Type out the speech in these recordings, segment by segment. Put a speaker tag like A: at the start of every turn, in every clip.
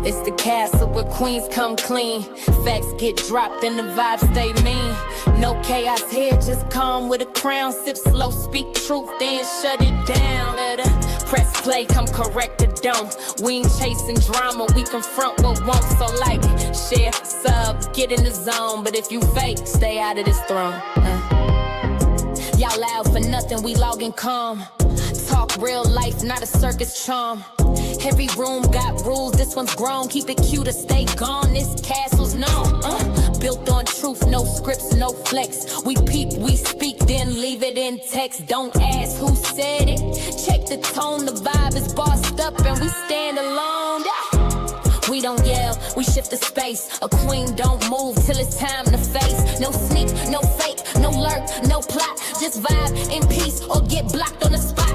A: It's the castle where queens come clean. Facts get dropped and the vibes stay mean. No chaos here, just calm with a crown. Sip slow, speak truth, then shut it down. Better press play, come correct or don't. We ain't chasing drama, we confront what won't. So like, share, sub, get in the zone. But if you fake, stay out of this throne. Y'all loud for nothing, we logging calm. Talk real life, not a circus charm. Every room got rules, this one's grown. Keep it cute or stay gone, this castle's known. Built on truth, no scripts, no flex. We peep, we speak, then leave it in text. Don't ask who said it. Check the tone, the vibe is bossed up and we stand alone. We don't yell, we shift the space. A queen don't move till it's time to face. No sneak, no fake, no lurk, no plot. Just vibe in peace or get blocked on the spot.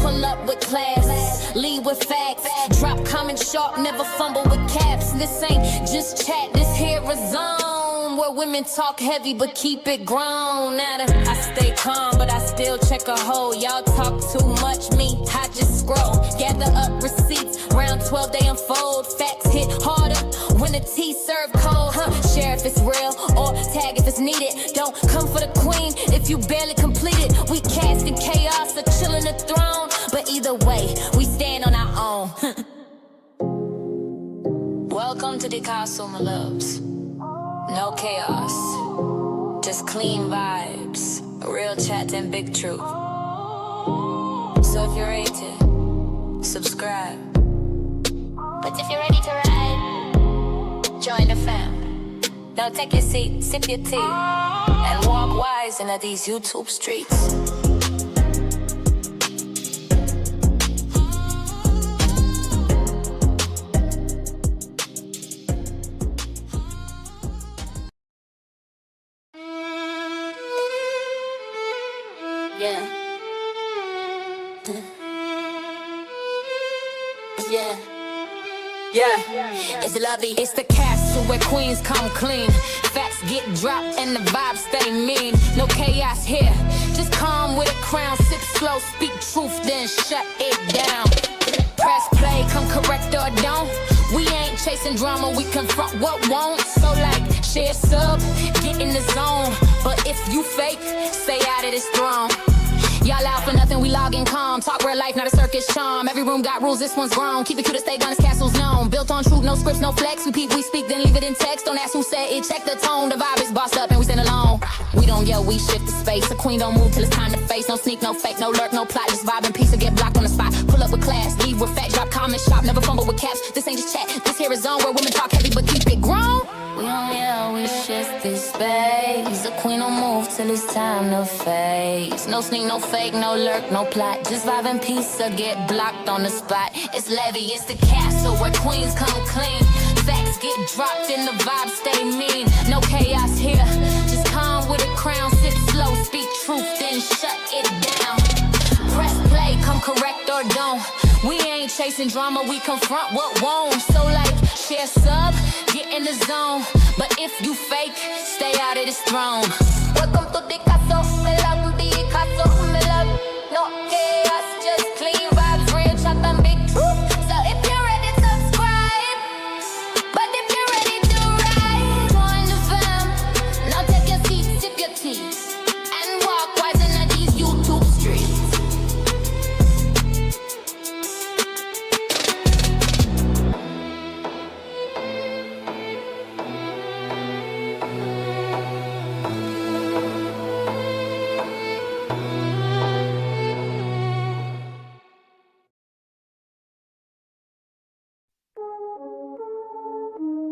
A: Pull up with class, lead with facts. Drop comments sharp, never fumble with caps. This ain't just chat, this here a zone where women talk heavy but keep it grown. I stay calm but I still check a hole. Y'all talk too much, me, I just scroll. Gather up receipts, round 12 they unfold. Facts hit harder when the tea served cold. Share if it's real or tag if it's needed. Don't come for the queen if you barely completed. We casting chaos or chilling the throne. But either way, we stand on our own. Welcome to the castle, my loves. No chaos, just clean vibes, real chat and big truth. So if you're ready to subscribe, but if you're ready to ride, join the fam. Now take your seat, sip your tea, and walk wise into these YouTube streets. It's lovely, it's the castle where queens come clean. Facts get dropped and the vibes stay mean. No chaos here, just calm with a crown. Sip slow, speak truth, then shut it down. Press play, come correct or don't. We ain't chasing drama, we confront what won't. So like, share sub, get in the zone. But if you fake, stay out of this throne. Y'all out for nothing, we logging calm. Talk real life, not a circus charm. Every room got rules, this one's grown. Keep it cute to stay gone, this castle's known. Built on truth, no scripts, no flex. We peep, we speak, then leave it in text. Don't ask who said it, check the tone. The vibe is bossed up and we stand alone. We don't yell, we shift the space. A queen don't move till it's time to face. No sneak, no fake, no lurk, no plot. Just vibe in peace or get blocked on the spot. Pull up with class, leave with facts. Drop comments sharp, never fumble with caps. This ain't just chat, this here is zone where women talk heavy but keep it grown. We don't yell, we shift this space. The queen don't move till it's time to face. No sneak, no fake, no lurk, no plot. Just vibe in peace or get blocked on the spot. It's Levy, it's the castle where queens come clean. Facts get dropped and the vibes stay mean. No chaos here, just calm with a crown. Sit slow, speak truth, then shut it down. Press play, come correct or don't. We ain't chasing drama, we confront what won't. So like, share sub, get in the zone. But if you fake, stay out of this throne. Welcome to the castle, me love the castle, me love. No chaos, just clean vibes, real chat and big truth. So if you're ready, subscribe. But if you're ready to ride, join the fam. Now take your seat, sip your tea, and walk wise into these YouTube streets.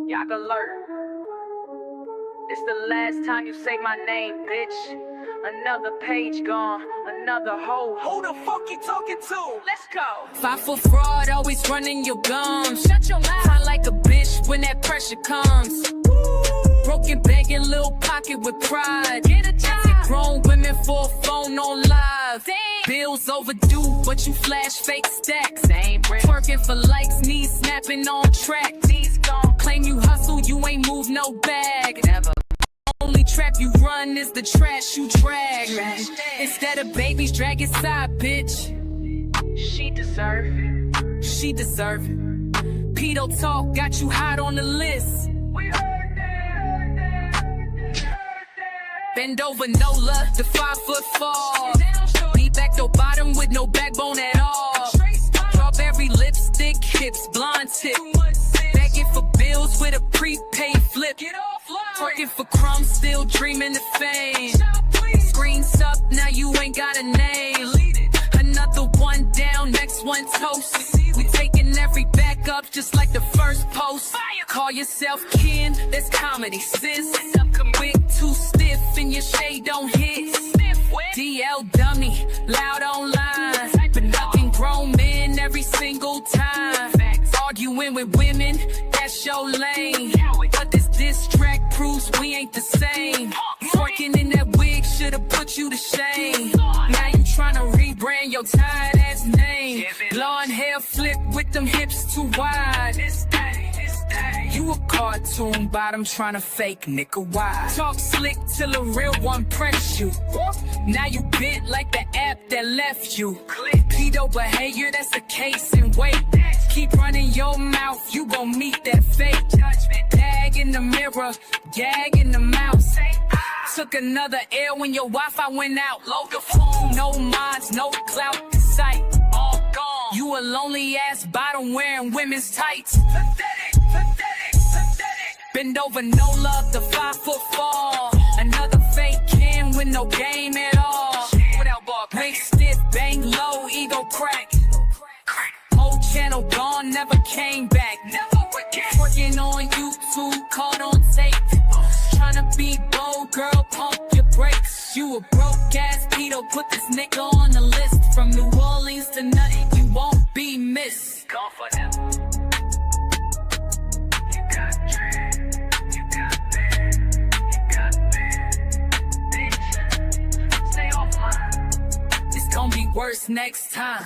B: Y'all alert. It's the last time you say my name, bitch. Another page gone, another hoe. Who the fuck you talking to? Let's go. 5 foot fraud, always running your gums. Shut your mouth. Sound like a bitch when that pressure comes. Broken bank and little pocket with pride. Get a job. Grown women for a phone on live. Damn. Bills overdue, but you flash fake stacks. Twerking for likes, knees snapping on track. These gone. Claim you hustle, you ain't move no bag. Never. Only trap you run is the trash you drag. Instead of babies, drag your side, bitch. She deserve it. She deserve it. Pedo talk got you hot on the list. We heard that. Bend over, Nola, the 5 foot fall. Knee back to bottom with no backbone at all. Strawberry lipstick, hips, blonde tip. Begging for bills with a prepaid flip. Twerking for crumbs, still dreaming of fame. Screens up, now you ain't got a name. Another one down, next one toast. We taking every back up just like the first post. Call yourself kin, that's comedy, sis. Quick, too stiff, and your shade don't hit. DL dummy, loud online, but nothing grown men every single time. Arguing with women, that's your lane. But this diss track proves we ain't the same. Twerking in that wig should've put you to shame. Now you tryna rebrand your tired ass name. Blonde hair flip with them hips too wide. You a cartoon bottom tryna fake nigga wide. Talk slick till a real one press you. Now you bent like the app that left you. Pedo behavior, that's a case in wait. Keep running your mouth, you gon' meet that fate. Tag in the mirror, gag in the mouth. Took another L when your Wi-Fi went out. Load the phone, no mods, no clout in sight. All gone. You a lonely ass bottom wearing women's tights. Bend over, no love, the 5 foot fall. Another fake can with no game at all. Wig stiff, bang low, ego crack. Whole channel gone, never came back. Working on YouTube, caught on tape. Tryna be bold, girl, pump your brakes. You a broke ass pedo, put this nigga on the list. From New Orleans to nothing, you won't be missed. Gonna be worse next time.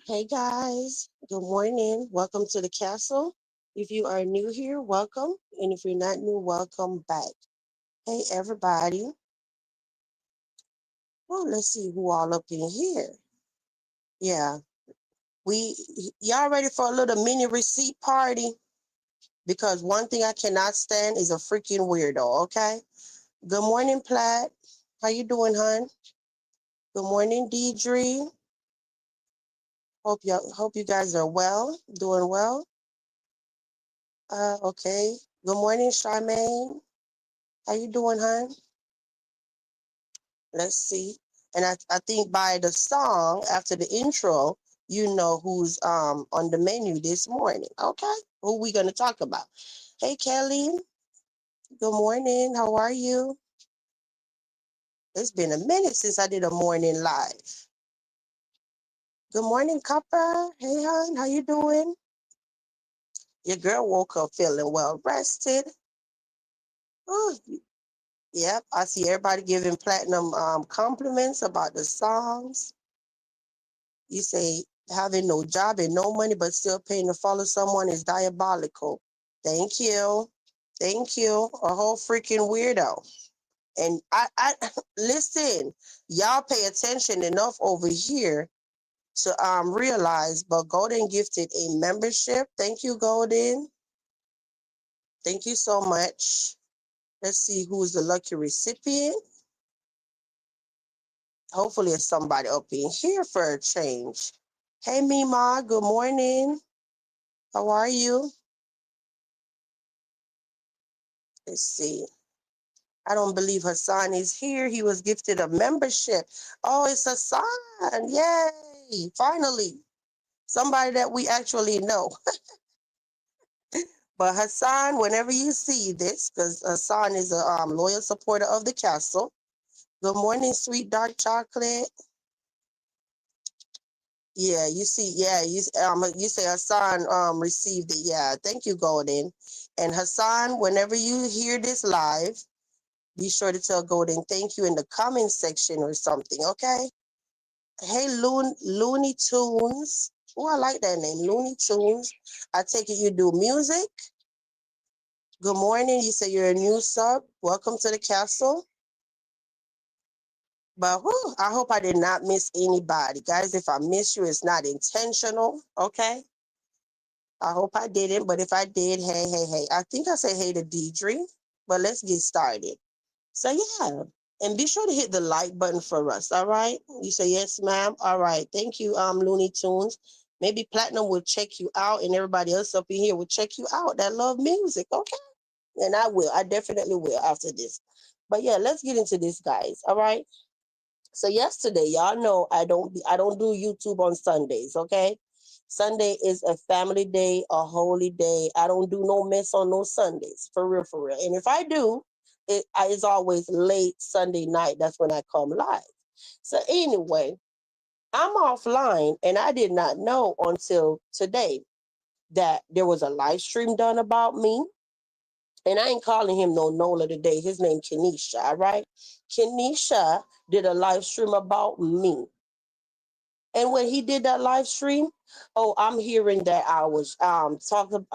C: Hey guys, good morning. Welcome to the castle. If you are new here, welcome. And if you're not new, welcome back. Hey everybody. Well, let's see who all up in here. Yeah, y'all ready for a little mini receipt party? Because one thing I cannot stand is a freaking weirdo, okay? Good morning, Platt. How you doing, hon? Good morning, Deidre. Hope you guys are well, doing well. Okay. Good morning, Charmaine. How you doing, hon? Let's see. And I think by the song after the intro, you know who's on the menu this morning. Okay. Who we gonna talk about? Hey Kelly. Good morning. How are you? It's been a minute since I did a morning live. Good morning, Copper. Hey hon, how you doing? Your girl woke up feeling well rested. Oh, yep, I see everybody giving Platinum compliments about the songs. You say having no job and no money, but still paying to follow someone is diabolical. Thank you. Thank you. A whole freaking weirdo. And I listen, y'all pay attention enough over here to realize, but Golden gifted a membership. Thank you, Golden. Thank you so much. Let's see who's the lucky recipient. Hopefully it's somebody up in here for a change. Hey, Mima, good morning. How are you? Let's see. I don't believe Hassan is here. He was gifted a membership. Oh, it's Hassan. Yay. Finally. Somebody that we actually know. But Hassan, whenever you see this, because Hassan is a loyal supporter of the castle. Good morning, sweet dark chocolate. Yeah, you see, yeah, you say Hassan received it. Yeah, thank you, Golden. And Hassan, whenever you hear this live, be sure to tell Golden thank you in the comment section or something, okay? Hey, Looney Tunes. Oh, I like that name, Looney Tunes. I take it you do music. Good morning. You say you're a new sub. Welcome to the castle. But whew, I hope I did not miss anybody. Guys, if I miss you, it's not intentional, okay? I hope I didn't, but if I did, hey, hey, hey. I think I said hey to Deidre, but let's get started. So yeah, and be sure to hit the like button for us, all right? You say yes, ma'am. All right, thank you, Looney Tunes. Maybe Platinum will check you out, and everybody else up in here will check you out that love music, okay? And I will. I definitely will after this. But yeah, let's get into this, guys. All right. So yesterday, y'all know I don't do YouTube on Sundays, okay? Sunday is a family day, a holy day. I don't do no mess on no Sundays, for real, for real. And if I do, it's always late Sunday night. That's when I come live. So anyway, I'm offline, and I did not know until today that there was a live stream done about me. And I ain't calling him no Nola today. His name Kenisha, all right? Kenisha did a live stream about me. And when he did that live stream, oh, I'm hearing that I was talking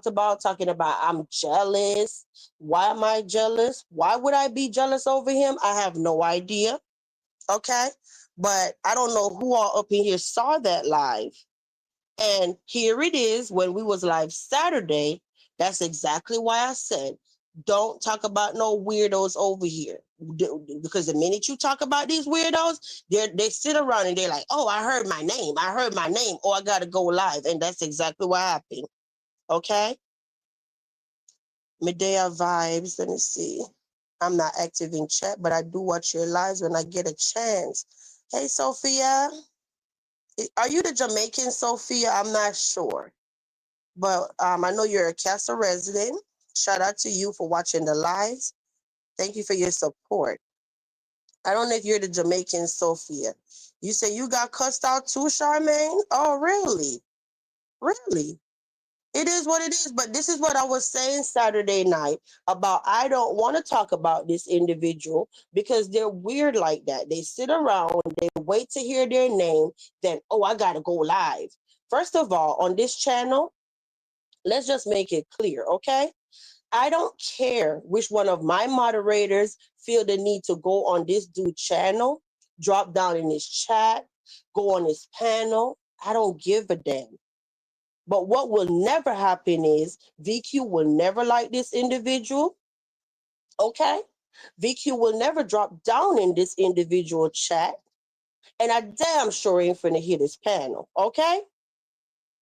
C: about I'm jealous. Why am I jealous? Why would I be jealous over him? I have no idea. Okay. But I don't know who all up in here saw that live. And here it is when we was live Saturday. That's exactly why I said, don't talk about no weirdos over here. Because the minute you talk about these weirdos, they sit around and they're like, oh, I heard my name. I heard my name. Oh, I got to go live. And that's exactly what happened. Okay? Medea vibes. Let me see. I'm not active in chat, but I do watch your lives when I get a chance. Hey, Sophia. Are you the Jamaican Sophia? I'm not sure. But I know you're a Castle resident. Shout out to you for watching the lives. Thank you for your support. I don't know if you're the Jamaican Sophia. You say you got cussed out too, Charmaine? Oh, really? Really? It is what it is. But this is what I was saying Saturday night about I don't want to talk about this individual because they're weird like that. They sit around, they wait to hear their name, then, oh, I got to go live. First of all, on this channel, let's just make it clear, okay? I don't care which one of my moderators feel the need to go on this dude channel, drop down in his chat, go on his panel. I don't give a damn. But what will never happen is VQ will never like this individual, okay? VQ will never drop down in this individual chat, and I damn sure ain't finna hit his panel, okay?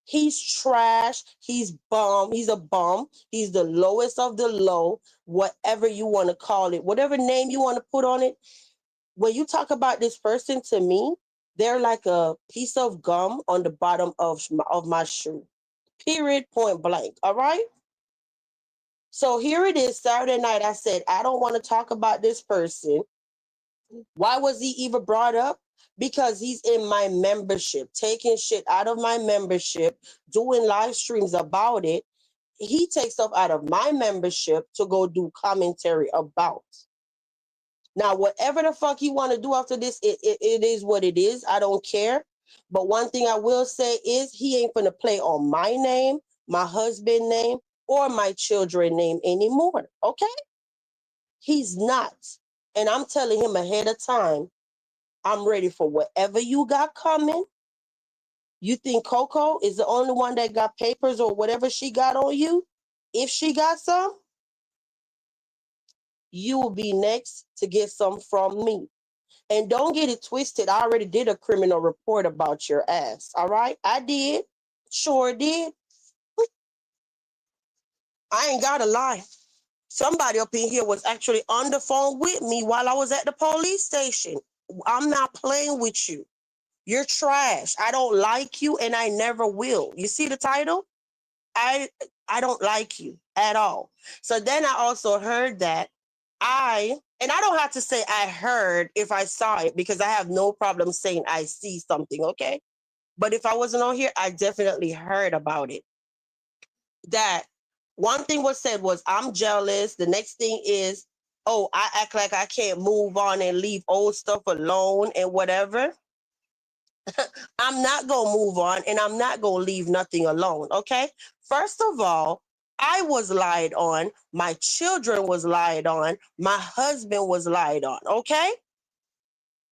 C: He's trash. He's bum. He's a bum. He's the lowest of the low, whatever you want to call it, whatever name you want to put on it. When you talk about this person to me, they're like a piece of gum on the bottom of my shoe. Period, point blank. All right? So here it is, Saturday night. I said, I don't want to talk about this person. Why was he even brought up? Because he's in my membership, taking shit out of my membership, doing live streams about it. He takes stuff out of my membership to go do commentary about. Now, whatever the fuck he want to do after this, it is what it is. I don't care. But one thing I will say is he ain't gonna play on my name, my husband name, or my children name anymore. Okay? He's not. And I'm telling him ahead of time, I'm ready for whatever you got coming. You think Coco is the only one that got papers or whatever she got on you? If she got some, you will be next to get some from me. And don't get it twisted. I already did a criminal report about your ass. All right? I did. Sure did. I ain't got to lie. Somebody up in here was actually on the phone with me while I was at the police station. I'm not playing with you. You're trash. I don't like you and I never will. You see the title? I don't like you at all. So then I also heard that and I don't have to say I heard if I saw it, because I have no problem saying I see something, okay? But if I wasn't on here, I definitely heard about it. That one thing was said was, I'm jealous. The next thing is, oh, I act like I can't move on and leave old stuff alone and whatever. I'm not going to move on, and I'm not going to leave nothing alone, okay? First of all, I was lied on. My children was lied on. My husband was lied on, okay?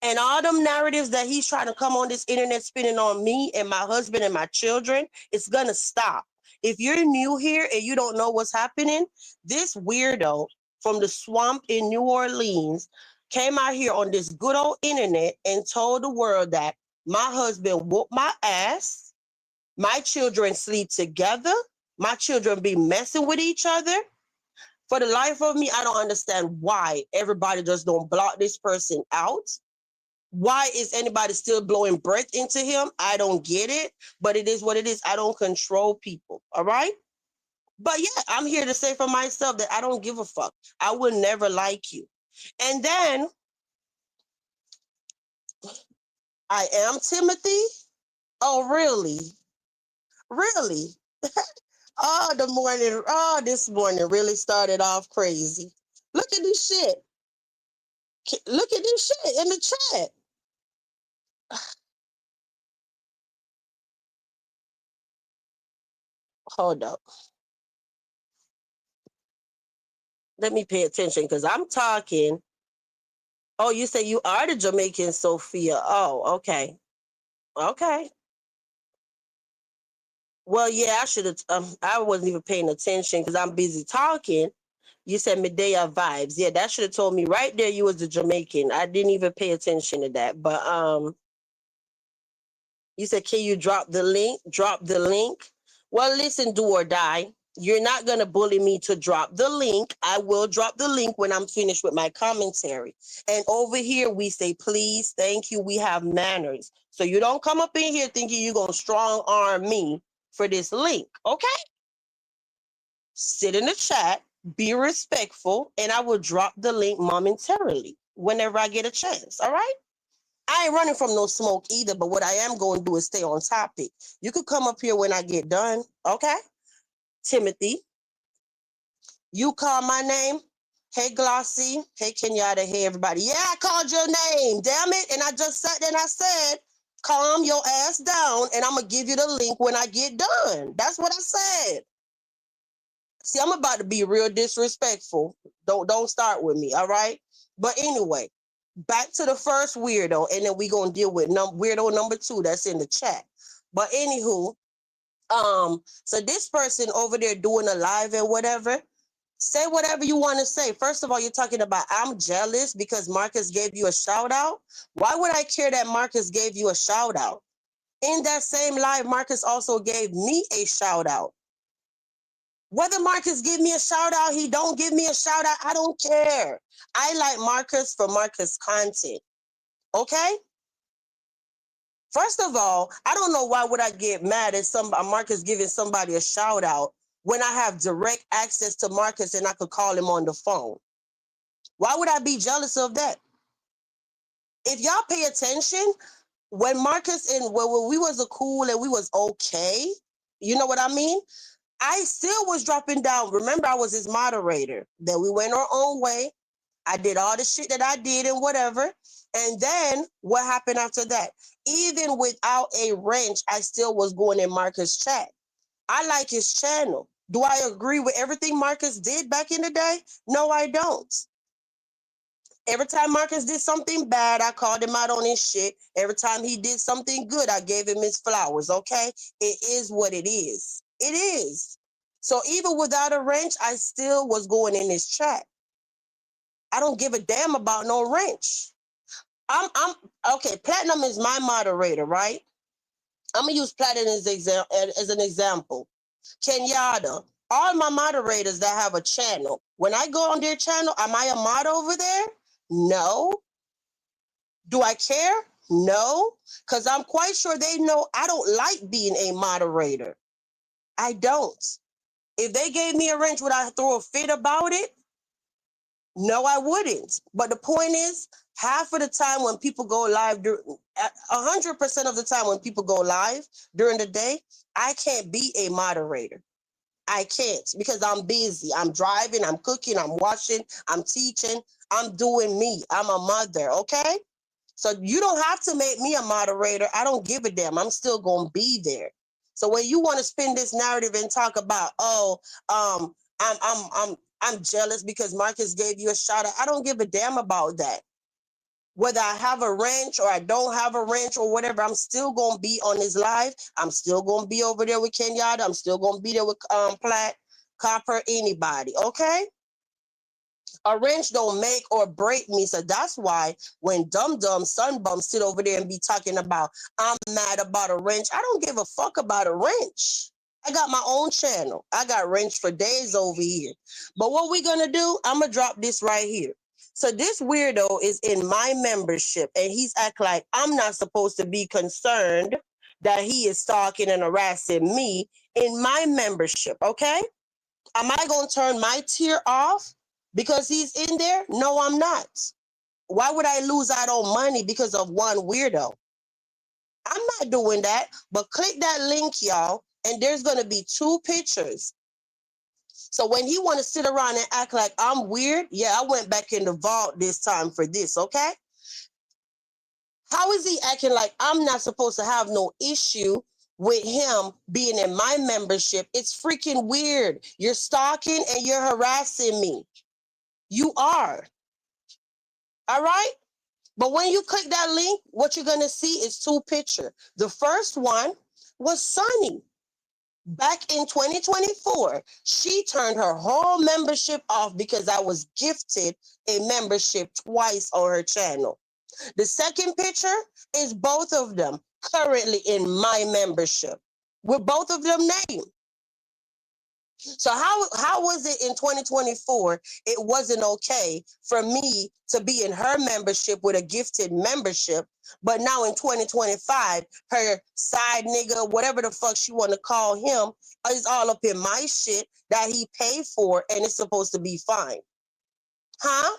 C: And all them narratives that he's trying to come on this internet spinning on me and my husband and my children, it's going to stop. If you're new here and you don't know what's happening, this weirdo from the swamp in New Orleans came out here on this good old internet and told the world that my husband whooped my ass, my children sleep together, my children be messing with each other. For the life of me, I don't understand why everybody just don't block this person out. Why is anybody still blowing breath into him? I don't get it, but it is what it is. I don't control people, all right? But yeah, I'm here to say for myself that I don't give a fuck. I will never like you. And then I am Timothy. Oh, really? Really? This morning really started off crazy. Look at this shit. Look at this shit in the chat. Hold up. Let me pay attention because I'm talking. Oh, you say you are the Jamaican Sophia. Oh, okay. Okay. Well, yeah, I should have. I wasn't even paying attention because I'm busy talking. You said Medea vibes. Yeah, that should have told me right there you was the Jamaican. I didn't even pay attention to that. But you said, can you drop the link? Drop the link. Well, listen, do or die. You're not going to bully me to drop the link. I will drop the link when I'm finished with my commentary. And over here, we say, please, thank you. We have manners. So you don't come up in here thinking you're going to strong arm me for this link. Okay? Sit in the chat, be respectful, and I will drop the link momentarily whenever I get a chance. All right? I ain't running from no smoke either, but what I am going to do is stay on topic. You could come up here when I get done, okay? Timothy, you call my name. Hey, Glossy. Hey, Kenyatta. Hey, everybody. Yeah, I called your name. Damn it. And I just sat there and I said, calm your ass down, and I'm going to give you the link when I get done. That's what I said. See, I'm about to be real disrespectful. Don't start with me, all right? But anyway, back to the first weirdo, and then we gonna deal with weirdo number 2 that's in the chat. But anywho, so this person over there doing a live and whatever, say whatever you want to say. First of all, you're talking about I'm jealous because Marcus gave you a shout out. Why would I care that Marcus gave you a shout out? In that same live, Marcus also gave me a shout out. Whether Marcus give me a shout out, he don't give me a shout out, I don't care. I like Marcus for Marcus content. Okay? First of all, I don't know why would I get mad at Marcus giving somebody a shout out when I have direct access to Marcus and I could call him on the phone. Why would I be jealous of that? If y'all pay attention, when Marcus and when we was a cool and we was okay, you know what I mean? I still was dropping down. Remember, I was his moderator. Then we went our own way. I did all the shit that I did and whatever. And then what happened after that? Even without a wrench, I still was going in Marcus' chat. I like his channel. Do I agree with everything Marcus did back in the day? No, I don't. Every time Marcus did something bad, I called him out on his shit. Every time he did something good, I gave him his flowers, okay? It is what it is. It is. So even without a wrench, I still was going in his chat. I don't give a damn about no wrench. I'm okay. Platinum is my moderator, right? I'm gonna use Platinum as an example. Kenyatta, all my moderators that have a channel. When I go on their channel, am I a mod over there? No. Do I care? No, because I'm quite sure they know I don't like being a moderator. I don't. If they gave me a wrench, would I throw a fit about it? No, I wouldn't. But the point is, half of the time when people go live, 100% of the time when people go live during the day, I can't be a moderator. I can't because I'm busy. I'm driving, I'm cooking, I'm washing, I'm teaching, I'm doing me. I'm a mother, okay? So you don't have to make me a moderator. I don't give a damn. I'm still going to be there. So when you want to spin this narrative and talk about, oh, I'm jealous because Marcus gave you a shout out. I don't give a damn about that. Whether I have a wrench or I don't have a wrench or whatever, I'm still going to be on this live. I'm still going to be over there with Kenyatta. I'm still going to be there with Platt, Copper, anybody, okay? A wrench don't make or break me. So that's why when Dum Sunbum sit over there and be talking about, I'm mad about a wrench. I don't give a fuck about a wrench. I got my own channel. I got wrench for days over here. But what we gonna do, I'm gonna drop this right here. So this weirdo is in my membership and he's act like I'm not supposed to be concerned that he is stalking and harassing me in my membership, okay? Am I gonna turn my tier off because he's in there? No, I'm not. Why would I lose out on money because of one weirdo? I'm not doing that, but click that link, y'all, and there's going to be 2 pictures. So when he want to sit around and act like I'm weird, yeah, I went back in the vault this time for this, okay? How is he acting like I'm not supposed to have no issue with him being in my membership? It's freaking weird. You're stalking and you're harassing me. You are. All right? But when you click that link, what you're going to see is 2 pictures. The first one was Sunny. Back in 2024, she turned her whole membership off because I was gifted a membership twice on her channel. The second picture is both of them currently in my membership with both of them named. So how was it in 2024 it wasn't okay for me to be in her membership with a gifted membership, but now in 2025 her side nigga, whatever the fuck she want to call him, is all up in my shit that he paid for and it's supposed to be fine? Huh?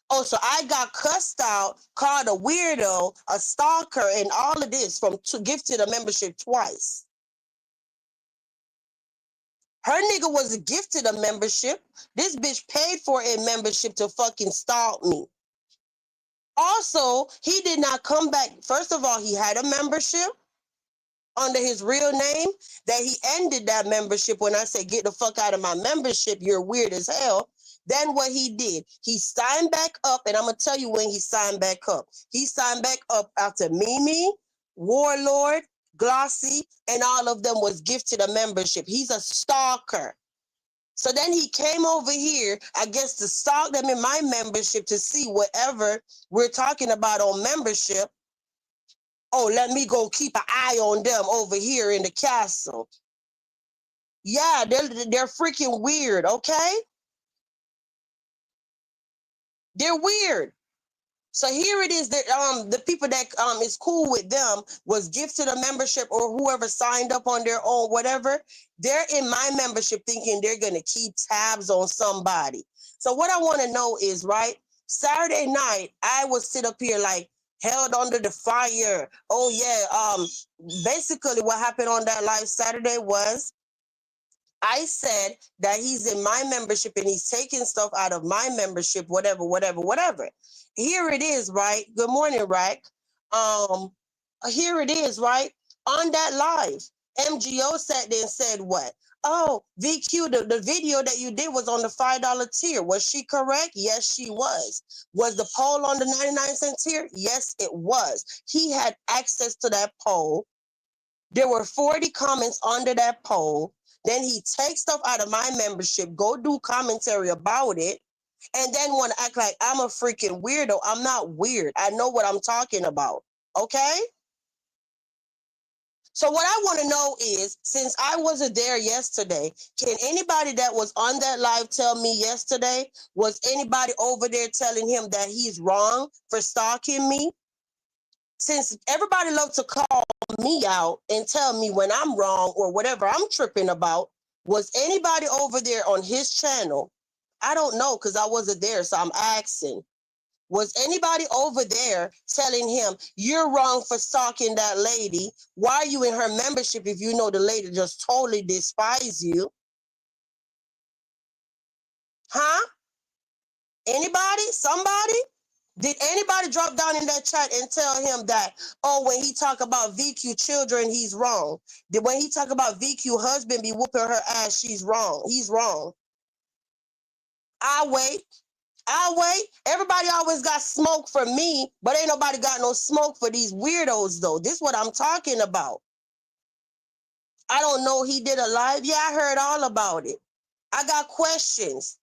C: Oh, so I got cussed out, called a weirdo, a stalker, and all of this from gifted a membership twice. Her nigga was gifted a membership. This bitch paid for a membership to fucking stalk me. Also, he did not come back. First of all, he had a membership under his real name that he ended that membership when I said, get the fuck out of my membership. You're weird as hell. Then what he did, he signed back up, and I'm going to tell you when he signed back up. He signed back up after Mimi, Warlord, Glossy, and all of them was gifted a membership. He's a stalker. So then he came over here, I guess, to stalk them in my membership to see whatever we're talking about on membership. Oh, let me go keep an eye on them over here in the castle. Yeah, they're freaking weird, okay? They're weird. So here it is that the people that is cool with them was gifted a membership or whoever signed up on their own, whatever. They're in my membership thinking they're going to keep tabs on somebody. So what I want to know is, right, Saturday night, I would sit up here like held under the fire. Oh, yeah. Basically what happened on that live Saturday was I said that he's in my membership and he's taking stuff out of my membership, whatever. Here it is, right? Good morning, Rack. Here it is, right? On that live, MGO sat there and said what? Oh, VQ, the video that you did was on the $5 tier. Was she correct? Yes, she was. Was the poll on the 99-cent tier? Yes, it was. He had access to that poll. There were 40 comments under that poll. Then he takes stuff out of my membership, go do commentary about it, and then want to act like I'm a freaking weirdo. I'm not weird. I know what I'm talking about. Okay? So what I want to know is, since I wasn't there yesterday, can anybody that was on that live tell me yesterday, was anybody over there telling him that he's wrong for stalking me? Since everybody loves to call me out and tell me when I'm wrong or whatever I'm tripping about. Was anybody over there on his channel? I don't know because I wasn't there, so I'm asking. Was anybody over there telling him, you're wrong for stalking that lady? Why are you in her membership if you know the lady just totally despise you? Huh? Anybody? Somebody? Did anybody drop down in that chat and tell him that, oh, when he talk about VQ children, he's wrong? Did when he talk about VQ husband be whooping her ass, she's wrong? He's wrong. I'll wait. I'll wait. Everybody always got smoke for me, but ain't nobody got no smoke for these weirdos, though. This is what I'm talking about. I don't know. He did a live. Yeah, I heard all about it. I got questions.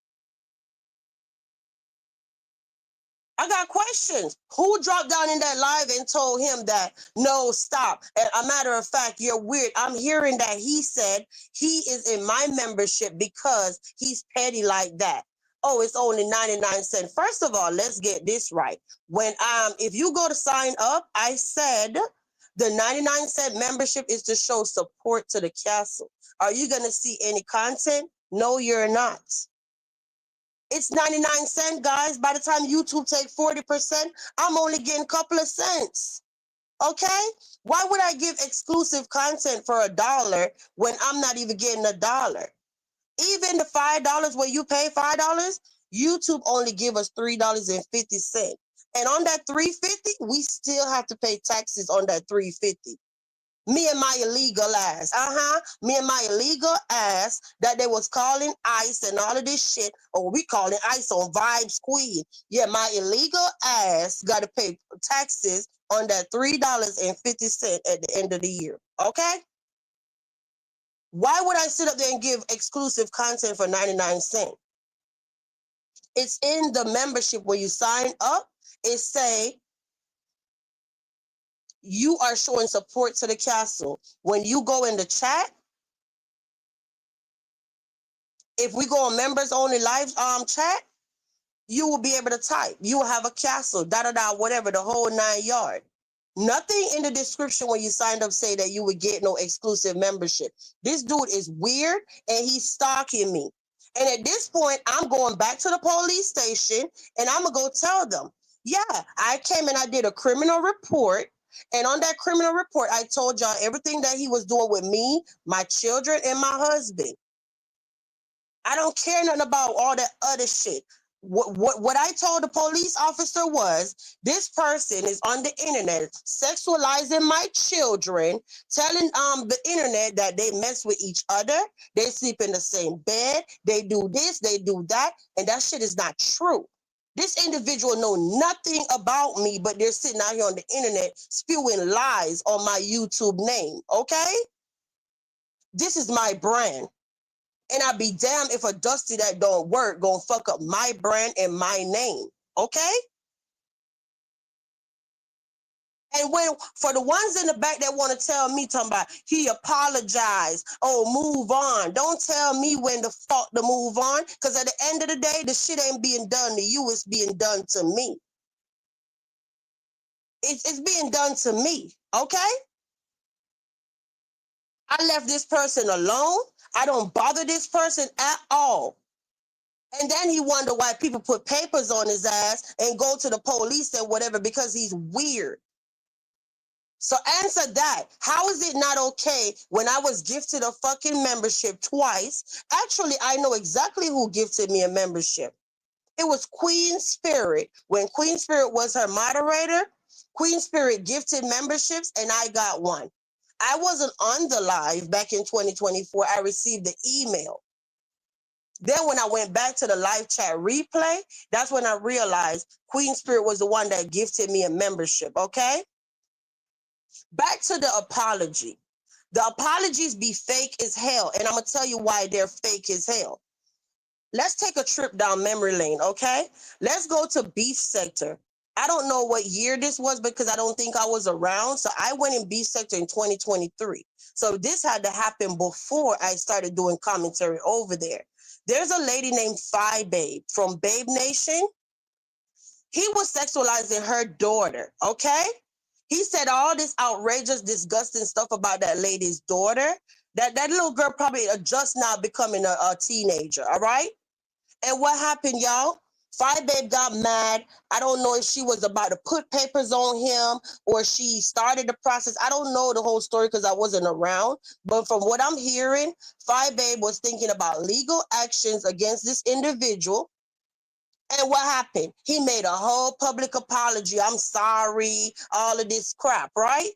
C: I got questions. Who dropped down in that live and told him that, no, stop? And a matter of fact, you're weird. I'm hearing that he said he is in my membership because he's petty like that. Oh, it's only 99 cents. First of all, let's get this right. When if you go to sign up, I said the 99-cent membership is to show support to the castle. Are you going to see any content? No, you're not. It's 99 cents, guys. By the time YouTube take 40%, I'm only getting a couple of cents. Okay? Why would I give exclusive content for $1 when I'm not even getting $1? Even the $5 where you pay $5, YouTube only give us $3.50. And on that $3.50, we still have to pay taxes on that $3.50. Me and my illegal ass. Me and my illegal ass that they was calling ICE and all of this shit. Or we calling ICE on Vibes Queen. Yeah, my illegal ass got to pay taxes on that $3.50 at the end of the year. Okay? Why would I sit up there and give exclusive content for 99 cents? It's in the membership when you sign up. It say, you are showing support to the castle. When you go in the chat, if we go on members only live chat, you will be able to type. You will have a castle, whatever, the whole 9 yards. Nothing in the description when you signed up say that you would get no exclusive membership. This dude is weird and he's stalking me. And at this point, I'm going back to the police station and I'm going to go tell them, yeah, I came and I did a criminal report. And on that criminal report, I told y'all everything that he was doing with me, my children, and my husband. I don't care nothing about all that other shit. What I told the police officer was, this person is on the internet sexualizing my children, telling the internet that they mess with each other, they sleep in the same bed, they do this, they do that, and that shit is not true. This individual know nothing about me, but they're sitting out here on the internet spewing lies on my YouTube name, okay? This is my brand. And I'd be damned if a Dusty that don't work gonna fuck up my brand and my name, okay? And when, for the ones in the back that want to tell me, talking about, he apologized, oh, move on. Don't tell me when the fuck to move on, because at the end of the day, the shit ain't being done to you, it's being done to me. It's being done to me, okay? I left this person alone. I don't bother this person at all. And then he wonder why people put papers on his ass and go to the police and whatever because he's weird. So answer that. How is it not okay when I was gifted a fucking membership twice? Actually, I know exactly who gifted me a membership. It was Queen Spirit. When Queen Spirit was her moderator, Queen Spirit gifted memberships and I got one. I wasn't on the live back in 2024. I received the email. Then when I went back to the live chat replay, that's when I realized Queen Spirit was the one that gifted me a membership, okay? Back to the apology. The apologies be fake as hell, and I'm going to tell you why they're fake as hell. Let's take a trip down memory lane, okay? Let's go to Beef Sector. I don't know what year this was because I don't think I was around, so I went in Beef Sector in 2023. So this had to happen before I started doing commentary over there. There's a lady named Phi Babe from Babe Nation. He was sexualizing her daughter, okay? He said all this outrageous, disgusting stuff about that lady's daughter. That little girl probably just now becoming a teenager, all right? And what happened, y'all? Five Babe got mad. I don't know if she was about to put papers on him or she started the process. I don't know the whole story because I wasn't around. But from what I'm hearing, Five Babe was thinking about legal actions against this individual. And what happened? He made a whole public apology. I'm sorry, all of this crap, right?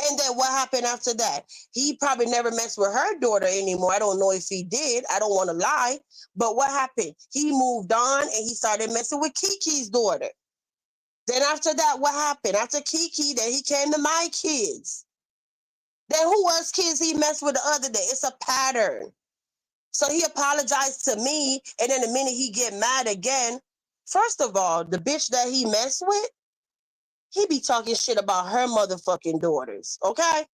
C: And then what happened after that? He probably never messed with her daughter anymore. I don't know if he did. I don't want to lie. But what happened? He moved on and he started messing with Kiki's daughter. Then after that, what happened? After Kiki, then he came to my kids. Then who else kids he messed with the other day? It's a pattern. So he apologized to me, and then the minute he get mad again, first of all, the bitch that he messed with, he be talking shit about her motherfucking daughters, okay?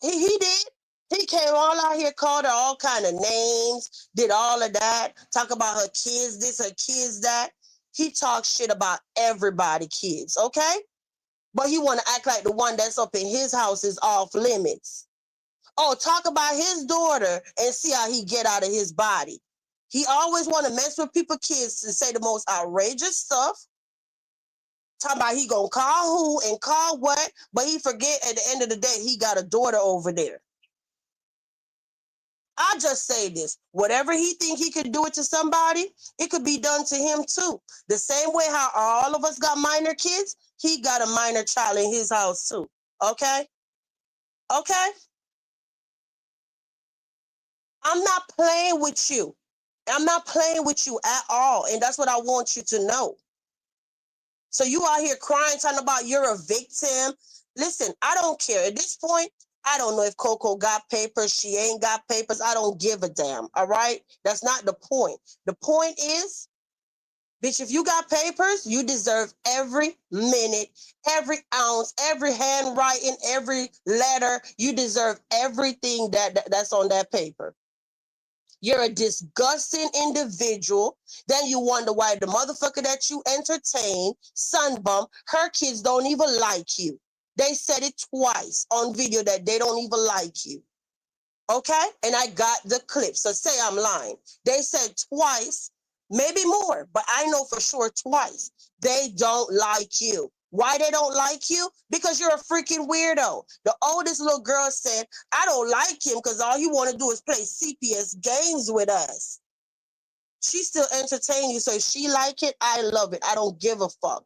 C: He did. He came all out here, called her all kind of names, did all of that, talk about her kids this, her kids that. He talks shit about everybody kids, okay? But he want to act like the one that's up in his house is off limits. Oh, talk about his daughter and see how he get out of his body. He always want to mess with people, kids, and say the most outrageous stuff. Talking about he gonna call who and call what, but he forget at the end of the day he got a daughter over there. I just say this: whatever he think he could do it to somebody, it could be done to him too. The same way how all of us got minor kids, he got a minor child in his house too. Okay? Okay? I'm not playing with you. I'm not playing with you at all. And that's what I want you to know. So you out here crying, talking about you're a victim. Listen, I don't care. At this point, I don't know if Coco got papers. She ain't got papers. I don't give a damn. All right? That's not the point. The point is, bitch, if you got papers, you deserve every minute, every ounce, every handwriting, every letter. You deserve everything that's on that paper. You're a disgusting individual. Then you wonder why the motherfucker that you entertain, Sunbum, her kids don't even like you. They said it twice on video that they don't even like you. Okay? And I got the clip. So say I'm lying. They said twice, maybe more, but I know for sure twice. They don't like you. Why they don't like you? Because you're a freaking weirdo. The oldest little girl said, I don't like him because all he want to do is play CPS games with us. She still entertain you, so if she like it, I love it. I don't give a fuck.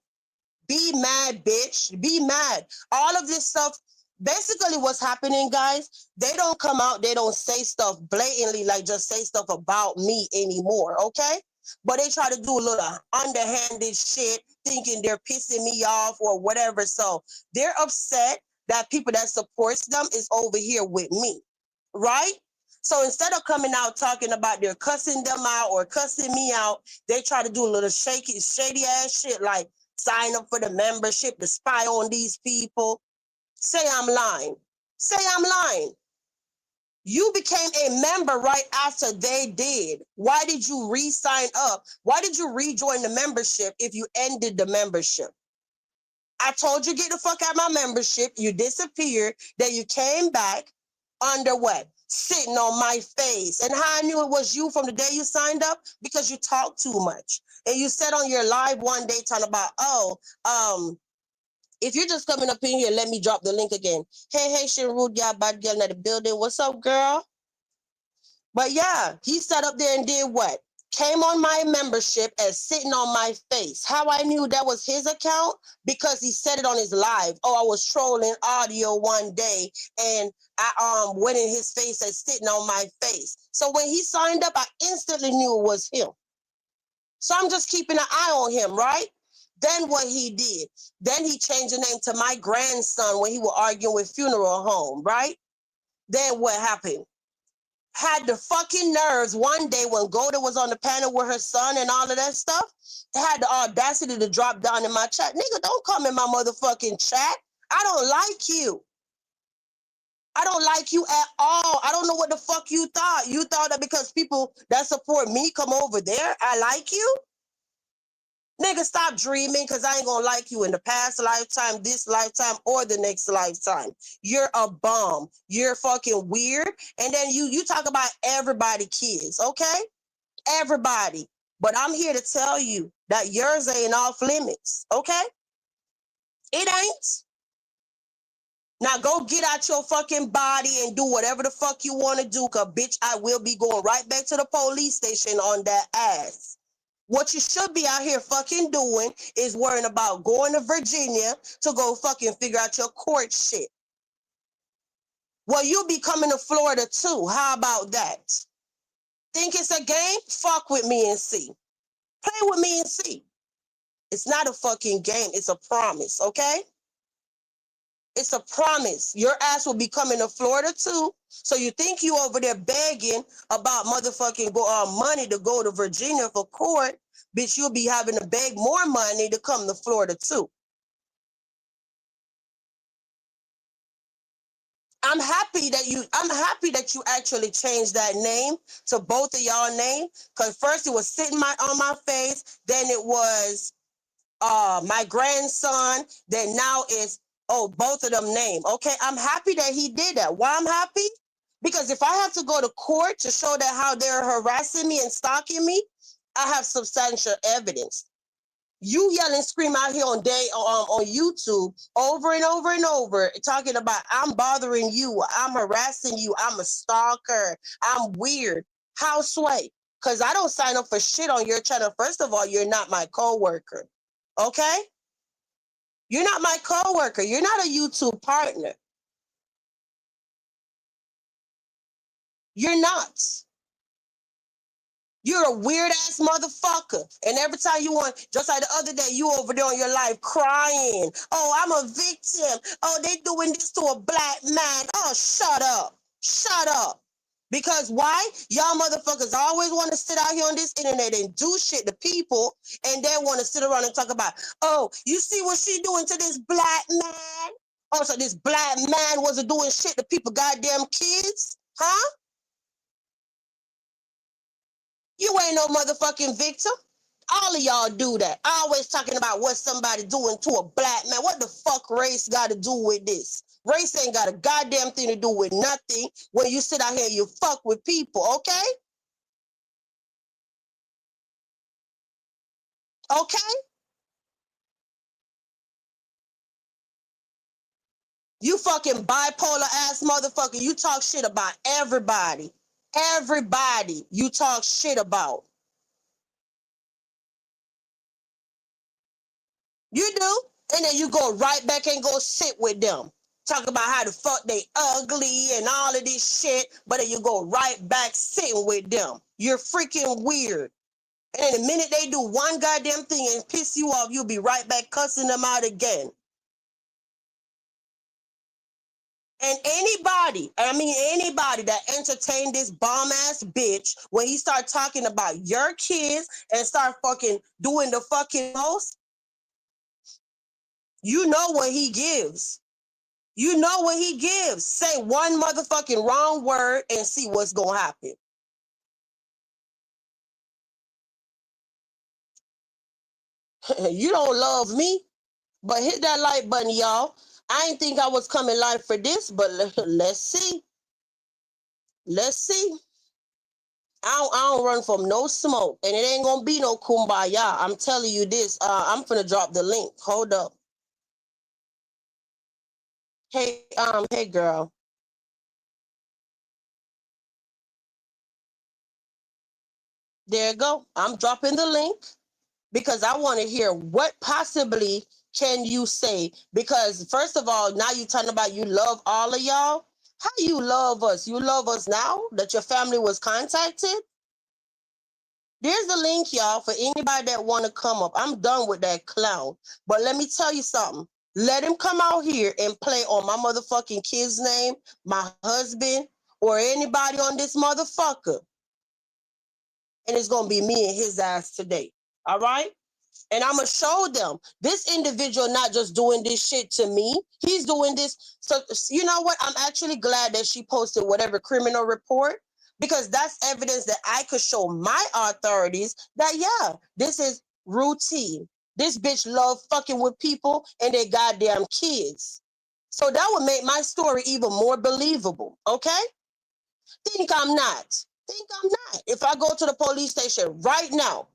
C: Be mad, bitch. Be mad. All of this stuff, basically what's happening, guys, they don't come out, they don't say stuff blatantly, like just say stuff about me anymore, okay? But they try to do a little underhanded shit, thinking they're pissing me off or whatever. So they're upset that people that supports them is over here with me, right? So instead of coming out talking about they're cussing them out or cussing me out, they try to do a little shady ass shit like sign up for the membership to spy on these people. Say I'm lying. Say I'm lying. You became a member right after they did. Why did you re-sign up? Why did you rejoin the membership if you ended the membership? I told you get the fuck out of my membership. You disappeared. Then you came back under what? Sitting on my face. And how I knew it was you from the day you signed up? Because you talk too much. And you said on your live one day talking about, if you're just coming up in here, let me drop the link again. Hey, rude guy, bad girl in the building. What's up, girl? But yeah, he sat up there and did what? Came on my membership and sitting on my face. How I knew that was his account? Because he said it on his live. Oh, I was trolling audio one day and I went in his face and sitting on my face. So when he signed up, I instantly knew it was him. So I'm just keeping an eye on him, right? Then what he did, then he changed the name to my grandson when he was arguing with Funeral Home, right? Then what happened? Had the fucking nerves one day when Golda was on the panel with her son and all of that stuff, had the audacity to drop down in my chat. Nigga, don't come in my motherfucking chat. I don't like you. I don't like you at all. I don't know what the fuck you thought. You thought that because people that support me come over there, I like you? Nigga, stop dreaming, because I ain't gonna like you in the past lifetime, this lifetime, or the next lifetime. You're a bum. You're fucking weird. And then you talk about everybody kids, okay? Everybody. But I'm here to tell you that yours ain't off limits, okay? It ain't. Now go get out your fucking body and do whatever the fuck you want to do, because bitch, I will be going right back to the police station on that ass. What you should be out here fucking doing is worrying about going to Virginia to go fucking figure out your court shit. Well, you'll be coming to Florida too. How about that? Think it's a game? Fuck with me and see. Play with me and see. It's not a fucking game. It's a promise, okay? It's a promise. Your ass will be coming to Florida too. So you think you over there begging about motherfucking money to go to Virginia for court, bitch, you'll be having to beg more money to come to Florida too. I'm happy that you actually changed that name to both of y'all name. Cause first it was sitting on my face, then it was my grandson, then now it's both of them name. Okay, I'm happy that he did that. Why I'm happy? Because if I have to go to court to show that how they're harassing me and stalking me, I have substantial evidence. You yell and scream out here on YouTube over and over and over, talking about I'm bothering you, I'm harassing you, I'm a stalker, I'm weird. How sway? Because I don't sign up for shit on your channel. First of all, you're not my coworker. Okay? You're not my coworker. You're not a YouTube partner. You're not. You're a weird ass motherfucker. And every time you want, just like the other day, you over there on your life crying. Oh, I'm a victim. Oh, they doing this to a black man. Oh, shut up. Shut up. Because why? Y'all motherfuckers always want to sit out here on this internet and do shit to people and then want to sit around and talk about, oh, you see what she doing to this black man? Oh, so this black man wasn't doing shit to people goddamn kids? Huh? You ain't no motherfucking victim. All of y'all do that. Always talking about what somebody doing to a black man. What the fuck race got to do with this? Race ain't got a goddamn thing to do with nothing when you sit out here and you fuck with people, okay? Okay? You fucking bipolar ass motherfucker. You talk shit about everybody. Everybody you talk shit about. You do. And then you go right back and go sit with them. Talk about how the fuck they ugly and all of this shit. But then you go right back sitting with them. You're freaking weird. And the minute they do one goddamn thing and piss you off, you'll be right back cussing them out again. And anybody that entertained this bomb ass bitch when he start talking about your kids and start fucking doing the fucking most, you know what he gives. You know what he gives. Say one motherfucking wrong word and see what's gonna happen. You don't love me, but hit that like button, y'all. I didn't think I was coming live for this, but let's see. Let's see. I don't run from no smoke, and it ain't gonna be no kumbaya. I'm telling you this. I'm finna drop the link. Hold up. Hey girl. There you go. I'm dropping the link because I want to hear what possibly can you say. Because first of all, now you talking about you love all of y'all. How you love us? You love us now that your family was contacted? There's the link, y'all, for anybody that want to come up. I'm done with that clown. But let me tell you something. Let him come out here and play on my motherfucking kid's name, my husband, or anybody on this motherfucker. And it's going to be me and his ass today. All right? And I'm going to show them this individual not just doing this shit to me. He's doing this. So, you know what? I'm actually glad that she posted whatever criminal report, because that's evidence that I could show my authorities that, yeah, this is routine. This bitch love fucking with people and their goddamn kids. So that would make my story even more believable, okay? Think I'm not. Think I'm not. If I go to the police station right now,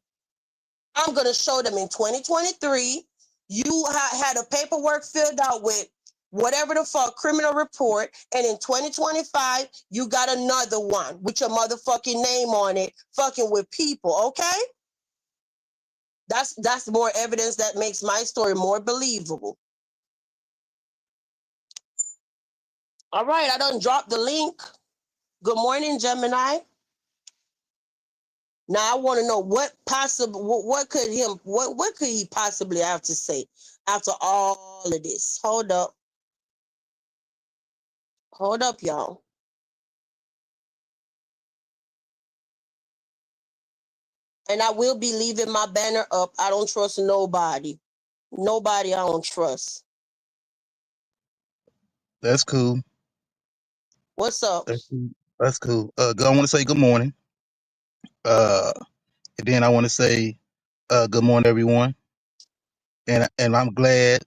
C: I'm going to show them in 2023, you had a paperwork filled out with whatever the fuck criminal report, and in 2025, you got another one with your motherfucking name on it, fucking with people, okay? That's more evidence that makes my story more believable. All right, I done dropped the link. Good morning, Gemini. Now I want to know what could he possibly have to say after all of this. Hold up, y'all. And I will be leaving my banner up. I don't trust nobody. Nobody I don't trust.
D: That's cool.
C: What's up?
D: That's cool. That's cool. I want to say good morning. Uh, and then I want to say, good morning, everyone. And I'm glad.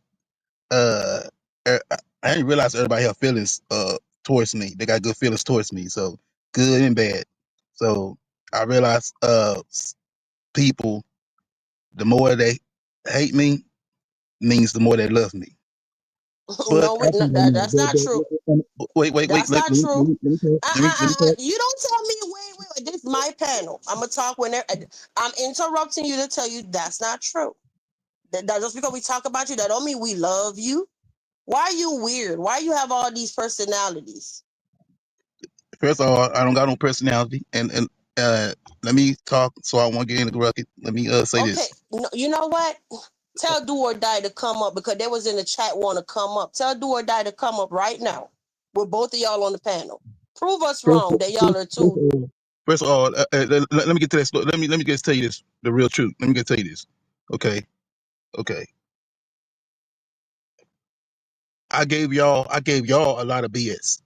D: Uh, I didn't realize everybody have feelings. Towards me. They got good feelings towards me. So good and bad. So I realize. People, the more they hate me, means the more they love me. But
C: No, that's not true.
D: wait.
C: That's
D: Let
C: not
D: me
C: true.
D: talk. Let me talk.
C: You don't tell me. Wait. This is my panel. I'm gonna talk when I'm interrupting you to tell you that's not true. That just because we talk about you, that don't mean we love you. Why are you weird? Why you have all these personalities?
D: First of all, I don't got no personality, and let me talk so I won't get interrupted. Let me say
C: Okay,
D: this.
C: no, you know what? Tell Do or Die to come up because they was in the chat want to come up. Tell Do or Die to come up right now with both of y'all on the panel. Prove us
D: First,
C: wrong that y'all are too.
D: first of all, let me get to that. Let me just tell you this, the real truth. Let me just tell you this. Okay. I gave y'all a lot of BS.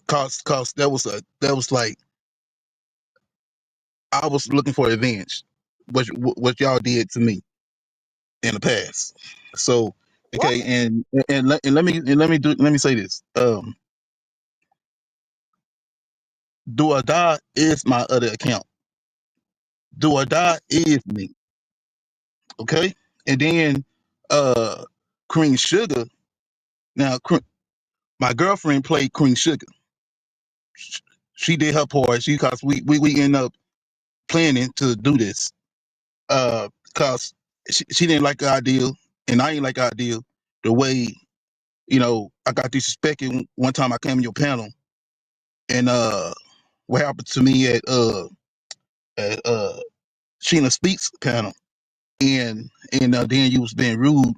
D: Cause that was like I was looking for revenge. What y'all did to me in the past. So
C: What?
D: okay, and let me say this. Do or Die is my other account. Do or Die is me. Okay, and then Cream Sugar. Now my girlfriend played Cream Sugar. Sh- She did her part. She cause we end up planning to do this. Cause she didn't like the idea, and I ain't like the idea. The way I got disrespected one time I came in your panel, and what happened to me at Sheena Speaks panel, and then you was being rude.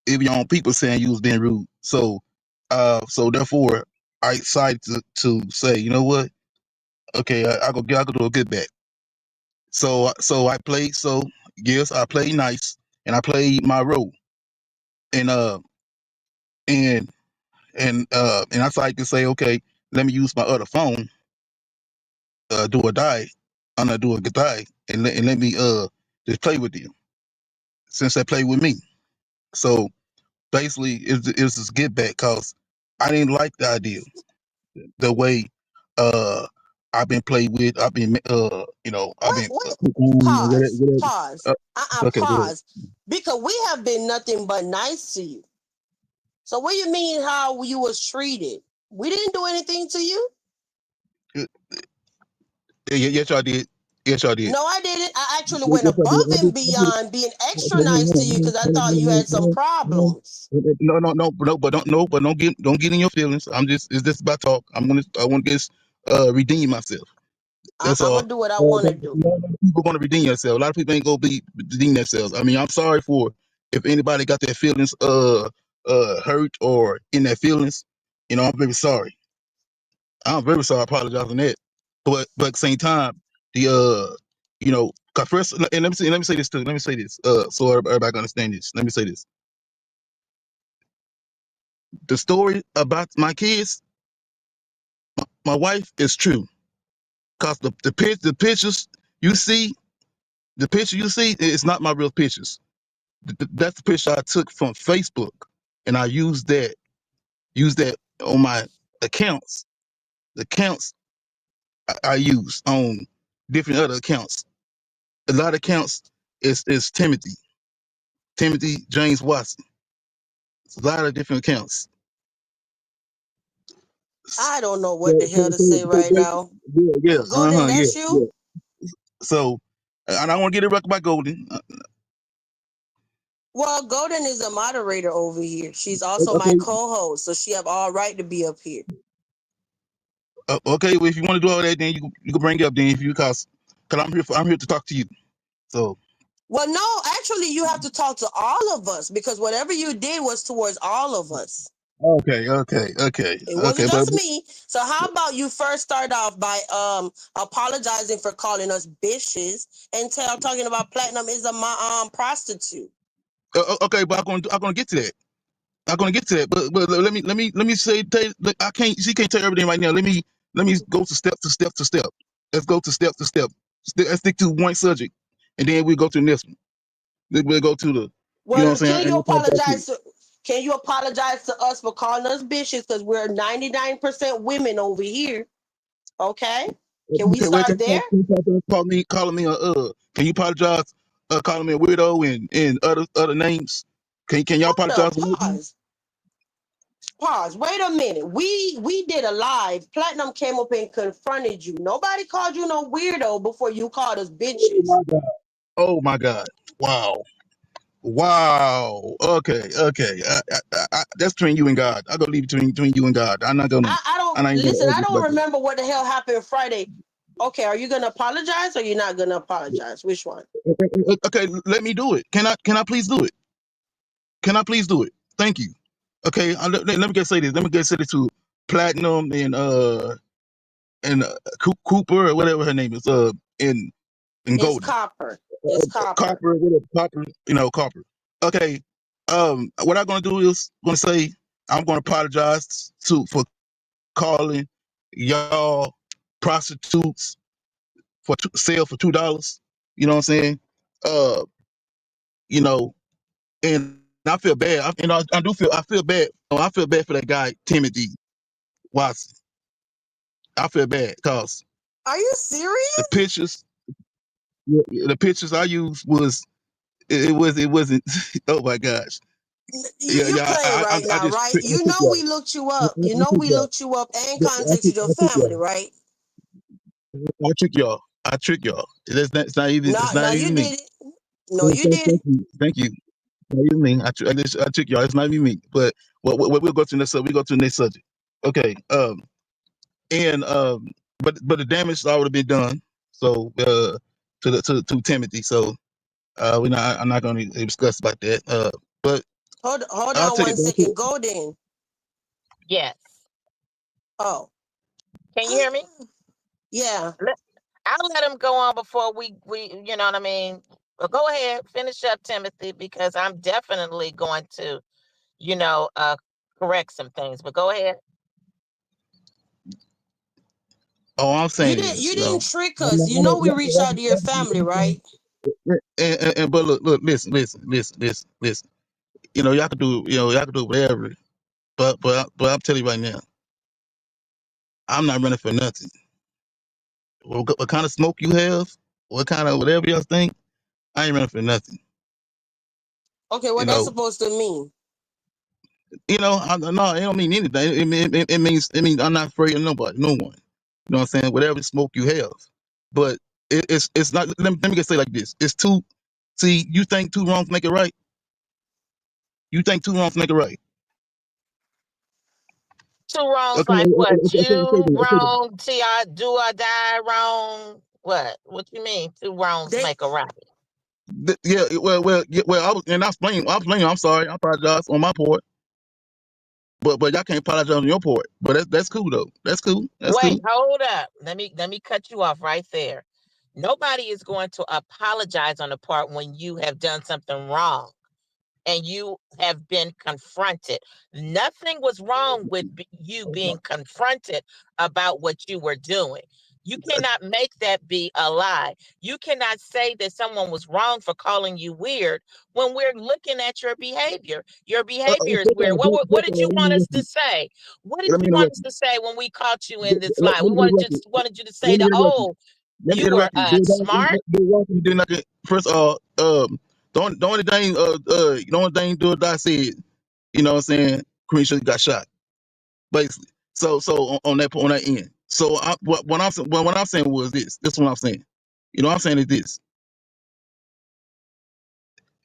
D: If your own people saying you was being rude, so therefore I decided to say, you know what? Okay, I go do a good bet. So I played. So yes, I played nice, and I played my role, and and and I decided to say, okay, let me use my other phone, do or die, I'm gonna do a good die, and let me just play with you since they play with me. So basically, it's this get back cause I didn't like the idea, the way uh I've been played with. I've been I've
C: What?
D: been
C: What?
D: put on or
C: Pause.
D: whatever.
C: Pause.
D: Uh, okay, go ahead.
C: Pause. Because we have been nothing but nice to you. So what do you mean how you was treated? We didn't do anything to you.
D: Yes, y'all did. Yes, y'all did.
C: No, I didn't. I actually
D: Yes,
C: went
D: I did.
C: above and beyond being extra nice to you because I thought you had some problems.
D: No, but don't get in your feelings. It's just about talk. I want to just redeem myself. That's
C: I'm
D: all.
C: gonna do what I want to do.
D: A lot of people gonna redeem themselves. A lot of people ain't gonna be redeem themselves. I mean, I'm sorry for if anybody got their feelings hurt or in their feelings. I'm very sorry. I'm very sorry. I apologize on that. But at the same time, the 'cause first, and let me say this too. Let me say this. So everybody can understand this. Let me say this. The story about my kids, my wife is true. Cause the pictures you see, The picture you see, it's not my real pictures. That's the picture I took from Facebook, and I used that on my accounts. The accounts I use on different other accounts. A lot of accounts is Timothy James Watson. It's a lot of different accounts.
C: I don't know
D: So,
C: what the
D: so,
C: hell to
D: so,
C: say
D: so
C: right now.
D: yeah, yeah,
C: Golden,
D: yeah,
C: that's
D: yeah.
C: you?
D: So, and I want to get it record by Golden.
C: Well, Golden is a moderator over here. She's also my
D: Okay,
C: co-host, so she have all right to be up here.
D: okay. Well, if you want to do all that, then you can bring it up then if you cause I'm here to talk to you. So,
C: Well, no, actually, you have to talk to all of us because whatever you did was towards all of us.
D: okay.
C: It wasn't just me. So how about you first start off by apologizing for calling us bitches and talking about Platinum is a prostitute.
D: okay, but I'm gonna get to that. I'm gonna get to that. But let me say, look, I can't. She can't tell everything right now. Let me go to step to step to step. Let's go to step to step. Let's stick to one subject, and then we'll go to the next one. Then we'll go to the, you know
C: Well,
D: what I'm saying? And we'll talk about it.
C: can you apologize to us for calling us bitches because we're 99% women over here? Okay. Can we
D: Okay, well,
C: start there?
D: can you apologize calling me a Can you apologize calling me a weirdo and other names? Can y'all
C: Hold up,
D: apologize for me?
C: pause. Pause. Wait a minute. We did a live. Platinum came up and confronted you. Nobody called you no weirdo before you called us
D: Oh
C: bitches.
D: my god! Oh my god! Wow! Wow. Okay. That's between you and God. I go leave it between you and God.
C: I
D: I'm
C: don't
D: not even gonna
C: listen. I
D: argue
C: don't
D: about that.
C: remember what the hell happened Friday. Okay, are you gonna apologize or you're not gonna apologize? Which one?
D: Okay, let me do it. Can I please do it? Can I please do it? Thank you. Okay, let me get say this. Let me get say this to Platinum and Cooper or whatever her name is. And
C: It's
D: Golden.
C: copper. It's copper.
D: Copper, whatever. Copper. Copper. Okay. What I'm gonna do is gonna say I'm gonna apologize for calling y'all prostitutes for sale for $2. You know what I'm saying? Uh, you know, and I feel bad. I feel bad. I feel bad for that guy Timothy Watson. I feel bad because
C: Are you
D: the
C: serious?
D: pictures, the pictures I used it wasn't. Oh my gosh. Yeah,
C: You
D: yeah.
C: playing right
D: I
C: now,
D: just
C: right?
D: I
C: You
D: tricked
C: know
D: y'all.
C: we looked you
D: I,
C: up.
D: I,
C: You
D: I
C: know
D: tricked
C: we
D: y'all.
C: looked you up and
D: I
C: contacted your
D: tricked
C: family,
D: y'all.
C: right?
D: I trick y'all. I trick y'all. It's not even.
C: No,
D: It's
C: no,
D: not
C: you
D: even me.
C: did it. No, you
D: Thank
C: didn't.
D: you. Thank you. Not even me. I trick y'all. It's not even me. But we'll go to the next. We go to the next subject. Okay. And but the damage has already been done. So to Timothy. So I'm not going to discuss about that. But
C: Hold
D: I'll
C: on
D: take
C: one
D: it back to
C: second.
D: it.
C: Golden.
B: Yes.
C: Oh.
B: Can you hear me?
C: Yeah.
B: Let, I'll let him go on before we you know what I mean. But go ahead, finish up, Timothy, because I'm definitely going to, you know, correct some things. But go ahead.
D: All I'm
C: You
D: saying
C: didn't
D: is,
C: you didn't trick
D: I'm
C: us.
D: not,
C: You know we reached out to your family, right?
D: and but look, listen. Y'all can do whatever. But I'm telling you right now, I'm not running for nothing. What kind of smoke you have, what kind of whatever y'all think, I ain't running for nothing.
C: Okay,
D: You
C: what that's
D: know,
C: supposed to mean?
D: no, it don't mean anything. It means I'm not afraid of nobody, no one. You know what I'm saying? Whatever smoke you have, but it's not. Let me just say like this: it's two. See, you think two wrongs make it right. You think two wrongs make it right.
B: Two wrongs
D: Okay,
B: like what? You
D: okay.
B: wrong, Ti do or die wrong. What? What you mean? Two wrongs
C: They
B: make a right.
D: Yeah, well. I was blaming. I'm sorry. I apologize on my part, but y'all can't apologize on your part. But that's cool though. That's cool. That's
B: Wait,
D: cool.
B: hold up. Let me cut you off right there. Nobody is going to apologize on the part when you have done something wrong and you have been confronted. Nothing was wrong with you being confronted about what you were doing.
E: You cannot make that be a lie. You cannot say that someone was wrong for calling you weird when we're looking at your behavior. Your behavior is weird. What did you want us to say? What did
D: Let me
E: you want
D: interrupt
E: us
D: you.
E: to say when we caught you in this lie?
D: Let
E: We
D: me interrupt you.
E: wanted you to say
D: Let me
E: that,
D: interrupt you.
E: oh,
D: Let me
E: you were
D: interrupt you.
E: smart.
D: You did not get first. The only thing, the only thing that I said, you know what I'm saying? Queen Sugar got shot, basically. So on that end. So what I'm saying was this. This is what I'm saying. You know what I'm saying is this.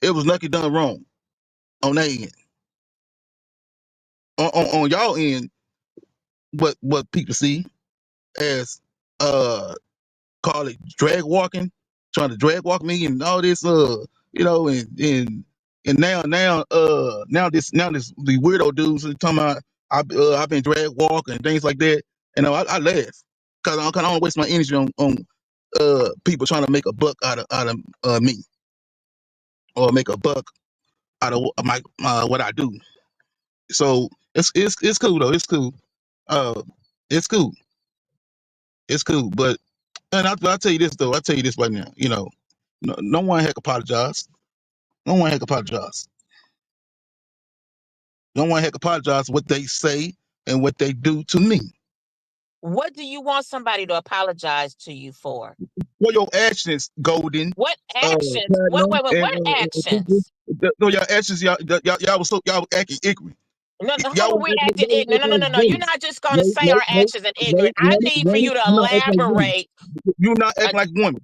D: It was lucky done wrong on that end. On y'all end, what people see as call it drag walking, trying to drag walk me and all this, you know, and now this the weirdo dudes are talking about I've been drag walking and things like that, and I laugh because I don't waste my energy on people trying to make a buck out of me, or make a buck out of my what I do. So it's cool though. It's cool. Uh, it's cool. It's cool. But and I'll tell you this though. I'll tell you this right now. You know, no one heck apologize. No one heck apologize. No one heck apologize what they say and what they do to me.
E: What do you want somebody to apologize to you for?
D: For your actions, Golden,
E: What actions?
D: Platinum,
E: What
D: and Cooper,
E: actions?
D: no, y'all actions, y'all was acting ignorant.
E: No, no, how
D: Y'all
E: are
D: was
E: we
D: acting,
E: acting ignorant? No, no, no, no. You're
D: women.
E: not just going to
D: No,
E: say
D: no,
E: our
D: no,
E: actions and
D: no,
E: ignorant. I
D: no,
E: need for
D: no,
E: you to
D: you're not acting like women.
E: elaborate.
D: You're not
E: Uh,
D: acting like women.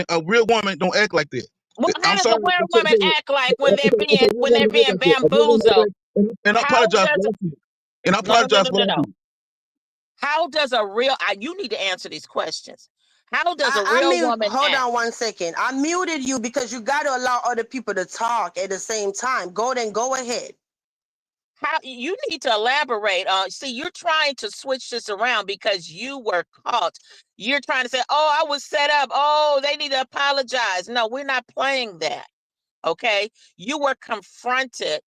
D: A real woman don't act like that.
E: well, how
D: I'm
E: does a
D: sorry.
E: weird
D: Okay,
E: woman act like when they're
D: okay, real
E: when they're
D: woman act
E: being
D: like that. A real woman act
E: bamboozled?
D: like, and I
E: How
D: apologize
E: does
D: for that. And I
E: no, no, no,
D: apologize
E: no,
D: for
E: no,
D: that
E: no?
D: too.
E: How does a real you need to answer these questions. How does a
C: I
E: real
C: mean,
E: woman
C: hold
E: act?
C: on 1 second. I muted you because you got to allow other people to talk at the same time. Go ahead.
E: How you need to elaborate on see, you're trying to switch this around because you were caught. You're trying to say, oh, I was set up. Oh, they need to apologize. No, we're not playing that. Okay. You were confronted,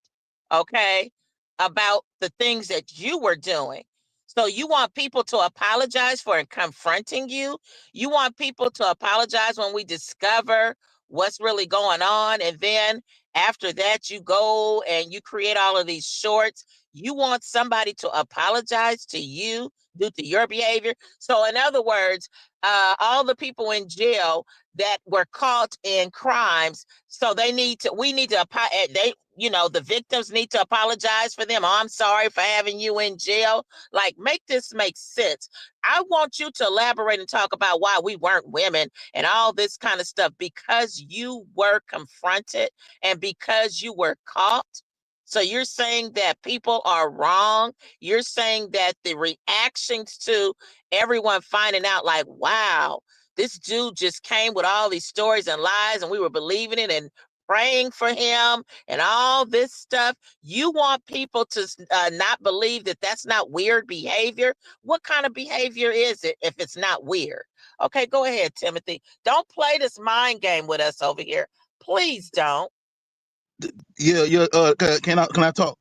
E: okay, about the things that you were doing. So you want people to apologize for confronting you. You want people to apologize when we discover what's really going on. And then after that, you go and you create all of these shorts. You want somebody to apologize to you due to your behavior. So, in other words, all the people in jail that were caught in crimes, so we need to they the victims need to apologize for them. Oh, I'm sorry for having you in jail. Like, make this make sense. I want you to elaborate and talk about why we weren't women and all this kind of stuff, because you were confronted and because you were caught. So you're saying that people are wrong. You're saying that the reactions to everyone finding out, like, wow, this dude just came with all these stories and lies, and we were believing it and praying for him and all this stuff. You want people to not believe that that's not weird behavior. What kind of behavior is it if it's not weird? Okay, go ahead, Timothy. Don't play this mind game with us over here. Please don't.
D: Yeah. Can I talk?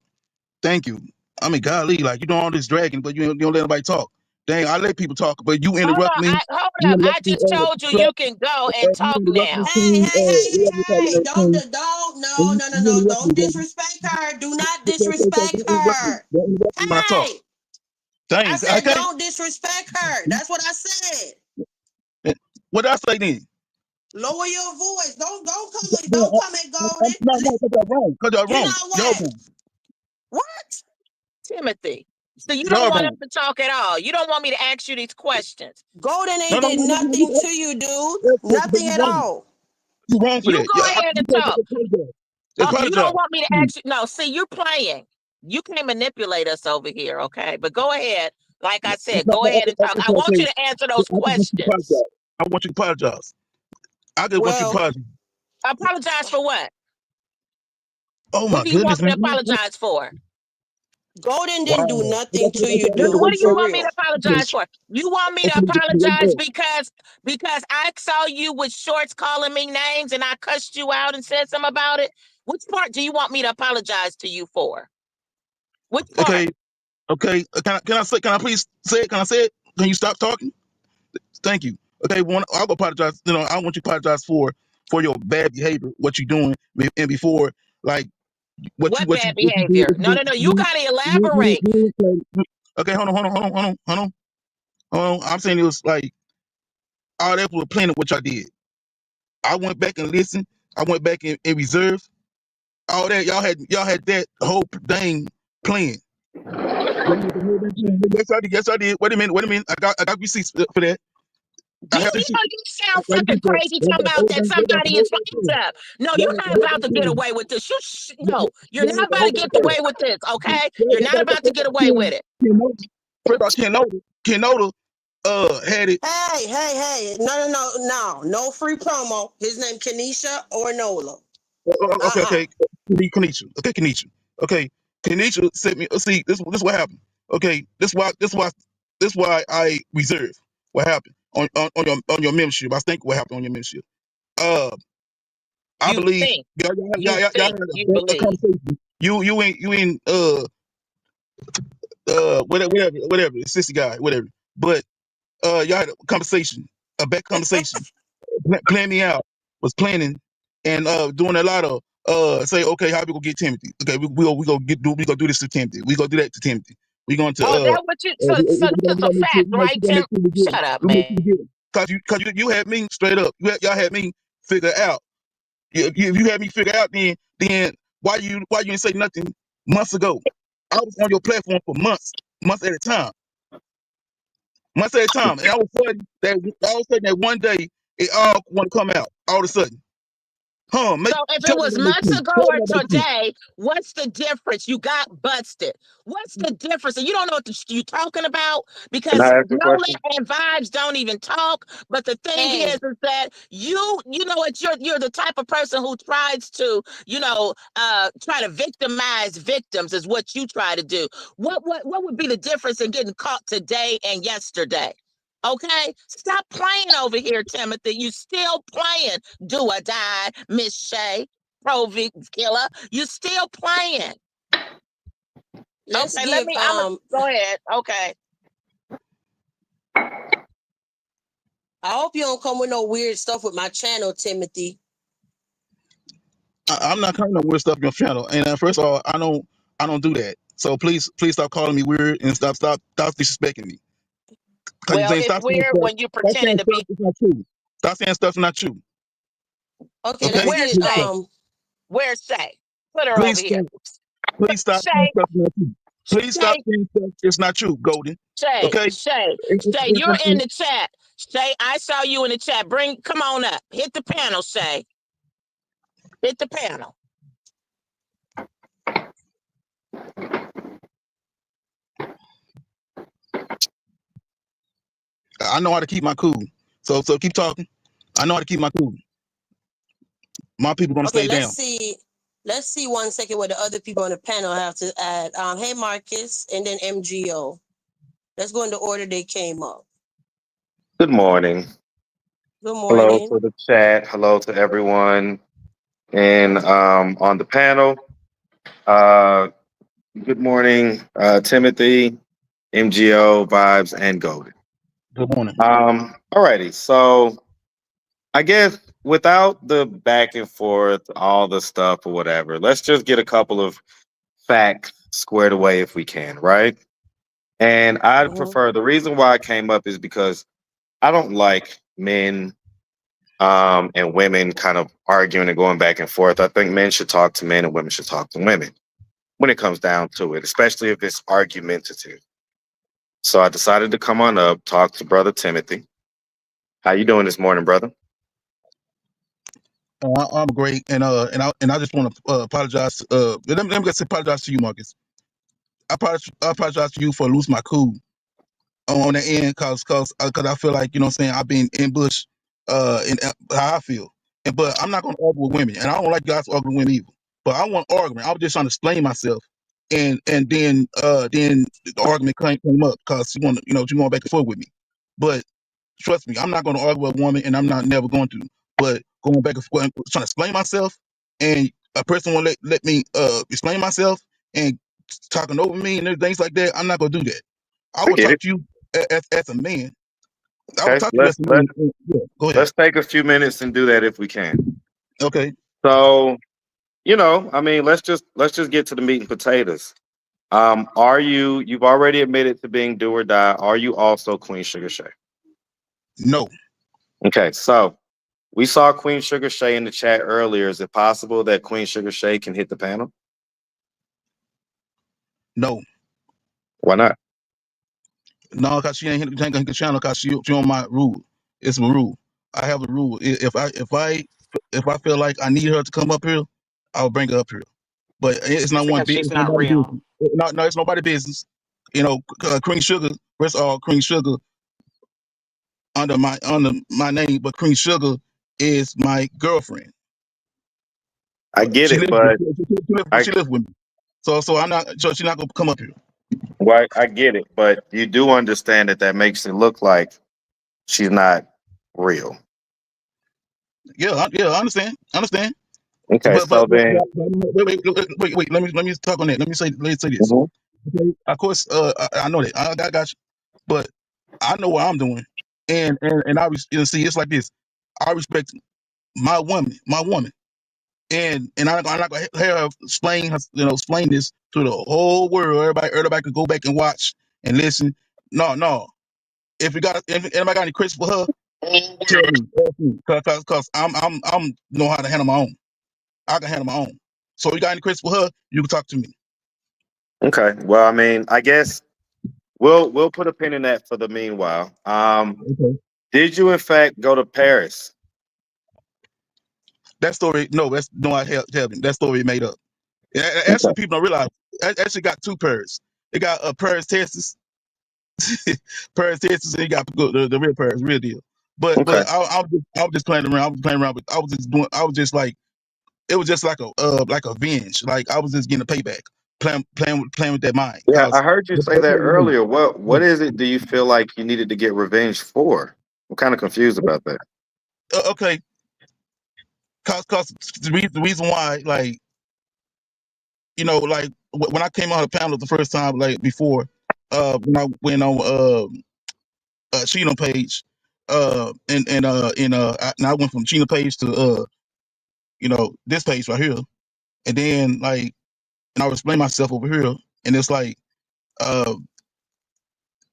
D: Thank you. I mean, golly, like you doing all this dragging, but you don't let nobody talk. Dang, I let people talk, but you
E: Hold
D: interrupt
E: on.
D: me.
E: Hold
D: You
E: up. I
D: interrupt me.
E: just told you
D: Flat,
E: you can go and
D: you
E: talk
D: interrupt me,
E: now.
C: Hey,
D: Queen.
C: hey, hey,
D: Whoever you're
C: hey,
D: talking
C: hey!
D: about, Queen.
C: No,
D: And
C: no, no,
D: you
C: no!
D: interrupt me,
C: Don't
D: baby.
C: disrespect her. Do not
D: So
C: disrespect
D: don't interrupt me.
C: her.
D: Don't interrupt me when I talk.
C: Hey, I
D: Dang, I
C: said
D: can't.
C: don't disrespect her. That's what I said.
D: What did I say then?
C: Lower your voice. Don't come at Golden.
D: No, because y'all wrong. Because y'all
C: You
D: wrong.
C: know
D: Y'all
C: what?
D: wrong.
C: What?
E: Timothy. So you don't
D: Y'all
E: want us
D: wrong.
E: to talk at all. You don't want me to ask you these questions.
C: Golden
D: No,
C: ain't
D: no,
C: did
D: no, no, no,
C: nothing to you, dude.
D: but
C: Nothing
D: you
C: at
D: wrong.
C: all.
D: You wrong for
E: You
D: that.
E: go
D: Yeah,
E: ahead
D: you
E: and talk.
D: apologize.
E: You don't
D: Apologize.
E: want me to ask you. No, see, you're playing. You can't manipulate us over here, okay? But go ahead. Like I said, go ahead and talk. I want you to answer
D: I
E: those
D: just want you to
E: questions.
D: apologize. I want you to apologize. I just want you to
C: Well,
D: apologize.
E: Apologize for what?
D: Oh
E: What
D: my
E: do you want
D: goodness,
E: me
D: man.
E: to apologize for?
C: Golden didn't do
D: Wow.
C: nothing to you,
E: What
C: dude.
E: do you
C: For
E: want me to
C: real.
E: apologize for? You want me to apologize because I saw you with shorts calling me names and I cussed you out and said something about it? Which part do you want me to apologize to you for? Which part?
D: Okay, okay. Can I please say it? Can I say it? Can you stop talking? Thank you. Okay, I'll apologize. I want you to apologize for your bad behavior, what you're doing, and before, like what you
E: What
D: what you
E: bad
D: what you do.
E: behavior? No, no, no. You got to elaborate.
D: Okay, hold on. I'm saying it was like all that was planning what y'all did. I went back and listened. I went back and reserved all that. Y'all had that whole thing planned. Yes, I did. Yes, I did. Wait a minute. I got receipts for that. I
E: You
D: have
E: know,
D: receipts.
E: you sound
D: I got
E: fucking
D: receipts for that.
E: crazy talking about that somebody is fucked up. No, you're not about to get away with this. No, you're not about to get away with this, okay? You're not about to get away with it.
D: Kenoda had it.
C: Hey. No free promo. His name Kenisha or Nola.
D: Okay. Kanisha. Okay, Kanisha. Okay, Kanisha sent me. See, this what happened. Okay, this why I reserve. What happened on your membership? I think what happened on your membership. Uh, I
E: You
D: believe
E: think,
D: y'all had
E: you
D: a
E: believe.
D: conversation. You ain't whatever, sissy guy, whatever. But y'all had a conversation, a back conversation, plan me out, was planning and doing a lot of say, okay, how we gonna get Timothy? Okay, we gonna do this to Timothy. We gonna do that to Timothy. We going to
E: Oh, that what you, so this is a fact, right, Tim? Shut up, man.
D: Cause you had me straight up. Y'all had me figure out. If you had me figure out, then why you didn't say nothing months ago? I was on your platform for months at a time, and all of a sudden that one day it all want to come out all of a sudden.
E: So if it
D: Tell me
E: was
D: that makes
E: months
D: sense.
E: ago
D: Tell me
E: or
D: that makes sense.
E: today, what's the difference? You got busted. What's the difference? And you don't know what you're talking about
F: Can
E: because
F: I ask a
E: Nolan
F: question?
E: and Vibes don't even talk. But the thing
C: Hey,
E: is that you know what? You're the type of person who tries to, try to victimize victims is what you try to do. What would be the difference in getting caught today and yesterday? Okay, stop playing over here, Timothy. You still playing. Do or die, Miss Shay, Pro Killer. You still playing.
C: let's
E: Okay, let
C: give
E: me. Go ahead. Okay.
C: I hope you don't come with no weird stuff with my channel, Timothy.
D: I'm not calling no weird stuff on your channel. And first of all, I don't do that. So please stop calling me weird and stop disrespecting me. Cause you
E: Well,
D: saying
E: it's
D: stop saying
E: weird
D: stuff.
E: when you're
D: Stop saying
E: pretending to
D: stuff
E: be.
D: that's not true. Stop saying stuff that's not true.
C: Okay, let's
D: Okay?
E: Where's
C: get
E: Shay? Where's Shay? Put her over
D: Please
E: here.
D: stop. Please stop saying
E: Shay,
D: stuff that's not true. Please stop
E: Shay,
D: saying stuff that's not true, Golden.
E: Shay,
D: Okay?
E: Shay, Shay. You're in the chat. Shay, I saw you in the chat. Come on up. Hit the panel, Shay. Hit the panel.
D: I know how to keep my cool. So keep talking. I know how to keep my cool. My people gonna
C: Okay,
D: stay down.
C: let's see 1 second what the other people on the panel have to add. Hey Marcus, and then MGO. Let's go in the order they came up.
F: Good morning.
C: Good
F: Hello
C: morning.
F: to the chat. Hello to everyone and on the panel. Uh, good morning, Timothy, MGO, Vibes, and Golden.
D: Good morning.
F: Alrighty. So I guess without the back and forth, all the stuff or whatever, let's just get a couple of facts squared away if we can, right? And I'd
C: Mm-hmm.
F: prefer the reason why I came up is because I don't like men and women kind of arguing and going back and forth. I think men should talk to men and women should talk to women when it comes down to it, especially if it's argumentative. So I decided to come on up, talk to brother Timothy. How you doing this morning, brother?
D: I'm great, and I just want to apologize. Let me just apologize to you, Marcus. I apologize to you for losing my cool on the end, cause I feel like what I'm saying I've been ambushed in how I feel, but I'm not gonna argue with women, and I don't like guys arguing with women either. But I want argument. I was just trying to explain myself, and then the argument came up because you want back and forth with me, but trust me, I'm not going to argue with a woman, and I'm not never going to. But going back and forth, trying to explain myself, and a person won't let me explain myself and talking over me and things like that. I'm not going to do that. I
F: I
D: will
F: get
D: talk
F: it.
D: to you as a man, I will
F: Okay,
D: talk to the rest of the meeting. Yeah, go ahead.
F: let's take a few minutes and do that if we can.
D: Okay.
F: So, I mean, let's just get to the meat and potatoes. Are you've already admitted to being do or die? Are you also Queen Sugar Shay?
D: No.
F: Okay, so we saw Queen Sugar Shay in the chat earlier. Is it possible that Queen Sugar Shay can hit the panel?
D: No.
F: Why not?
D: No, because she ain't hit the channel because she on my rule. It's a rule. I have a rule. If I feel like I need her to come up here, I'll bring her up here. But it's
E: It's
D: not one
E: because
D: big.
E: she's
D: It's
E: not
D: nobody
E: real.
D: business. No, it's nobody business. Cream Sugar. First of all, Cream Sugar under my name, but Cream Sugar is my girlfriend.
F: I get
D: She
F: it,
D: lives with
F: but I
D: she lives with me. So I'm not. So she's not gonna come up here.
F: well, I get it, but you do understand that makes it look like she's not real.
D: Yeah, I understand. I understand.
F: Okay, so then,
D: Wait. Let me talk on that. Let me say this.
F: Mhm.
D: Okay. Of course, I know that. I got you. But I know what I'm doing, and see. It's like this. I respect my woman, and I'm not gonna have her explain this to the whole world. Everybody could go back and watch and listen. No. If anybody got any questions for her, tell me. Ask me. Cause I'm know how to handle my own. I can handle my own. So you got any questions for her? You can talk to me.
F: Okay, well, I mean, I guess we'll put a pin in that for the meanwhile.
D: Okay.
F: Did you in fact go to Paris?
D: That story, no, that's no, I tell me that story made up.
F: Okay.
D: Actually, people don't realize. Actually, got two Paris. It got Paris, Texas, Paris, Texas, and you got the real Paris, real deal. But
F: Okay.
D: I was just playing around. I was playing around, but I was just doing. I was just like it was just like a binge. Like I was just getting a payback, playing with that mind.
F: Yeah, I
D: Cause
F: heard you say
D: that's
F: that
D: what it is.
F: earlier. What is it do you feel like you needed to get revenge for? I'm kind of confused about that.
D: Okay, cause the reason why, like like when I came on the panel the first time, like before, when I went on Chino page, and I went from Chino page to this page right here, and then and I was explaining myself over here, and it's like uh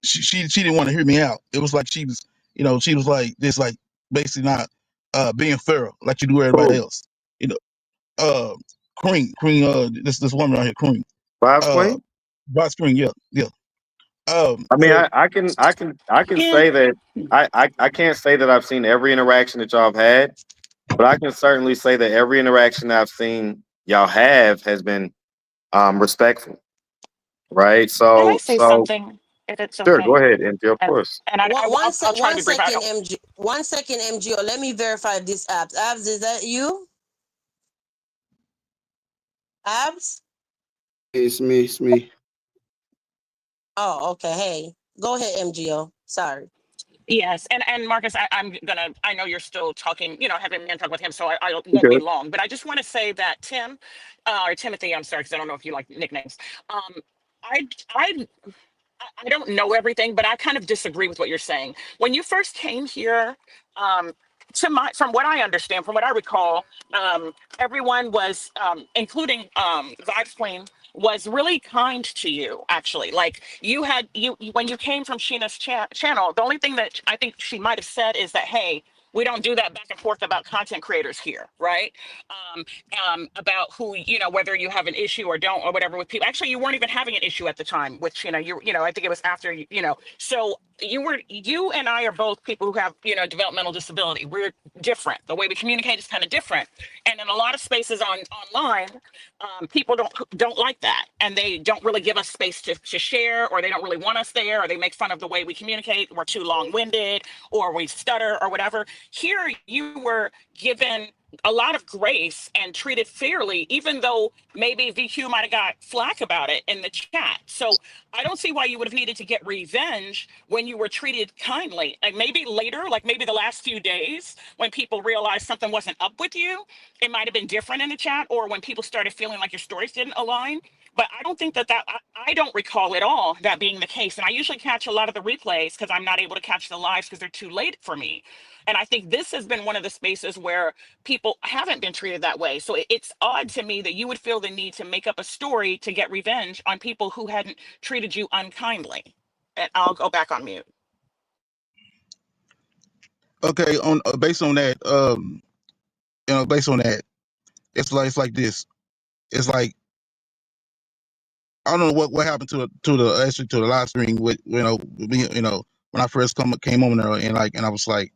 D: she didn't want to hear me out. It was like she was like this, like basically not being fair like you do everybody
F: Cool.
D: else. You know, uh Cream, this woman right here, Cream.
F: Vibes
D: Uh
F: Queen?
D: Boss Cream, yeah, yeah.
F: I mean,
D: So
F: I can
E: Yeah.
F: say that I can't say that I've seen every interaction that y'all have had, but I can certainly say that every interaction I've seen y'all have has been respectful, right?
E: Can I
F: So
E: say
F: so
E: something, if it's
F: sure, go
E: okay?
F: ahead, and of
E: And
F: course.
E: I'll try to
C: One
E: be brief. I
C: second,
E: don't.
C: MG. 1 second, MGO. Let me verify this abs. Abs, is that you? Abs?
G: It's me. It's me.
C: Oh, okay. Hey, go ahead, MGO. Sorry.
E: Yes, and Marcus, I'm gonna. I know you're still talking. Having me talk with him, so I won't be
F: Okay.
E: long. But I just want to say that Tim, or Timothy, I'm sorry, because I don't know if you like nicknames. Um, I I I don't know everything, but I kind of disagree with what you're saying. When you first came here, um, from what I understand, from what I recall, everyone was, including Vibes Queen, was really kind to you. Actually, like when you came from Sheena's channel. The only thing that I think she might have said is that, hey, we don't do that back and forth about content creators here, right? Um, about whether you have an issue or don't or whatever with people. Actually, you weren't even having an issue at the time, which I think it was after So you and I are both people who have developmental disability. We're different. The way we communicate is kind of different, and in a lot of spaces online, people don't like that, and they don't really give us space to share, or they don't really want us there, or they make fun of the way we communicate. We're too long-winded, or we stutter, or whatever. Here, you were given
H: a lot of grace and treated fairly, even though maybe VQ might have got flack about it in the chat. So I don't see why you would have needed to get revenge when you were treated kindly. And maybe later, like maybe the last few days, when people realized something wasn't up with you, it might have been different in the chat, or when people started feeling like your stories didn't align. But I don't think I don't recall at all that being the case. And I usually catch a lot of the replays because I'm not able to catch the lives because they're too late for me. And I think this has been one of the spaces where people haven't been treated that way. So it's odd to me that you would feel the need to make up a story to get revenge on people who hadn't treated you unkindly. And I'll go back on mute.
D: Okay, on based on that, based on that, it's like this. It's like I don't know what happened to the live stream with me, when I first came on there, and I was like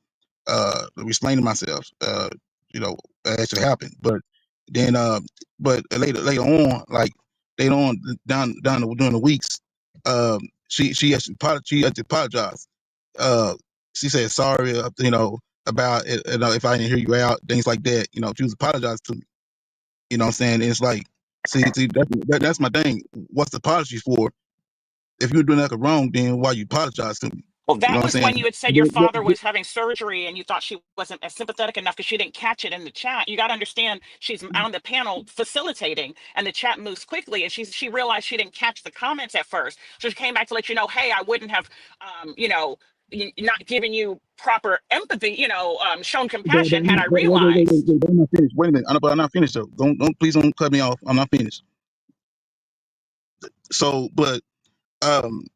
D: explaining myself, it actually happened. But then but later on, like later on during the weeks, she actually apologized. uh she said sorry, about it, if I didn't hear you out, things like that. She was apologizing to me. You know what I'm saying? And it's like, see, that's my thing. What's the apology for? If you're doing nothing wrong, then why you apologize to me?
H: Well,
D: You know
H: that
D: what I'm
H: was
D: saying?
H: when you had said your father was having surgery and you thought she wasn't as sympathetic enough because she didn't catch it in the chat. You got to understand she's on the panel facilitating and the chat moves quickly. And she realized she didn't catch the comments at first. So she came back to let you know, hey, I wouldn't have, not given you proper empathy, shown compassion had I realized.
D: Wait, I'm not finished. Wait a minute. But I'm not finished though. Please don't cut me off. I'm not finished. So, but um,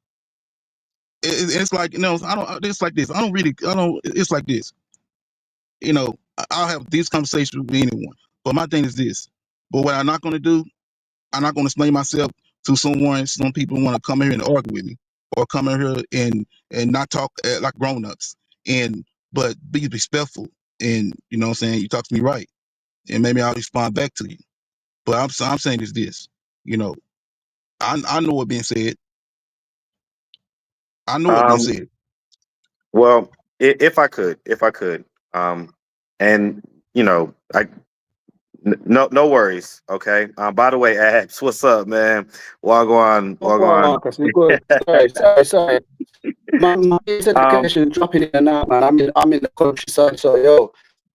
D: it's like, I don't. It's like this. I don't really. I don't. It's like this. I'll have these conversations with anyone. But my thing is this. But what I'm not going to do, I'm not going to explain myself to someone. Some people want to come here and argue with me, or come in here and not talk like grown-ups, but be respectful. And you know what I'm saying, you talk to me right, and maybe I'll respond back to you. But I'm saying is this. you know I know what being said. I know what being
F: Um,
D: said.
F: well, if I could, and I no worries. Okay. By the way, Abs, what's up, man? Wagwan,
G: Oh, go on,
F: Wagwan.
G: Marcus. You're good. Sorry. My
F: Um,
G: education dropping in and out, man. I'm in the countryside, so yo.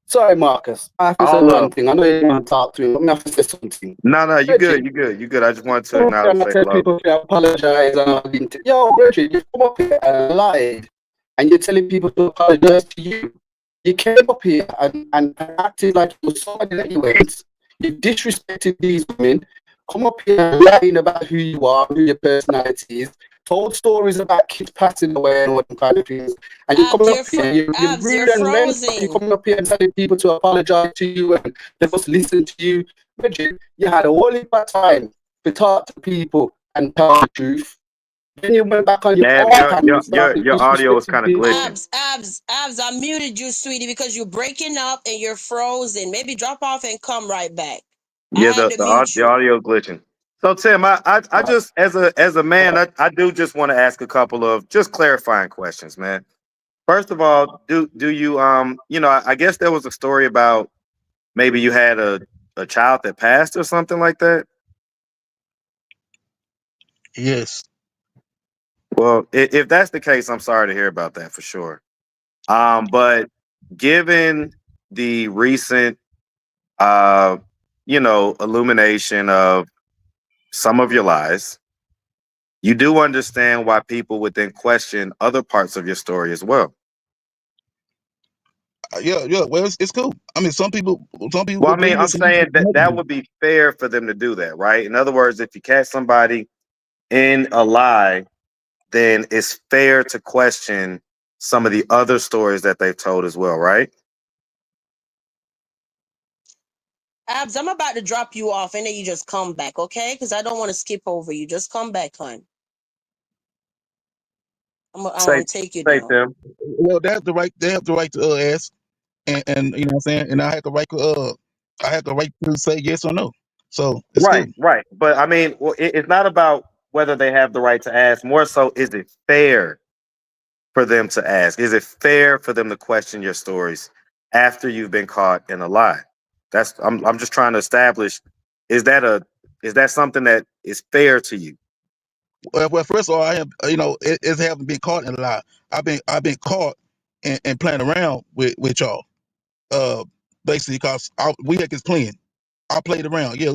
G: Sorry, Marcus. I have to say
F: all
G: one
F: love.
G: thing. I know you want to talk to me, but I have to say something.
F: No, you
G: Reggie,
F: good, you good, you good. I just wanted to
G: come up here
F: acknowledge,
G: and I
F: say
G: tell
F: hello.
G: people to apologize and I didn't. Yo, Reggie, you come up here and lied, and you're telling people to apologize to you. You came up here and acted like you were somebody that you weren't. You disrespected these women. Come up here lying about who you are, who your personality is. Told stories about kids passing away and all them kind of things. And you're coming up here, you're
C: You're
G: rude and mental. You're
C: frozen.
G: coming up here and telling people to apologize to you and they must listen to you. Reggie, you had a whole heap of time to talk to people and tell the truth. Then you went back on your
F: Abs,
G: own panel and started
F: your audio is
G: disrespecting
F: kind of
G: people.
F: glitching.
C: Abs, I muted you, sweetie, because you're breaking up and you're frozen. Maybe drop off and come right back. I
F: Yeah,
C: had to mute
F: the
C: you.
F: audio glitching. So Tim, I just as a man, I do just want to ask a couple of just clarifying questions, man. First of all, do you I guess there was a story about maybe you had a child that passed or something like that.
D: Yes.
F: Well, if that's the case, I'm sorry to hear about that for sure. But given the recent illumination of some of your lies, you do understand why people would then question other parts of your story as well.
D: Yeah. Well, it's cool. I mean, some people
F: Well, I mean,
D: believe
F: I'm
D: this. And
F: saying that that would be fair for them to do that, right? In other words, if you catch somebody in a lie, then it's fair to question some of the other stories that they've told as well, right?
C: Abs, I'm about to drop you off and then you just come back, okay? Because I don't want to skip over you. Just come back, hon. I'm
F: Say,
C: gonna take you
F: say,
C: down.
F: Tim.
D: Well, they have the right. They have the right to ask, and you know what I'm saying. And I have the right to say yes or no. So it's cool.
F: Right, right. But I mean, well, it's not about whether they have the right to ask. More so, is it fair for them to ask? Is it fair for them to question your stories after you've been caught in a lie? I'm just trying to establish, is that a is that something that is fair to you?
D: Well, first of all, I have it haven't been caught in a lie. I've been caught and playing around with y'all. Uh, Basically, because we had this plan. I played around. Yeah,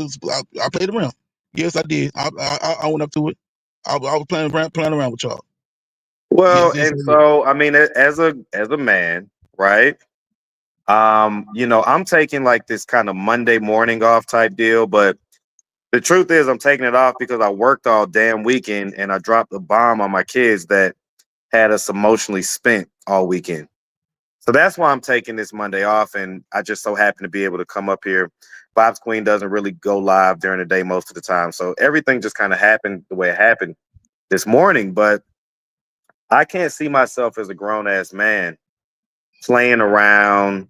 D: I played around. Yes, I did. I went up to it. I was playing around with y'all.
F: Well,
D: Yes,
F: and
D: I did.
F: so I mean, as a man, right? I'm taking like this kind of Monday morning off type deal, but the truth is I'm taking it off because I worked all damn weekend and I dropped a bomb on my kids that had us emotionally spent all weekend. So that's why I'm taking this Monday off, and I just so happen to be able to come up here. Bob's Queen doesn't really go live during the day most of the time, so everything just kind of happened the way it happened this morning. But I can't see myself as a grown ass man playing around,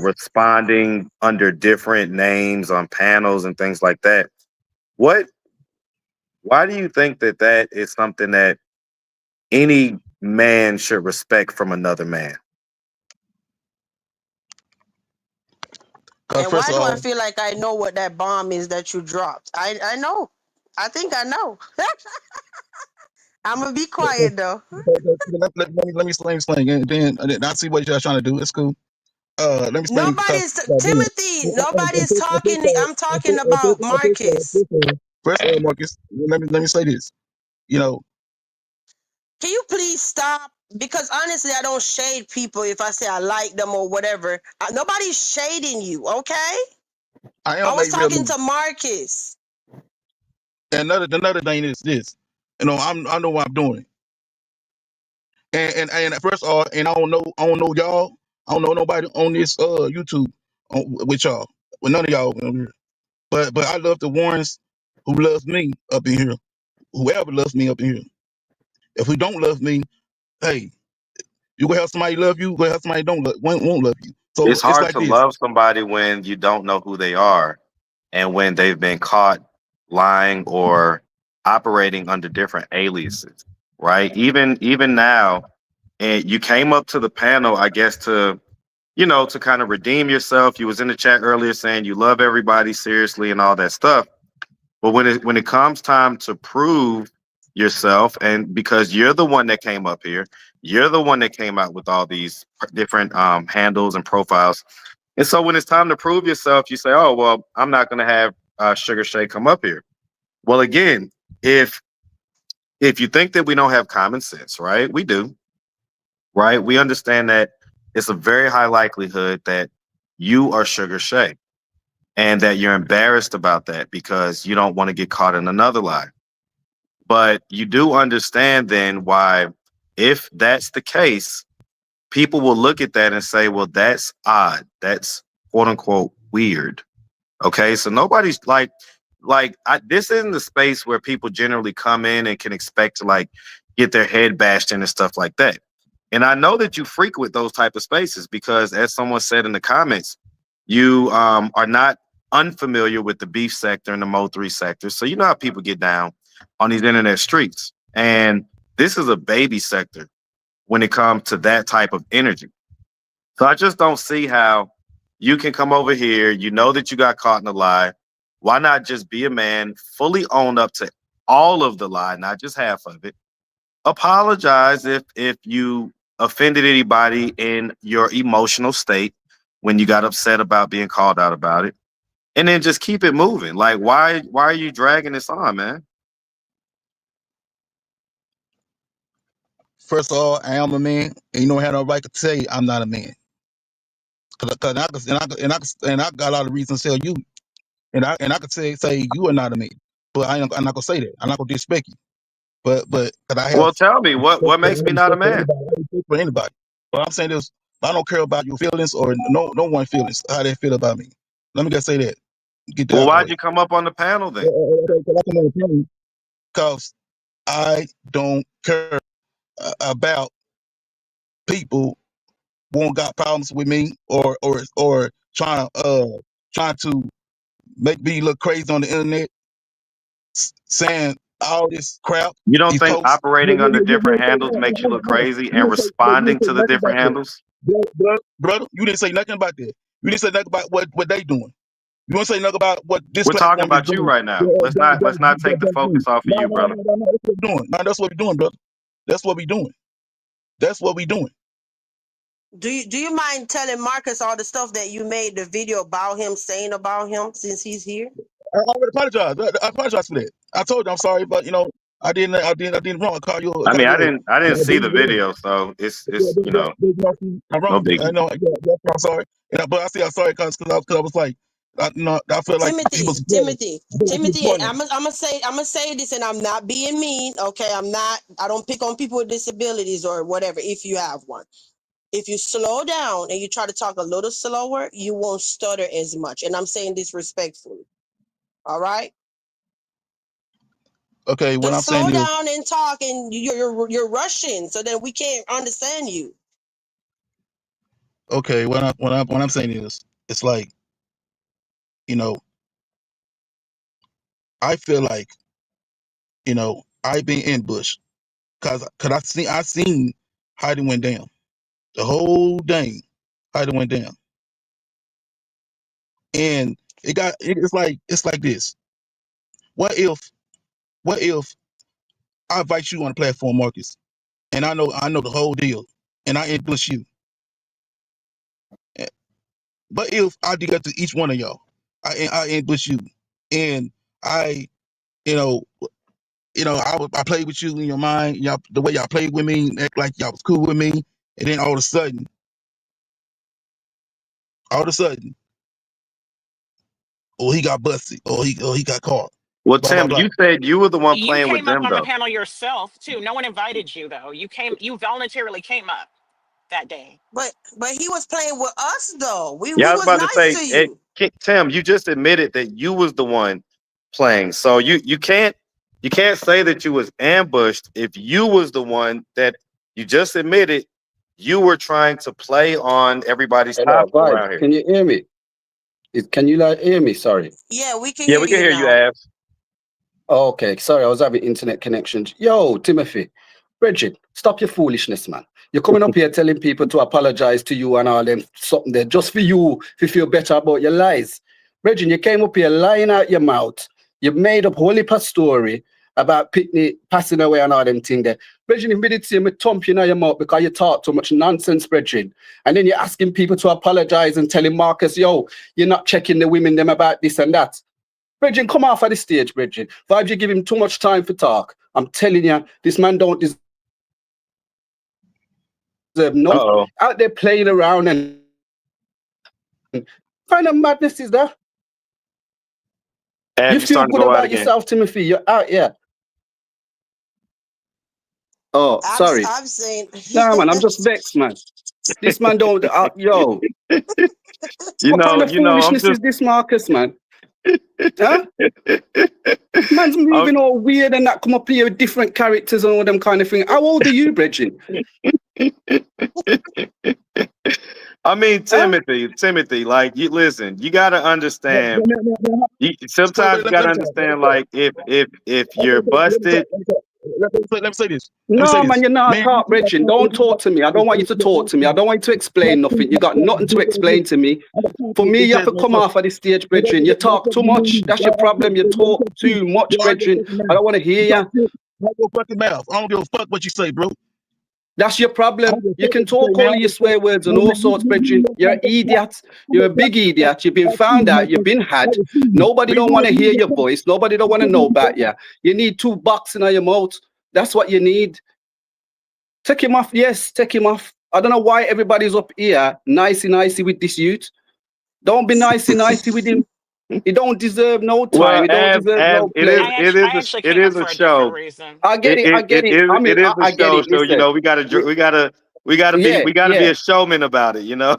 F: responding under different names on panels and things like that. What? Why do you think that that is something that any man should respect from another man?
D: Because
C: And
D: first
C: why
D: of
C: do I
D: all,
C: feel like I know what that bomb is that you dropped? I know. I think I know. I'm gonna be quiet though.
D: let me explain, and then I see what you're trying to do. It's cool. Let me explain because
C: Nobody's Timothy. Nobody's talking. I'm talking about Marcus.
D: first of all, Marcus, let me say this. You know,
C: Can you please stop? Because honestly, I don't shade people if I say I like them or whatever. Nobody's shading you, okay?
D: I
C: I
D: am
C: was
D: a real
C: talking
D: man.
C: to Marcus.
D: And another thing is this. I know what I'm doing. And first of all, and I don't know y'all. I don't know nobody on this YouTube with y'all. With none of y'all. But I love the ones who loves me up in here. Whoever loves me up in here. If we don't love me, hey, you gonna have somebody love you, gonna have somebody don't won't love you. So
F: It's
D: it's
F: hard
D: like
F: to
D: this.
F: love somebody when you don't know who they are and when they've been caught lying or operating under different aliases, right? Even now, and you came up to the panel, I guess, to kind of redeem yourself. You was in the chat earlier saying you love everybody seriously and all that stuff. But when it comes time to prove yourself, and because you're the one that came up here, you're the one that came out with all these different handles and profiles. And so when it's time to prove yourself, you say, "Oh well, I'm not going to have Sugar Shay come up here." Well, again, if you think that we don't have common sense, right? We do, right? We understand that it's a very high likelihood that you are Sugar Shay and that you're embarrassed about that because you don't want to get caught in another lie. But you do understand then why, if that's the case, people will look at that and say, well, that's odd. That's quote unquote weird. Okay. So nobody's this isn't the space where people generally come in and can expect to like get their head bashed in and stuff like that. And I know that you frequent those type of spaces because, as someone said in the comments, you are not unfamiliar with the beef sector and the Mo3 sector. So you know how people get down on these internet streets. And this is a baby sector when it comes to that type of energy. So I just don't see how you can come over here. You know that you got caught in a lie. Why not just be a man, fully own up to all of the lie, not just half of it? Apologize if you offended anybody in your emotional state when you got upset about being called out about it, and then just keep it moving. Like, why are you dragging this on, man?
D: First of all, I am a man, and you don't have no right to say I'm not a man. Cause I got a lot of reasons to tell you, and I could say you are not a man, but I'm not gonna say that. I'm not gonna disrespect you. But cause
F: Well, tell me what makes me not a man.
D: I have respect for anybody. But I'm saying this, I don't care about your feelings or no one feelings how they feel about me. Let me just say that. Get that
F: Well,
D: out the
F: why'd
D: way.
F: you come up on the panel then?
D: Because I don't care about people won't got problems with me or trying to make me look crazy on the internet, saying all this crap,
F: You don't
D: these
F: think
D: posts.
F: operating under different handles makes you look crazy and
D: You
F: responding
D: didn't say
F: to the
D: nothing
F: different
D: about that.
F: handles?
D: Brother, you didn't say nothing about that. You didn't say nothing about what they doing. You want to say nothing about what this
F: We're talking
D: platform is
F: about you
D: doing.
F: right now. Let's not take the focus off of
D: No,
F: you,
D: no,
F: brother.
D: no, no, no. That's what we're doing. No, that's what we're doing, brother. That's what we're doing. That's what we're doing.
C: Do you mind telling Marcus all the stuff that you made the video about him saying about him since he's here?
D: I already apologize. I apologize for that. I told you I'm sorry, but I didn't wrong. I call you.
F: I mean, I didn't see the video, so it's
D: I'm
F: no
D: wrong. I
F: biggie.
D: know. Yeah, I'm sorry. But I say I'm sorry because I was like, I feel like he was
C: Timothy.
D: supporting.
C: I'm gonna say this, and I'm not being mean. Okay, I don't pick on people with disabilities or whatever. If you have one, if you slow down and you try to talk a little slower, you won't stutter as much. And I'm saying this respectfully. All right.
D: Okay, what
C: Just
D: I'm saying
C: slow
D: is,
C: down and talk, and you're rushing, so that we can't understand you.
D: okay, what I'm saying is, it's like, I feel like, I've been ambushed because I seen how it went down. The whole thing, how it went down, and it's like this. What if I invite you on the platform, Marcus, and I know the whole deal, and I ambush you. But if I do that to each one of y'all, I ambush you, and I, you know, I played with you in your mind, y'all, the way y'all played with me, act like y'all was cool with me, and then all of a sudden, oh, he got busted, or he got caught,
F: Well,
D: blah blah
F: Tim,
D: blah.
F: you said you were the one
H: You
F: playing with
H: came up
F: them,
H: on the
F: though.
H: panel yourself too. No one invited you though. You voluntarily came up that day.
C: But he was playing with us though. We
F: Yeah, I was
C: was
F: about to
C: nice
F: say,
C: to you.
F: Tim, you just admitted that you was the one playing, so you can't say that you was ambushed if you was the one that you just admitted you were trying to play on everybody's
G: Hello,
F: topic
G: guys.
F: around here.
G: Can you hear me? Can you hear me? Sorry.
C: Yeah, we can
F: Yeah,
C: hear
F: we can
C: you
F: hear you,
C: now.
F: Abs.
G: Okay, sorry, I was having internet connections. Yo, Timothy, Bridget, stop your foolishness, man. You're coming up here telling people to apologize to you and all them something there just for you to feel better about your lies. Bridget, you came up here lying out your mouth. You made up a whole heap of story about Pitney passing away and all them thing there. Bridget, you made it see me thump you in your mouth because you talk too much nonsense, Bridget. And then you're asking people to apologize and telling Marcus, yo, you're not checking the women them about this and that. Bridget, come off of the stage, Bridget. Vibes, you give him too much time for talk. I'm telling you, this man don't deserve no
F: Uh-oh.
G: out there playing around and kind of madness is that?
F: Ab,
G: You
F: you
G: feel
F: starting to
G: good
F: go out
G: about
F: again.
G: yourself, Timothy. You're out here. Oh, sorry.
C: I'm saying,
G: Nah, man, I'm just vexed, man. This man don't. Yo, what kind of
F: I'm
G: foolishness
F: just
G: is this, Marcus, man? Huh? Man's
F: I'm,
G: moving all weird and that come up here with different characters and all them kind of thing. How old are you, Bridget?
F: I mean,
G: Huh?
F: Timothy, like you listen, you got to understand.
D: So
F: Sometimes you got to understand, like if you're busted.
D: let me say this. Let me say
G: No, man,
D: this.
G: you're not
D: Man,
G: talk, Bridget. Don't talk to me. I don't want you to talk to me. I don't want you to explain nothing. You got nothing to explain to me. For me, you have to come off of the stage, Bridget. You talk too much. That's your problem. You talk too much, Bridget. I don't want to hear you.
D: Shut your fucking mouth. I don't give a fuck what you say, bro.
G: That's your
D: I
G: problem.
D: don't give
G: You
D: a fuck
G: can
D: what you say,
G: talk
D: man.
G: all of your swear words and all sorts, Bridget. You're an idiot. You're a big idiot. You've been found out. You've been had. Nobody don't want to hear your voice. Nobody don't want to know about you. You need 2 boxing on your mouth. That's what you need. Take him off. Yes, take him off. I don't know why everybody's up here nicey with this youth. Don't be nicey with him. He don't deserve no time.
F: Well,
G: He don't deserve
F: Ab,
G: no play.
H: I actually
F: it
H: came up
F: is a
H: for a different
F: show.
H: reason.
G: I get it. I get it. I mean,
F: It is a
G: I get
F: show.
G: it.
F: So
G: Listen,
F: we gotta be
G: yeah.
F: a showman about it.
G: No,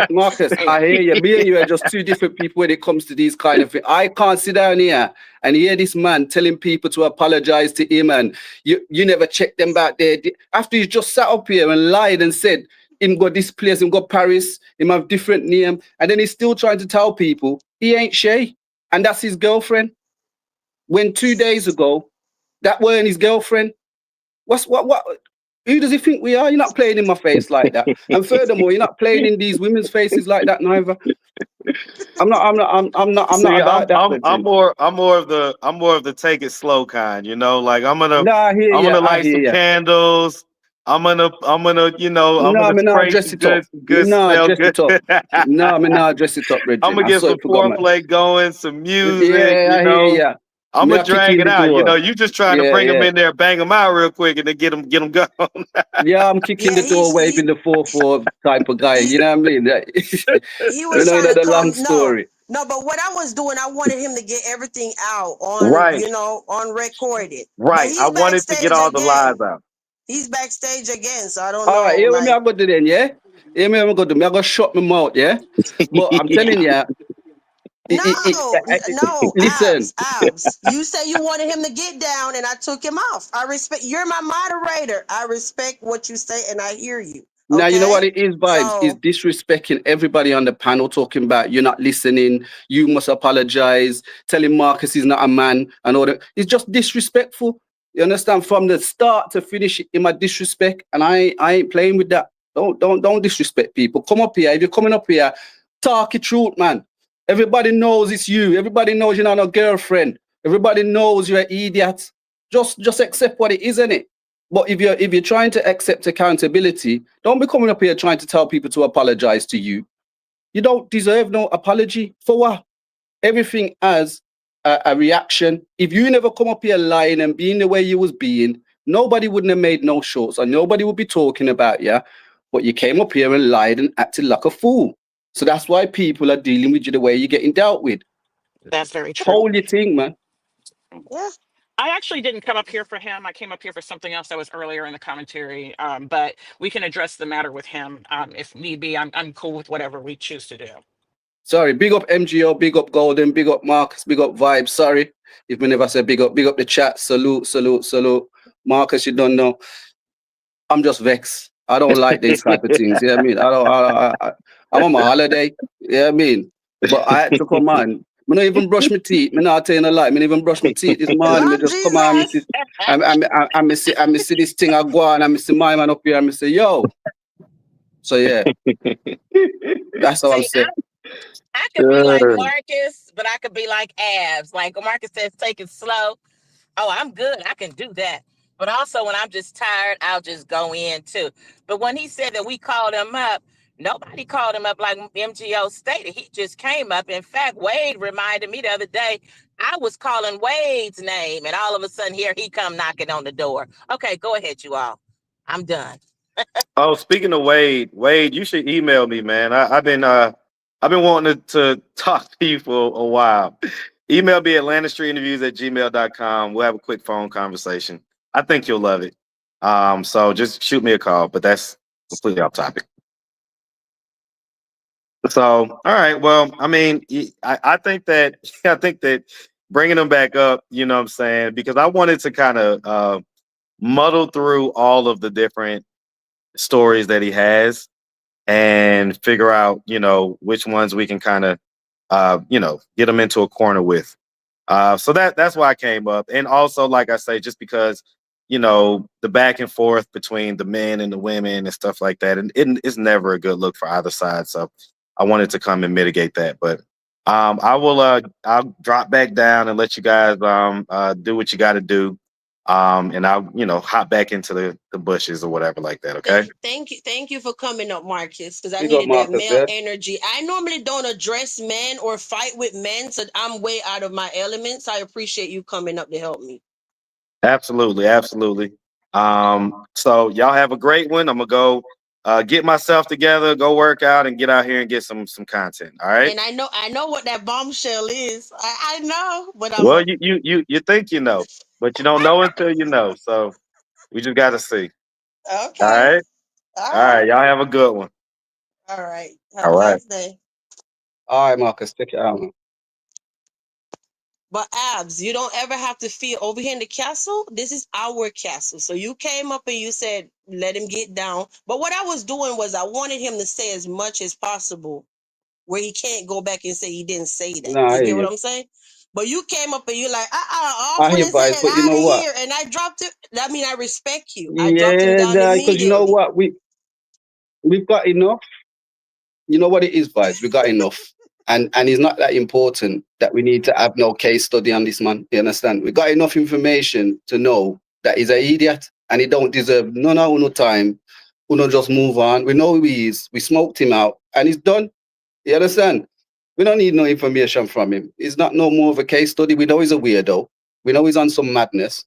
G: Marcus, I hear you. Me and you are just two different people when it comes to these kind of things. I can't sit down here and hear this man telling people to apologize to him and you never check them back there. After you just sat up here and lied and said him go this place, him go Paris, him have different name, and then he's still trying to tell people he ain't Shay. And that's his girlfriend. When 2 days ago, that weren't his girlfriend. What? Who does he think we are? You're not playing in my face like that. And furthermore, you're not playing in these women's faces like that neither. I'm not
F: See,
G: about that, Bridget.
F: I'm more of the take it slow kind, you know. Like
G: No, I hear
F: I'm
G: you.
F: gonna
G: I
F: light
G: hear
F: some
G: you.
F: candles. I'm
G: No,
F: gonna
G: me not
F: spray
G: dress
F: some
G: it up. Me
F: good
G: not
F: smell
G: dress
F: good.
G: it up. No, me not dress it up,
F: I'm
G: Bridget.
F: gonna
G: I
F: get
G: saw
F: some
G: it for God, man.
F: foreplay going, some music,
G: Yeah,
F: you
G: I hear
F: know.
G: you.
F: I'm
G: Me
F: gonna
G: a kick
F: drag
G: in
F: it
G: the
F: out, you know.
G: door.
F: You just trying to
G: Yeah,
F: bring them
G: yeah.
F: in there, bang them out real quick, and then get them going.
G: Yeah, I'm kicking
C: Yeah,
G: the door, waving the 4-4 type of guy. You know what I mean?
C: he
G: You
C: was
G: know
C: trying
G: that
C: to
G: the long
C: come.
G: story.
C: No, but what I was doing, I wanted him to get everything out on,
F: Right,
C: on recorded. But
F: right. I
C: he's
F: wanted to get
C: backstage
F: all the lies
C: again.
F: out.
C: He's backstage again, so I don't
G: All right,
C: know.
G: here what me I
C: Like,
G: go to then, yeah? Here me I go to. Me I go shut my mouth, yeah? But I'm telling you,
C: no,
G: listen.
C: abs. You say you wanted him to get down, and I took him off. I respect. You're my moderator. I respect what you say, and I hear you.
G: Now, you know
C: Okay,
G: what it is, Vibes? Is
C: so
G: disrespecting everybody on the panel, talking about you're not listening, you must apologize, telling Marcus he's not a man, and all that. It's just disrespectful. You understand? From the start to finish, in my disrespect, and I ain't playing with that. Don't disrespect people. Come up here. If you're coming up here, talk your truth, man. Everybody knows it's you. Everybody knows you're not a girlfriend. Everybody knows you're an idiot. Just accept what it is, innit? But if you're trying to accept accountability, don't be coming up here trying to tell people to apologize to you. You don't deserve no apology. For what? Everything has a reaction. If you never come up here lying and being the way you was being, nobody wouldn't have made no shorts and nobody would be talking about you. But you came up here and lied and acted like a fool. So that's why people are dealing with you the way you're getting dealt with.
H: That's very true.
G: Hold your thing, man.
C: yeah.
H: I actually didn't come up here for him. I came up here for something else that was earlier in the commentary. But we can address the matter with him if need be. I'm cool with whatever we choose to do.
G: Sorry, big up MGO, big up Golden, big up Marcus, big up Vibes. Sorry if we never said big up the chat. Salute, salute, salute. Marcus, you don't know. I'm just vexed. I don't like these type of things. Yeah, I mean, I don't. I'm on my holiday. Yeah, I mean, but I had to come on. I don't even brush my teeth. Me not telling a lie. Me even brush my teeth this morning. Me
C: Lord
G: just come on. Me see,
C: Jesus.
G: I see this thing I go on. I see my man up here. I say, yo. So yeah, that's how I'm
E: See,
G: saying.
E: I could be like Marcus, but I could be like Abs. Like Marcus says, take it slow. Oh, I'm good. I can do that. But also, when I'm just tired, I'll just go in too. But when he said that we called him up, nobody called him up like MGO stated. He just came up. In fact, Wade reminded me the other day, I was calling Wade's name, and all of a sudden, here he come knocking on the door. Okay, go ahead, you all. I'm done.
F: Oh, speaking of Wade, you should email me, man. I've been wanting to talk to you for a while. Email me at landistreetinterviews@gmail.com. We'll have a quick phone conversation. I think you'll love it. So just shoot me a call, but that's completely off topic. So, all right. Well, I mean, I think that I think that bringing them back up, you know what I'm saying? Because I wanted to kind of muddle through all of the different stories that he has and figure out, which ones we can kind of, get them into a corner with. So that's why I came up, and also, like I say, just because the back and forth between the men and the women and stuff like that, and it's never a good look for either side. So I wanted to come and mitigate that, but I'll drop back down and let you guys do what you got to do. And I'll hop back into the bushes or whatever like that. Okay.
C: Thank you for coming up, Marcus, because I
G: Big up
C: needed that
G: Marcus,
C: male
G: yeah.
C: energy. I normally don't address men or fight with men, so I'm way out of my elements. I appreciate you coming up to help me.
F: Absolutely, absolutely. So y'all have a great one. I'm gonna go get myself together, go work out, and get out here and get some content. All right.
C: And I know what that bombshell is. I know, but I'm
F: Well,
C: a
F: you think you know, but you don't know until you know. So we just got to see. All
C: okay.
F: right.
C: All
F: All right.
C: right.
F: Y'all have a good one.
C: All right. Have
F: All
C: a
F: right.
C: nice day.
G: All right, Marcus, check it out, man.
C: But Abs, you don't ever have to feel over here in the castle. This is our castle. So you came up and you said, let him get down. But what I was doing was I wanted him to say as much as possible where he can't go back and say he didn't say that.
G: Nah, I
C: You
G: hear
C: get what
G: you.
C: I'm saying? But you came up and you're like, off
G: I
C: on
G: hear
C: his
G: vibes,
C: head,
G: but you
C: out
G: know
C: of
G: what?
C: here. And I dropped it. That mean I respect you. I dropped him
G: Yeah,
C: down
G: because you know
C: immediately.
G: what? We've got enough. You know what it is, vibes. We got enough. And it's not that important that we need to have no case study on this man. You understand? We got enough information to know that he's an idiot and he don't deserve no time. We don't just move on. We know who he is. We smoked him out and he's done. You understand? We don't need no information from him. He's not no more of a case study. We know he's a weirdo. We know he's on some madness.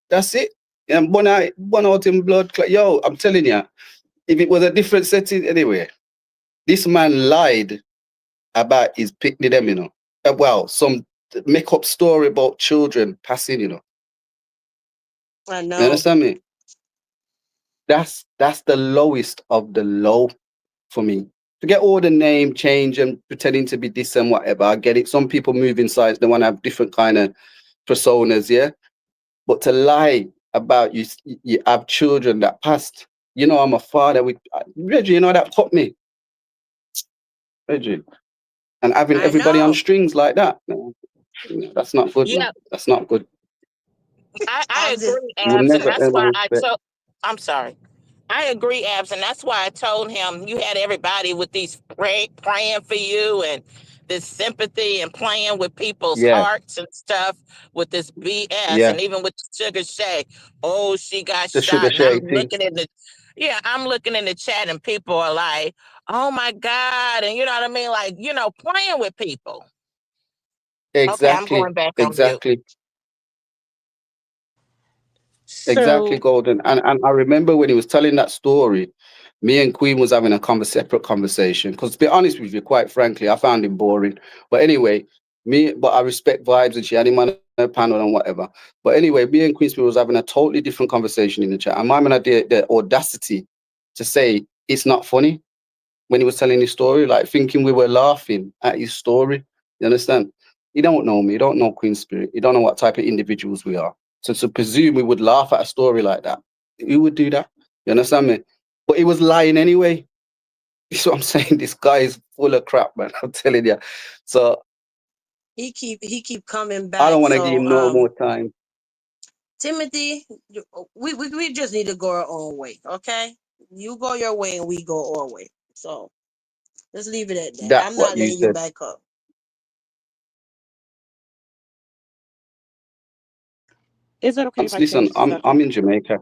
G: That's it. And one out in blood. Yo, I'm telling you, if it was a different setting anyway, this man lied about his picnic them, Well, some make up story about children passing,
C: I
G: You
C: know.
G: understand me? That's the lowest of the low for me. Forget all the name change and pretending to be this and whatever. I get it. Some people move in size, they want to have different kind of personas, yeah. But to lie about you have children that passed. I'm a father with Reggie, that cut me, Reggie. And having
C: I
G: everybody on
C: know.
G: strings like that, no, that's not good, man.
E: Yeah,
G: That's not good.
E: I
C: I'm just
E: agree,
G: You will
E: Abs, and
G: never
E: that's
G: earn my
E: why I
G: respect.
E: told. I'm sorry. I agree, Abs, and that's why I told him you had everybody with these praying for you and this sympathy and playing with people's
G: Yeah,
E: hearts and stuff with this BS,
G: yeah.
E: and even with Sugar Shay. Oh, she got
G: The sugar
E: shot, and I'm
G: shade thing.
E: looking in the yeah, I'm looking in the chat, and people are like, "Oh my God," and you know what I mean, like playing with people. Okay, I'm
G: Exactly,
E: going back on mute.
G: exactly, exactly,
E: So
G: Golden. And I remember when he was telling that story, me and Queen was having a separate conversation. Because to be honest with you, quite frankly, I found him boring. But anyway, but I respect vibes and she had him on a panel and whatever. But anyway, me and Queen was having a totally different conversation in the chat. And my man had the audacity to say it's not funny when he was telling his story, like thinking we were laughing at his story. You understand? You don't know me. You don't know Queen Spirit. You don't know what type of individuals we are. So to presume we would laugh at a story like that, who would do that? You understand me? But he was lying anyway. That's what I'm saying. This guy is full of crap, man. I'm telling you. So
C: he keep coming
G: I don't
C: back.
G: want to give
C: So
G: him no more time.
C: Timothy, we just need to go our own way, okay? You go your way and we go our way. So let's leave it at that.
G: That's
C: I'm
G: what
C: not
G: you
C: letting you
G: said.
C: back up.
H: Is it okay if I
G: Listen,
H: change the
G: I'm
H: subject?
G: in Jamaica.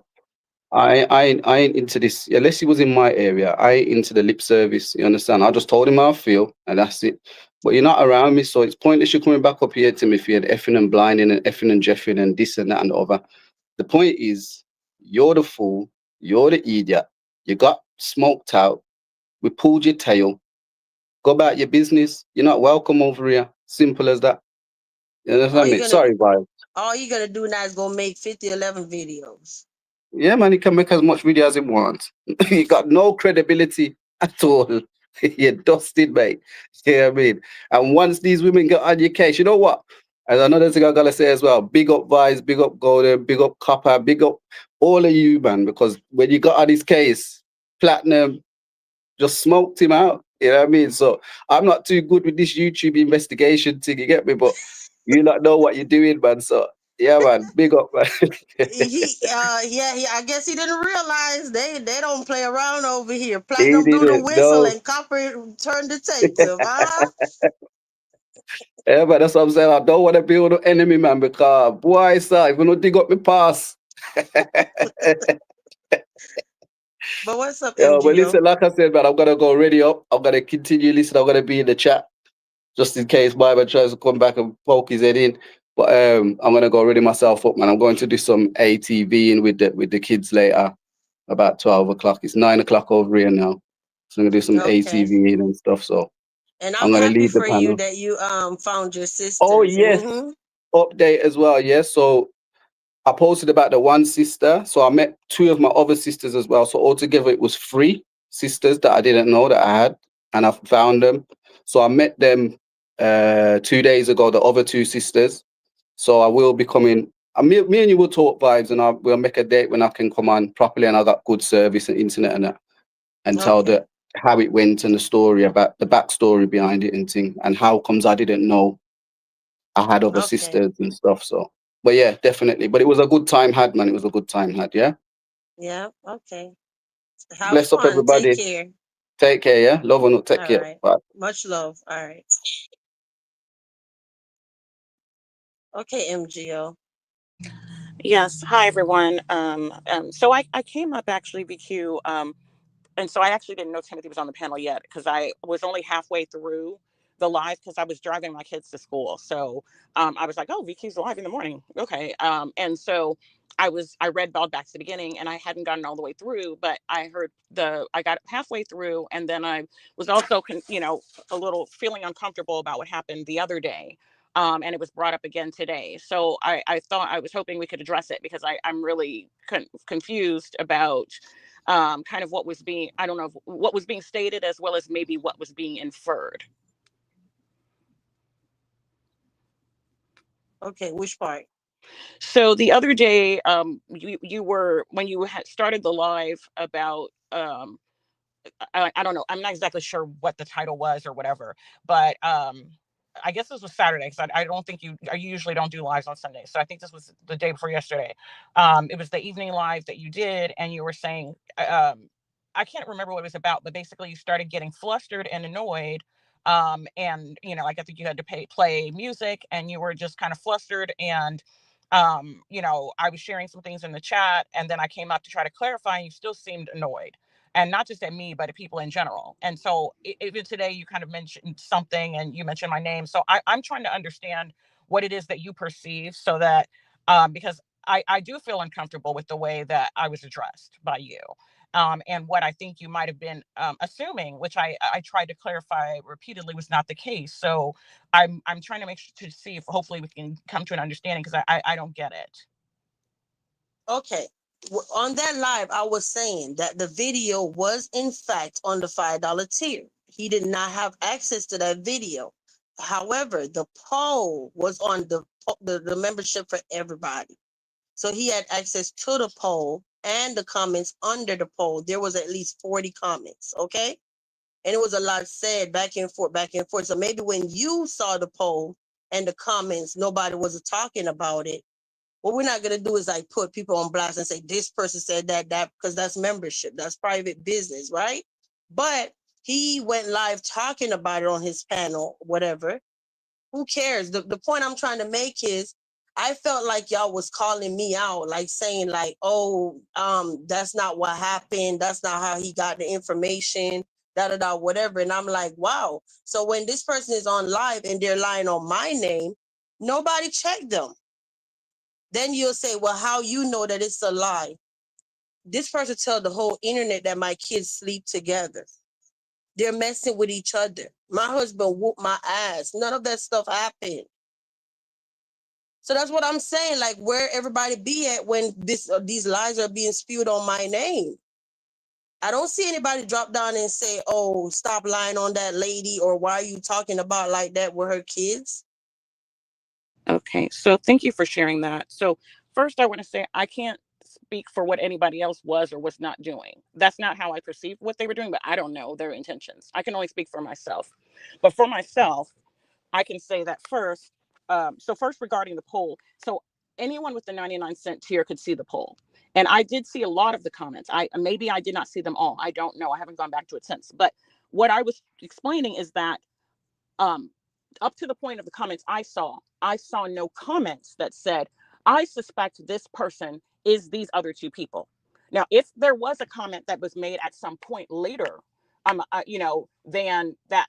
G: I ain't into this unless he was in my area. I ain't into the lip service. You understand? I just told him how I feel, and that's it. But you're not around me, so it's pointless you coming back up here, Timothy, and effing and blinding and effing and jeffing and this and that and the other. The point is, you're the fool. You're the idiot. You got smoked out. We pulled your tail. Go about your business. You're not welcome over here. Simple as that. You
C: All
G: understand
C: you're
G: me?
C: gonna
G: Sorry, bye.
C: all you're gonna do now is go make 50, 11 videos.
G: Yeah, man, he can make as much video as he wants. He got no credibility at all. You're dusted, mate. You know what I mean? And once these women get on your case, you know what? And another thing I gotta say as well, big up Vice, big up Golden, big up Copper, big up all of you, man, because when you got on his case, Platinum just smoked him out. You know what I mean? So I'm not too good with this YouTube investigation thing, you get me? But you not know what you're doing, man. So yeah, man, big up, man.
C: I guess he didn't realize they don't play around over here.
G: He
C: Platinum blew the
G: didn't
C: whistle
G: know.
C: and Copper turned detective. Huh?
G: Yeah, but that's what I'm saying. I don't want to build an enemy, man, because boy, sir, if you don't dig up my pass.
C: But what's up,
G: Yeah, but
C: MGO?
G: listen, like I said, man, I'm gonna go ready up. I'm gonna continue listening. I'm gonna be in the chat just in case Bible tries to come back and poke his head in. But I'm gonna go ready myself up, man. I'm going to do some ATV in with the kids later, about 12 o'clock. It's 9 o'clock over here now. So I'm gonna do some
C: Okay.
G: ATV in and stuff. So
C: And
G: I'm
C: I'm
G: gonna
C: happy
G: leave the
C: for you
G: panel.
C: that you found your
G: Oh
C: sisters.
G: yes,
C: Mm-hmm.
G: update as well. Yes, so I posted about the one sister. So I met two of my other sisters as well. So altogether, it was three sisters that I didn't know that I had, and I found them. So I met them 2 days ago, the other two sisters. So I will be coming. Me and you will talk vibes, and we'll make a date when I can come on properly, and I got good service and internet and that, and tell
C: Okay.
G: the how it went and the story about the backstory behind it and thing, and how comes I didn't know I had other
C: Okay.
G: sisters and stuff. So, but yeah, definitely. But it was a good time had, man. It was a good time had. Yeah.
C: Yeah. Okay. Have
G: Bless up
C: fun. Take
G: everybody.
C: care.
G: Take care. Yeah. Love and take
C: All
G: care.
C: right.
G: Bye.
C: Much love. All right. Okay, MGO.
H: Yes. Hi, everyone. So I came up actually, BQ. And so I actually didn't know Timothy was on the panel yet because I was only halfway through the live because I was driving my kids to school. So I was like, oh, VQ's live in the morning. Okay. And so I read Bald back to the beginning and I hadn't gotten all the way through, but I got halfway through. And then I was also, a little feeling uncomfortable about what happened the other day. And it was brought up again today. So I was hoping we could address it because I'm really confused about kind of what was being, I don't know, what was being stated as well as maybe what was being inferred.
C: Okay, which part?
H: So the other day, you were, when you had started the live about, I don't know. I'm not exactly sure what the title was or whatever, but I guess this was Saturday because I don't think you usually don't do lives on Sunday. So I think this was the day before yesterday. It was the evening live that you did, and you were saying, I can't remember what it was about, but basically you started getting flustered and annoyed. And I think you had to play music, and you were just kind of flustered. And I was sharing some things in the chat, and then I came up to try to clarify, and you still seemed annoyed, and not just at me, but at people in general. And so even today, you kind of mentioned something and you mentioned my name. So I'm trying to understand what it is that you perceive so that, because I do feel uncomfortable with the way that I was addressed by you. And what I think you might have been assuming, which I tried to clarify repeatedly, was not the case. So I'm trying to make sure to see if hopefully we can come to an understanding because I don't get it.
C: Okay. On that live, I was saying that the video was in fact on the $5 tier. He did not have access to that video. However, the poll was on the membership for everybody. So he had access to the poll and the comments under the poll. There was at least 40 comments, okay? And it was a lot said back and forth, back and forth. So maybe when you saw the poll and the comments, nobody was talking about it. What we're not going to do is like put people on blast and say this person said that, because that's membership, that's private business, right? But he went live talking about it on his panel, whatever. Who cares? The point I'm trying to make is I felt like y'all was calling me out, like saying like, oh, that's not what happened. That's not how he got the information, whatever. And I'm like, wow. So when this person is on live and they're lying on my name, nobody checked them. Then you'll say, well, how you know that it's a lie? This person tell the whole internet that my kids sleep together. They're messing with each other. My husband whooped my ass. None of that stuff happened. So that's what I'm saying. Like, where everybody be at when these lies are being spewed on my name? I don't see anybody drop down and say, oh, stop lying on that lady, or why are you talking about like that with her kids?
H: Okay, so thank you for sharing that. So first, I want to say I can't speak for what anybody else was or was not doing. That's not how I perceived what they were doing, but I don't know their intentions. I can only speak for myself. But for myself, I can say that first. So first, regarding the poll, so anyone with the 99-cent tier could see the poll, and I did see a lot of the comments. I did not see them all. I don't know. I haven't gone back to it since. But what I was explaining is that um, up to the point of the comments I saw no comments that said, I suspect this person is these other two people. Now, if there was a comment that was made at some point later, then that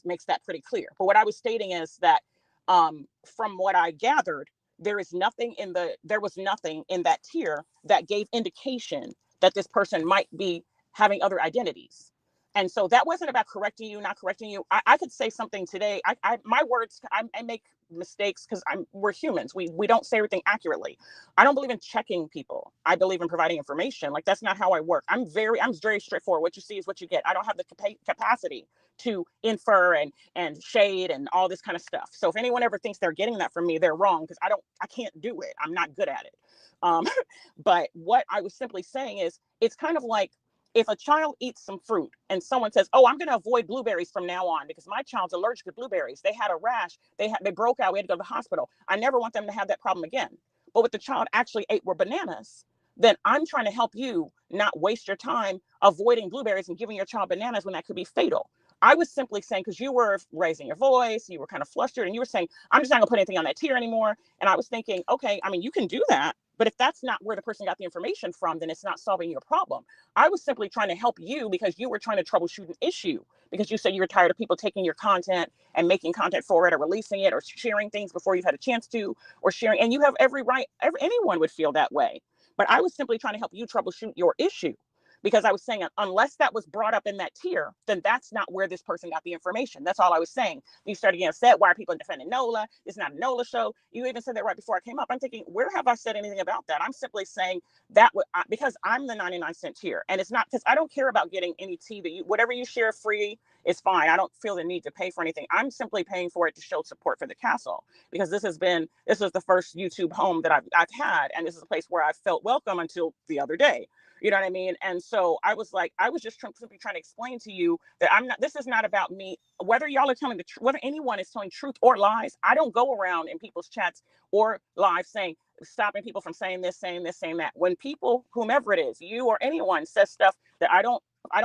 H: makes that pretty clear. But what I was stating is that, from what I gathered, there was nothing in that tier that gave indication that this person might be having other identities. And so that wasn't about correcting you, not correcting you. I could say something today. My words, I make mistakes because we're humans. We don't say everything accurately. I don't believe in checking people. I believe in providing information. Like, that's not how I work. I'm very straightforward. What you see is what you get. I don't have the capacity to infer and shade and all this kind of stuff. So if anyone ever thinks they're getting that from me, they're wrong, because I can't do it. I'm not good at it. Um, but what I was simply saying is, it's kind of like, if a child eats some fruit and someone says, "Oh, I'm going to avoid blueberries from now on because my child's allergic to blueberries. They had a rash. They broke out. We had to go to the hospital. I never want them to have that problem again." But what the child actually ate were bananas. Then I'm trying to help you not waste your time avoiding blueberries and giving your child bananas when that could be fatal. I was simply saying, because you were raising your voice, you were kind of flustered, and you were saying, "I'm just not going to put anything on that tier anymore." And I was thinking, okay, I mean, you can do that, but if that's not where the person got the information from, then it's not solving your problem. I was simply trying to help you because you were trying to troubleshoot an issue, because you said you were tired of people taking your content and making content for it or releasing it or sharing things before you've had a chance to, or sharing. And you have every right, anyone would feel that way. But I was simply trying to help you troubleshoot your issue, because I was saying, unless that was brought up in that tier, then that's not where this person got the information. That's all I was saying. You started getting upset. Why are people defending NOLA? It's not a NOLA show. You even said that right before I came up. I'm thinking, where have I said anything about that? I'm simply saying that because I'm the 99-cent tier, and it's not because I don't care about getting any tea that whatever you share free is fine. I don't feel the need to pay for anything. I'm simply paying for it to show support for the castle, because this was the first YouTube home that I've had, and this is a place where I felt welcome until the other day. You know what I mean? And so I was just simply trying to explain to you that this is not about me, whether y'all are telling the truth, whether anyone is telling truth or lies. I don't go around in people's chats or live stopping people from saying this, saying that. When people, whomever it is, you or anyone, says stuff that I don't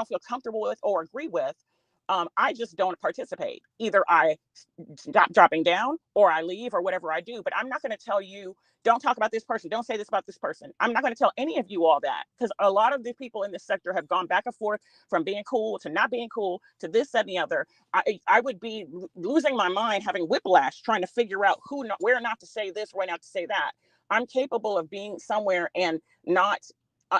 H: feel comfortable with or agree with, I just don't participate. Either I stop dropping down or I leave or whatever I do. But I'm not going to tell you, don't talk about this person, don't say this about this person. I'm not going to tell any of you all that, because a lot of the people in this sector have gone back and forth from being cool to not being cool to this, that, and the other. I would be losing my mind, having whiplash, trying to figure out where not to say this, where not to say that. I'm capable of being somewhere and not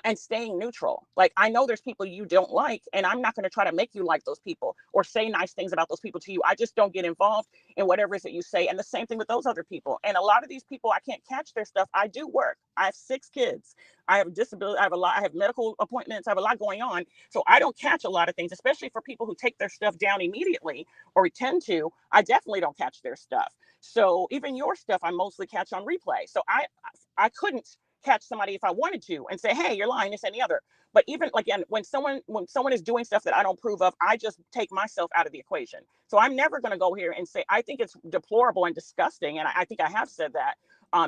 H: and staying neutral. Like, I know there's people you don't like, and I'm not going to try to make you like those people or say nice things about those people to you. I just don't get involved in whatever it is that you say. And the same thing with those other people. And a lot of these people, I can't catch their stuff. I do work. I have 6 kids. I have a disability. I have medical appointments. I have a lot going on. So I don't catch a lot of things, especially for people who take their stuff down immediately or tend to. I definitely don't catch their stuff. So even your stuff, I mostly catch on replay. So I couldn't catch somebody if I wanted to and say, "Hey, you're lying, this and the other." But even again, when someone is doing stuff that I don't approve of, I just take myself out of the equation. So I'm never going to go here and say I think it's deplorable and disgusting, and I think I have said that,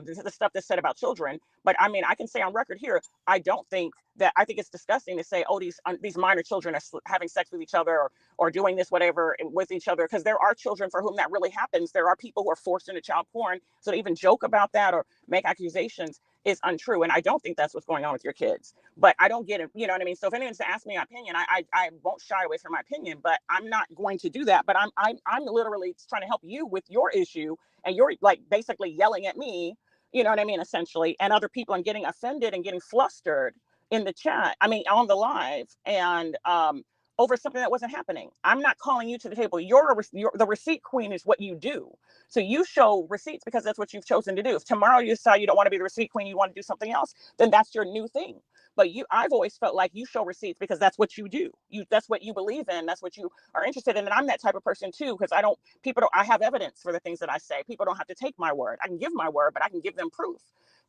H: the stuff that's said about children. But I mean, I can say on record here, I think it's disgusting to say, "Oh, these minor children are having sex with each other or doing this whatever with each other," because there are children for whom that really happens. There are people who are forced into child porn. So to even joke about that or make accusations is untrue. And I don't think that's what's going on with your kids. But I don't get it. You know what I mean? So if anyone's to ask me my opinion, I won't shy away from my opinion, but I'm not going to do that. But I'm literally trying to help you with your issue, and you're like basically yelling at me, you know what I mean, essentially, and other people, and getting offended and getting flustered in the chat. I mean, on the live, and over something that wasn't happening. I'm not calling you to the table. You're the receipt queen is what you do. So you show receipts because that's what you've chosen to do. If tomorrow you decide you don't want to be the receipt queen, you want to do something else, then that's your new thing. But I've always felt like you show receipts because that's what you do. That's what you believe in. That's what you are interested in. And I'm that type of person too, because I have evidence for the things that I say. People don't have to take my word. I can give my word, but I can give them proof.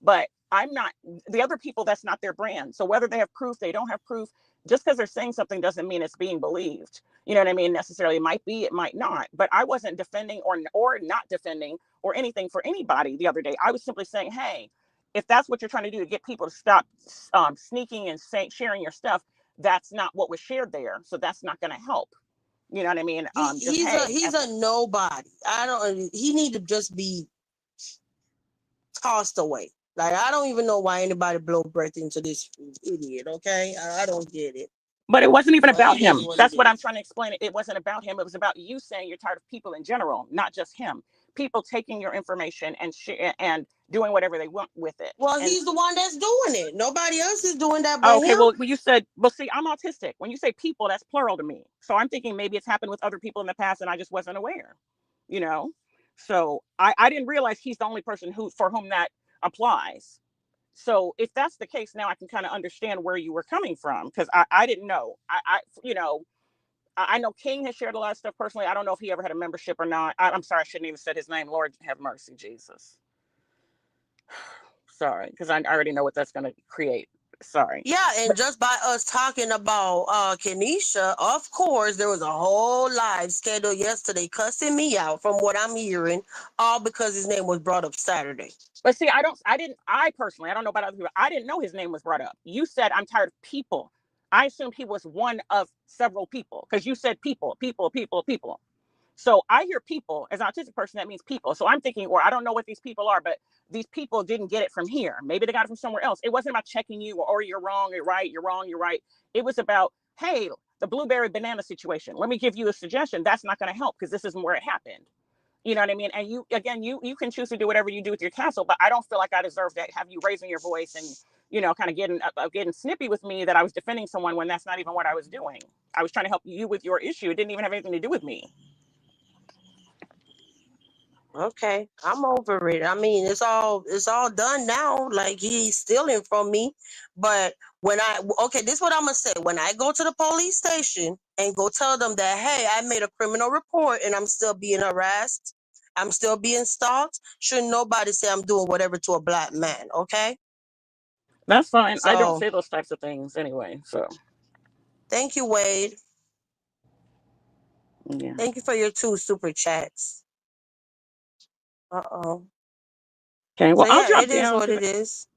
H: But I'm not the other people. That's not their brand. So whether they have proof, they don't have proof, just because they're saying something doesn't mean it's being believed. You know what I mean? Necessarily, it might be, it might not. But I wasn't defending or not defending or anything for anybody the other day. I was simply saying, hey, if that's what you're trying to do to get people to stop sneaking and sharing your stuff, that's not what was shared there. So that's not going to help. You know what I mean?
C: He's a nobody. He need to just be tossed away. Like, I don't even know why anybody blow breath into this idiot. Okay, I don't get it.
H: But it wasn't even about him. That's what I'm trying to explain. It wasn't about him. It was about you saying you're tired of people in general, not just him. People taking your information and doing whatever they want with it.
C: Well, he's the one that's doing it. Nobody else is doing that but
H: okay,
C: him.
H: well, you said, well, see, I'm autistic. When you say people, that's plural to me. So I'm thinking maybe it's happened with other people in the past and I just wasn't aware, you know? So I didn't realize he's the only person for whom that applies. So if that's the case, now I can kind of understand where you were coming from, because I didn't know. I know King has shared a lot of stuff personally. I don't know if he ever had a membership or not. I'm sorry, I shouldn't even said his name. Lord have mercy, Jesus. Sorry, because I already know what that's going to create.
E: Sorry.
C: Yeah, and just by us talking about Kenesha, of course, there was a whole live scheduled yesterday cussing me out from what I'm hearing, all because his name was brought up Saturday.
H: But see, I personally, I don't know about other people. I didn't know his name was brought up. You said, I'm tired of people. I assumed he was one of several people because you said people, people, people, people. So I hear people as an autistic person, that means people. So I'm thinking, or I don't know what these people are, but these people didn't get it from here. Maybe they got it from somewhere else. It wasn't about checking you or you're wrong, you're right, you're wrong, you're right. It was about, hey, the blueberry banana situation. Let me give you a suggestion. That's not going to help because this isn't where it happened. You know what I mean? And you, again, you can choose to do whatever you do with your castle, but I don't feel like I deserve to have you raising your voice and, kind of getting snippy with me that I was defending someone when that's not even what I was doing. I was trying to help you with your issue. It didn't even have anything to do with me.
C: Okay, I'm over it. I mean, it's all done now. Like he's stealing from me. But this is what I'm gonna say. When I go to the police station and go tell them that, hey, I made a criminal report and I'm still being harassed, I'm still being stalked, shouldn't nobody say I'm doing whatever to a black man, okay?
H: That's fine. I don't
C: So
H: say those types of things anyway. So
C: thank you, Wade.
H: yeah.
C: Thank you for your 2 super chats. Uh-oh.
H: Okay.
C: So
H: Well, I'll
C: yeah,
H: drop
C: it is
H: down
C: what
H: because
C: it is.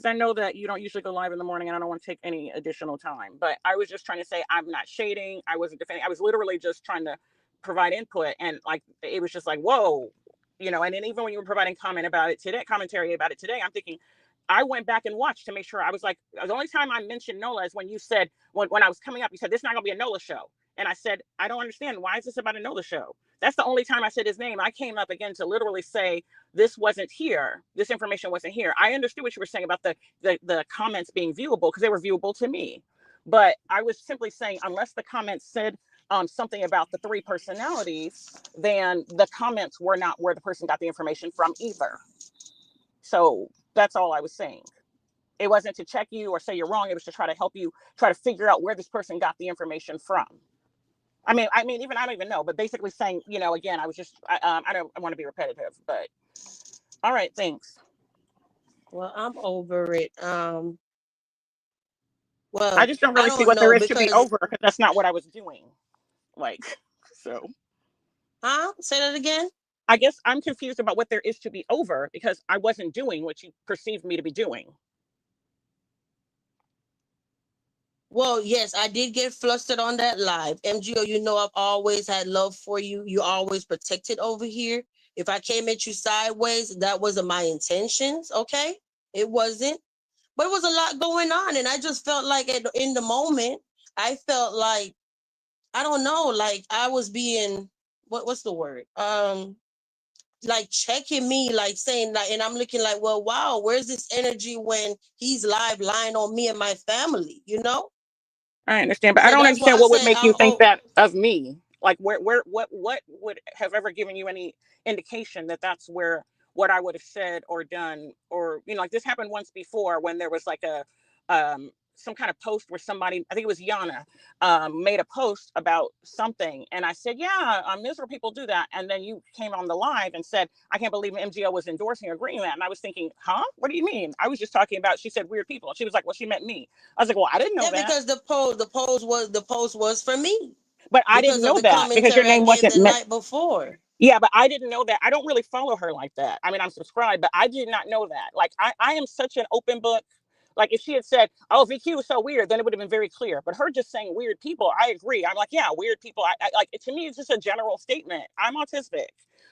H: I know that you don't usually go live in the morning, and I don't want to take any additional time. But I was just trying to say I'm not shading. I wasn't defending. I was literally just trying to provide input, and like it was just like whoa, And then even when you were providing commentary about it today, I'm thinking. I went back and watched to make sure. I was like, the only time I mentioned Nola is when you said when I was coming up, you said this is not gonna be a Nola show, and I said I don't understand why is this about a Nola show. That's the only time I said his name. I came up again to literally say this wasn't here. This information wasn't here. I understood what you were saying about the comments being viewable because they were viewable to me. But I was simply saying, unless the comments said something about the 3 personalities, then the comments were not where the person got the information from either. So that's all I was saying. It wasn't to check you or say you're wrong. It was to try to help you try to figure out where this person got the information from. Even I don't even know, but basically saying, again, I was just, I don't want to be repetitive, but all right, thanks.
C: Well, I'm over it.
H: I
C: Well,
H: just don't
C: I
H: really see
C: don't
H: what there
C: know
H: is to be
C: because,
H: over because that's not what I was doing. Like, so
C: huh? Say that again.
H: I guess I'm confused about what there is to be over because I wasn't doing what you perceived me to be doing.
C: Well, yes, I did get flustered on that live. MGO, I've always had love for you. You always protected over here. If I came at you sideways, that wasn't my intentions, okay? It wasn't. But it was a lot going on, and I just felt like in the moment, I felt like, I don't know, like I was being, what's the word? Like checking me, like saying like, and I'm looking like, well, wow, where's this energy when he's live lying on me and my family,
H: I understand, but I
C: So
H: don't
C: that's why
H: understand
C: I
H: what would
C: say
H: make you
C: I'm
H: think that of me. Like, what would have ever given you any indication that that's where what I would have said or done, or like this happened once before when there was like a some kind of post where somebody, I think it was Yana, made a post about something, and I said, yeah, miserable people do that, and then you came on the live and said, I can't believe MGO was endorsing or agreeing that, and I was thinking, huh? What do you mean? I was just talking about. She said weird people. She was like, well, she meant me. I was like, well, I didn't know
C: yeah,
H: that.
C: because the post was for me
H: But I
C: because
H: didn't
C: of
H: know
C: the
H: that because your
C: commentary I
H: name
C: gave
H: wasn't
C: the
H: meant.
C: night before.
H: Yeah, but I didn't know that. I don't really follow her like that. I mean, I'm subscribed, but I did not know that. Like, I am such an open book. Like, if she had said, oh, VQ is so weird, then it would have been very clear. But her just saying weird people, I agree. I'm like, yeah, weird people. I like, to me, it's just a general statement. I'm autistic.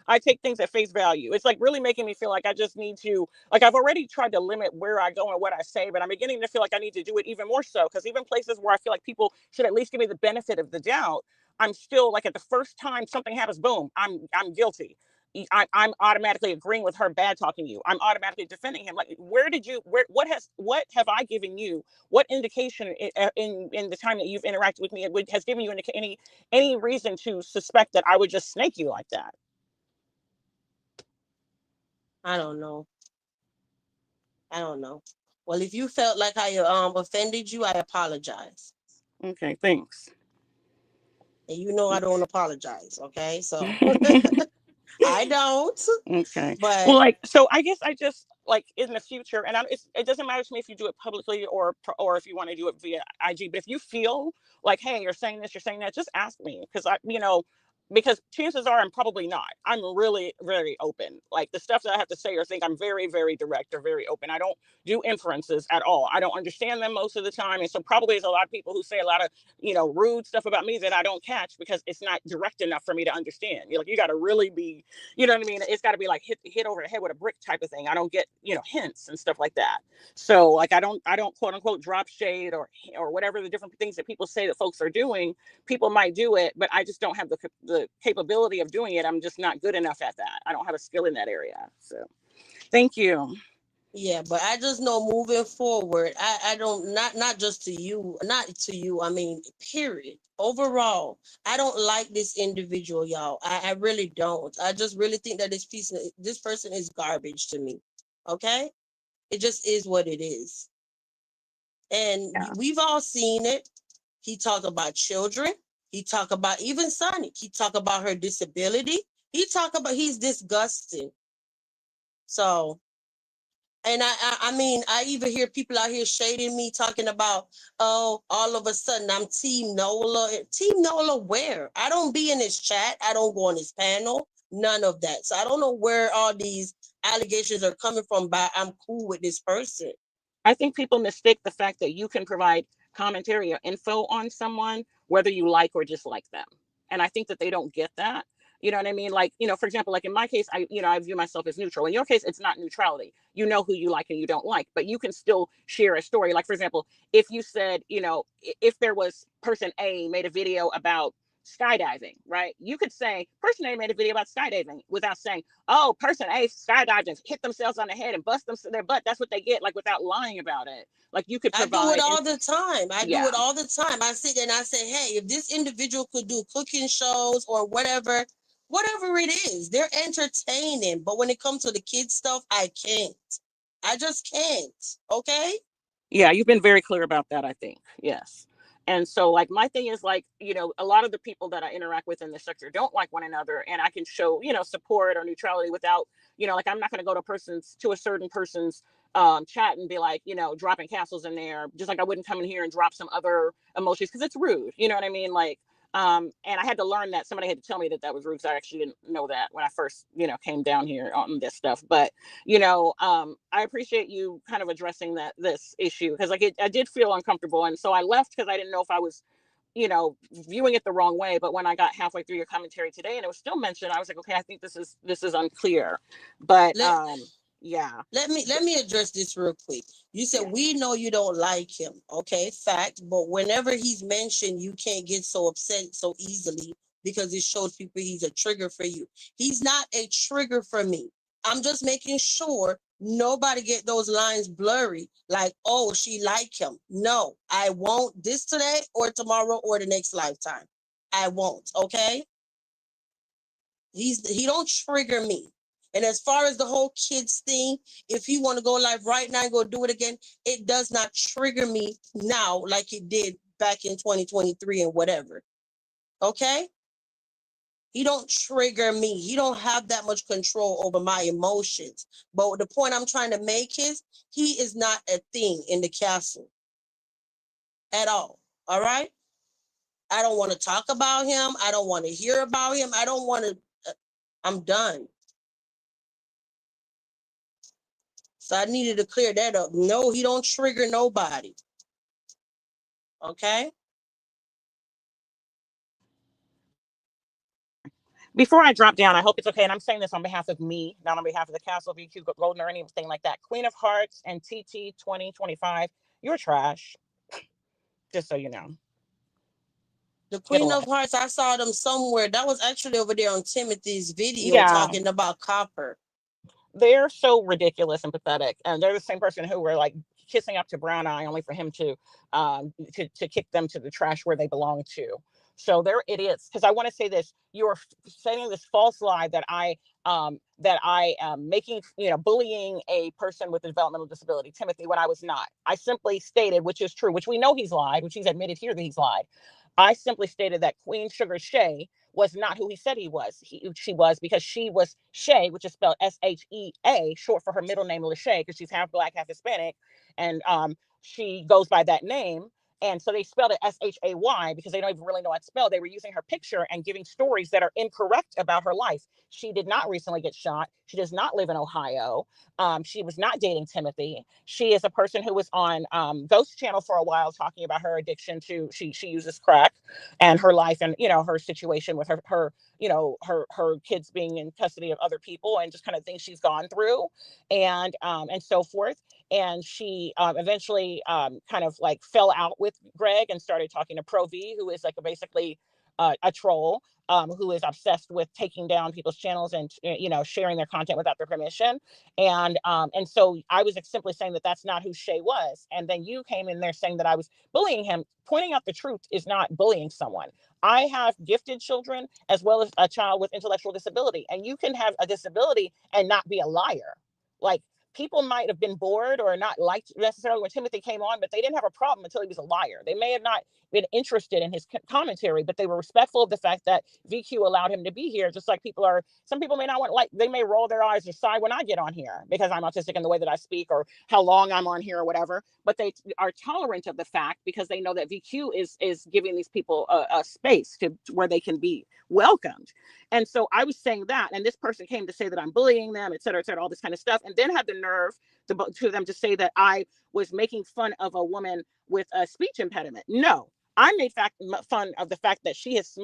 H: I take things at face value. It's like really making me feel like I just need to, like, I've already tried to limit where I go and what I say, but I'm beginning to feel like I need to do it even more so. Because even places where I feel like people should at least give me the benefit of the doubt, I'm still like at the first time something happens, boom, I'm guilty. I'm automatically agreeing with her bad talking you. I'm automatically defending him. Like, what have I given you? What indication in the time that you've interacted with me has given you any reason to suspect that I would just snake you like that?
C: I don't know. Well, if you felt like I offended you, I apologize.
H: Okay, thanks.
C: And I don't apologize, okay? So I don't.
H: Okay. Well,
C: But
H: like, so I guess I just like in the future, and it doesn't matter to me if you do it publicly or if you want to do it via IG, but if you feel like, hey, you're saying this, you're saying that, just ask me, because because chances are I'm probably not. I'm really very open. Like the stuff that I have to say or think, I'm very, very direct or very open. I don't do inferences at all. I don't understand them most of the time. And so probably there's a lot of people who say a lot of, rude stuff about me that I don't catch because it's not direct enough for me to understand. You're like, you got to really be, you know what I mean? It's got to be like hit over the head with a brick type of thing. I don't get, hints and stuff like that. So like, I don't quote unquote drop shade or whatever the different things that people say that folks are doing. People might do it, but I just don't have the capability of doing it. I'm just not good enough at that. I don't have a skill in that area. So thank you.
C: Yeah, but I just know moving forward, I don't, not just to you, not to you, I mean, period. Overall, I don't like this individual, y'all. I really don't. I just really think that this person is garbage to me. Okay? It just is what it is. And
H: Yeah.
C: we've all seen it. He talked about children. He talked about even Sonny. He talked about her disability. He's disgusting. So, and I mean, I even hear people out here shading me, talking about, oh, all of a sudden I'm Team Nola. Team Nola where? I don't be in his chat. I don't go on his panel. None of that. So I don't know where all these allegations are coming from, but I'm cool with this person.
H: I think people mistake the fact that you can provide commentary or info on someone, whether you like or dislike them. And I think that they don't get that. You know what I mean? Like, for example, like in my case, I view myself as neutral. In your case, it's not neutrality. You know who you like and you don't like, but you can still share a story. Like, for example, if you said, if there was person A made a video about skydiving, right? You could say person A made a video about skydiving without saying, oh, person A skydived and hit themselves on the head and bust them their butt. That's what they get, like without lying about it. Like you could
C: I do it
H: provide.
C: all the time. I do
H: Yeah.
C: it all the time. I sit there and I say, hey, if this individual could do cooking shows or whatever it is, they're entertaining. But when it comes to the kids stuff, I can't. I just can't. Okay?
H: Yeah, you've been very clear about that, I think. Yes. And so like my thing is like, a lot of the people that I interact with in the sector don't like one another, and I can show, support or neutrality without, like I'm not going to go to a certain person's chat and be like, dropping castles in there, just like I wouldn't come in here and drop some other emojis because it's rude. You know what I mean? Like and I had to learn that. Somebody had to tell me that was rude, because I actually didn't know that when I first, came down here on this stuff. But, I appreciate you kind of addressing this issue, because like I did feel uncomfortable. And so I left because I didn't know if I was, viewing it the wrong way. But when I got halfway through your commentary today and it was still mentioned, I was like, okay, I think this is unclear. But yeah.
C: Let me address this real quick. You said,
H: Yeah.
C: we know you don't like him. Okay, fact. But whenever he's mentioned, you can't get so upset so easily, because it shows people he's a trigger for you. He's not a trigger for me. I'm just making sure nobody get those lines blurry. Like, oh, she like him. No, I won't this today or tomorrow or the next lifetime. I won't. Okay. He don't trigger me. And as far as the whole kids thing, if he want to go live right now and go do it again, it does not trigger me now like it did back in 2023 and whatever. Okay? He don't trigger me. He don't have that much control over my emotions. But the point I'm trying to make is, he is not a thing in the castle at all. All right? I don't want to talk about him. I don't want to hear about him. I don't want to. I'm done. So I needed to clear that up. No, he don't trigger nobody. Okay?
H: Before I drop down, I hope it's okay, and I'm saying this on behalf of me, not on behalf of the Castle of EQ Golden or anything like that. Queen of Hearts and TT 2025, you're trash. Just so you know.
C: The
H: Get a
C: Queen of
H: life.
C: Hearts, I saw them somewhere. That was actually over there on Timothy's video
H: Yeah.
C: talking about copper.
H: They're so ridiculous and pathetic, and they're the same person who were like kissing up to Brown Eye only for him to kick them to the trash where they belong to. So they're idiots. Because I want to say this: you're saying this false lie that I am making, bullying a person with a developmental disability, Timothy, when I was not. I simply stated, which is true, which we know he's lied, which he's admitted here that he's lied.
E: I simply stated that Queen Sugar Shay was not who he said she was, because she was Shay, which is spelled Shea, short for her middle name Lachey, because she's half black, half Hispanic, and she goes by that name. And so they spelled it Shay because they don't even really know how to spell. They were using her picture and giving stories that are incorrect about her life. She did not recently get shot. She does not live in Ohio. She was not dating Timothy. She is a person who was on Ghost Channel for a while, talking about her addiction to she uses crack, and her life, and her situation with her kids being in custody of other people, and just kind of things she's gone through, and so forth. And she eventually kind of like fell out with Greg and started talking to Pro V, who is like basically a troll, who is obsessed with taking down people's channels and sharing their content without their permission. And so I was simply saying that that's not who Shay was. And then you came in there saying that I was bullying him. Pointing out the truth is not bullying someone. I have gifted children as well as a child with intellectual disability, and you can have a disability and not be a liar. Like, people might have been bored or not liked necessarily when Timothy came on, but they didn't have a problem until he was a liar. They may have not been interested in his commentary, but they were respectful of the fact that VQ allowed him to be here. Just like some people may not want, like, they may roll their eyes or sigh when I get on here because I'm autistic in the way that I speak or how long I'm on here or whatever, but they are tolerant of the fact because they know that VQ is giving these people a space to where they can be welcomed. And so I was saying that, and this person came to say that I'm bullying them, et cetera, all this kind of stuff, and then had the nerve to them to say that I was making fun of a woman with a speech impediment. No, I made fun of the fact that she has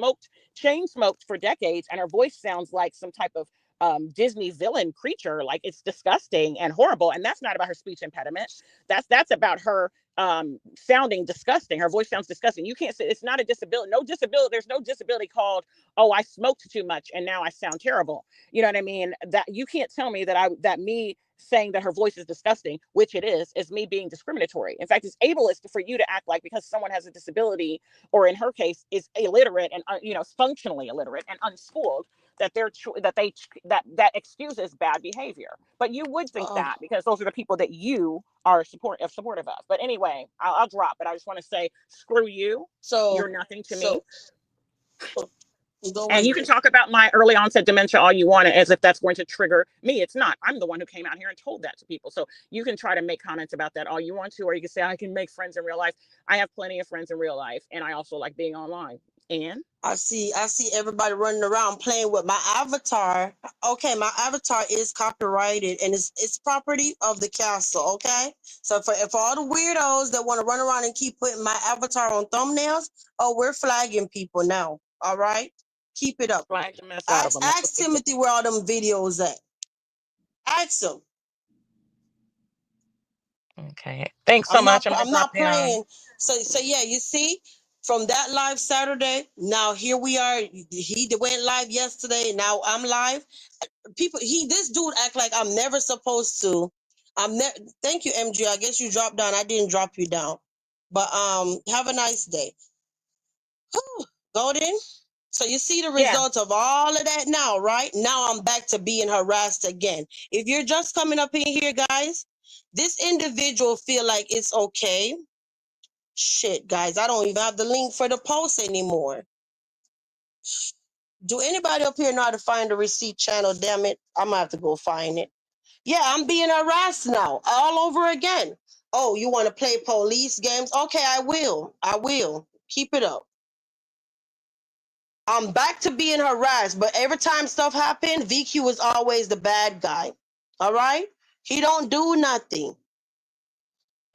E: chain smoked for decades, and her voice sounds like some type of Disney villain creature. Like, it's disgusting and horrible. And that's not about her speech impediment. That's about her sounding disgusting. Her voice sounds disgusting. You can't say it's not a disability. No disability. There's no disability called, oh, I smoked too much and now I sound terrible. You know what I mean? That you can't tell me that me saying that her voice is disgusting, which it is me being discriminatory. In fact, it's ableist for you to act like because someone has a disability, or in her case is illiterate and functionally illiterate and unschooled, that excuses bad behavior. But you would think that because those are the people that you are supportive of. But anyway, I'll drop. But I just want to say, screw you.
C: So
E: You're nothing to me.
C: Go
E: And you can talk about my early onset dementia all you want, as if that's going to trigger me. It's not. I'm the one who came out here and told that to people. So you can try to make comments about that all you want to, or you can say I can make friends in real life. I have plenty of friends in real life, and I also like being online. And
C: I see everybody running around playing with my avatar. Okay, my avatar is copyrighted and it's property of the castle. Okay, so for all the weirdos that want to run around and keep putting my avatar on thumbnails, we're flagging people now. All right, keep it up.
E: flag the mess out of them.
C: Ask Timothy where all them videos at. Ask him.
E: Okay. Thanks so much.
C: I'm not playing. So yeah, you see, from that live Saturday, now here we are. He went live yesterday. Now I'm live. This dude act like I'm never supposed to. Thank you, MG. I guess you dropped down. I didn't drop you down. But have a nice day. Whew. Golden. So you see the results of all of that now, right? Now I'm back to being harassed again. If you're just coming up in here, guys, this individual feel like it's okay. Shit, guys, I don't even have the link for the post anymore. Do anybody up here know how to find the receipt channel? Damn it. I'm gonna have to go find it. Yeah, I'm being harassed now all over again. Oh, you want to play police games? Okay, I will. Keep it up. I'm back to being harassed, but every time stuff happens, VQ is always the bad guy. All right? He don't do nothing.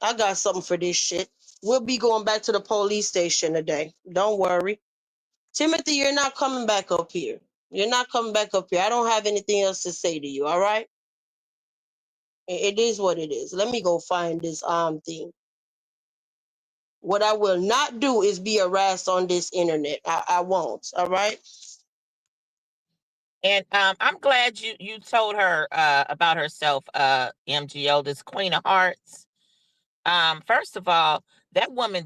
C: I got something for this shit. We'll be going back to the police station today. Don't worry. Timothy, you're not coming back up here. You're not coming back up here. I don't have anything else to say to you, all right? It is what it is. Let me go find this thing. What I will not do is be harassed on this internet. I won't, all right?
E: And I'm glad you told her about herself, MGO, this Queen of Hearts. First of all, that woman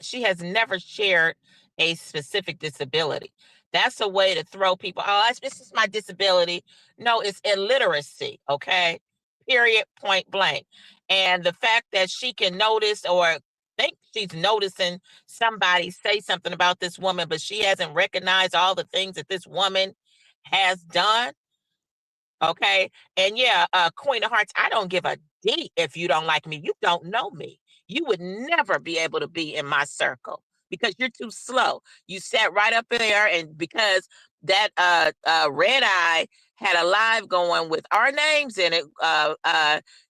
E: she has never shared a specific disability. That's a way to throw people, this is my disability. No, it's illiteracy, okay? Period, point blank. And the fact that she can notice or think she's noticing somebody say something about this woman, but she hasn't recognized all the things that this woman has done. Okay. And yeah, Queen of Hearts, I don't give a D if you don't like me. You don't know me. You would never be able to be in my circle because you're too slow. You sat right up there, and because that red eye had a live going with our names in it,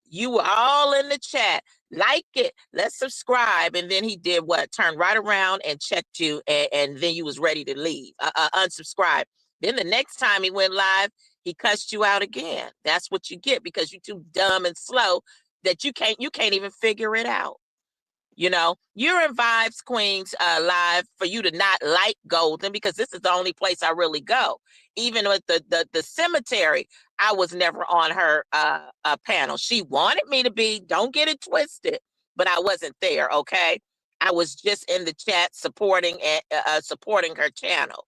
E: you were all in the chat. Like it, let's subscribe. And then he did what? Turned right around and checked you, and then you was ready to leave, unsubscribe. Then the next time he went live, he cussed you out again. That's what you get because you're too dumb and slow that you can't even figure it out. You know, you're in Vibes Queens live for you to not like Golden because this is the only place I really go. Even with the cemetery, I was never on her panel. She wanted me to be, don't get it twisted, but I wasn't there, okay? I was just in the chat supporting supporting her channel.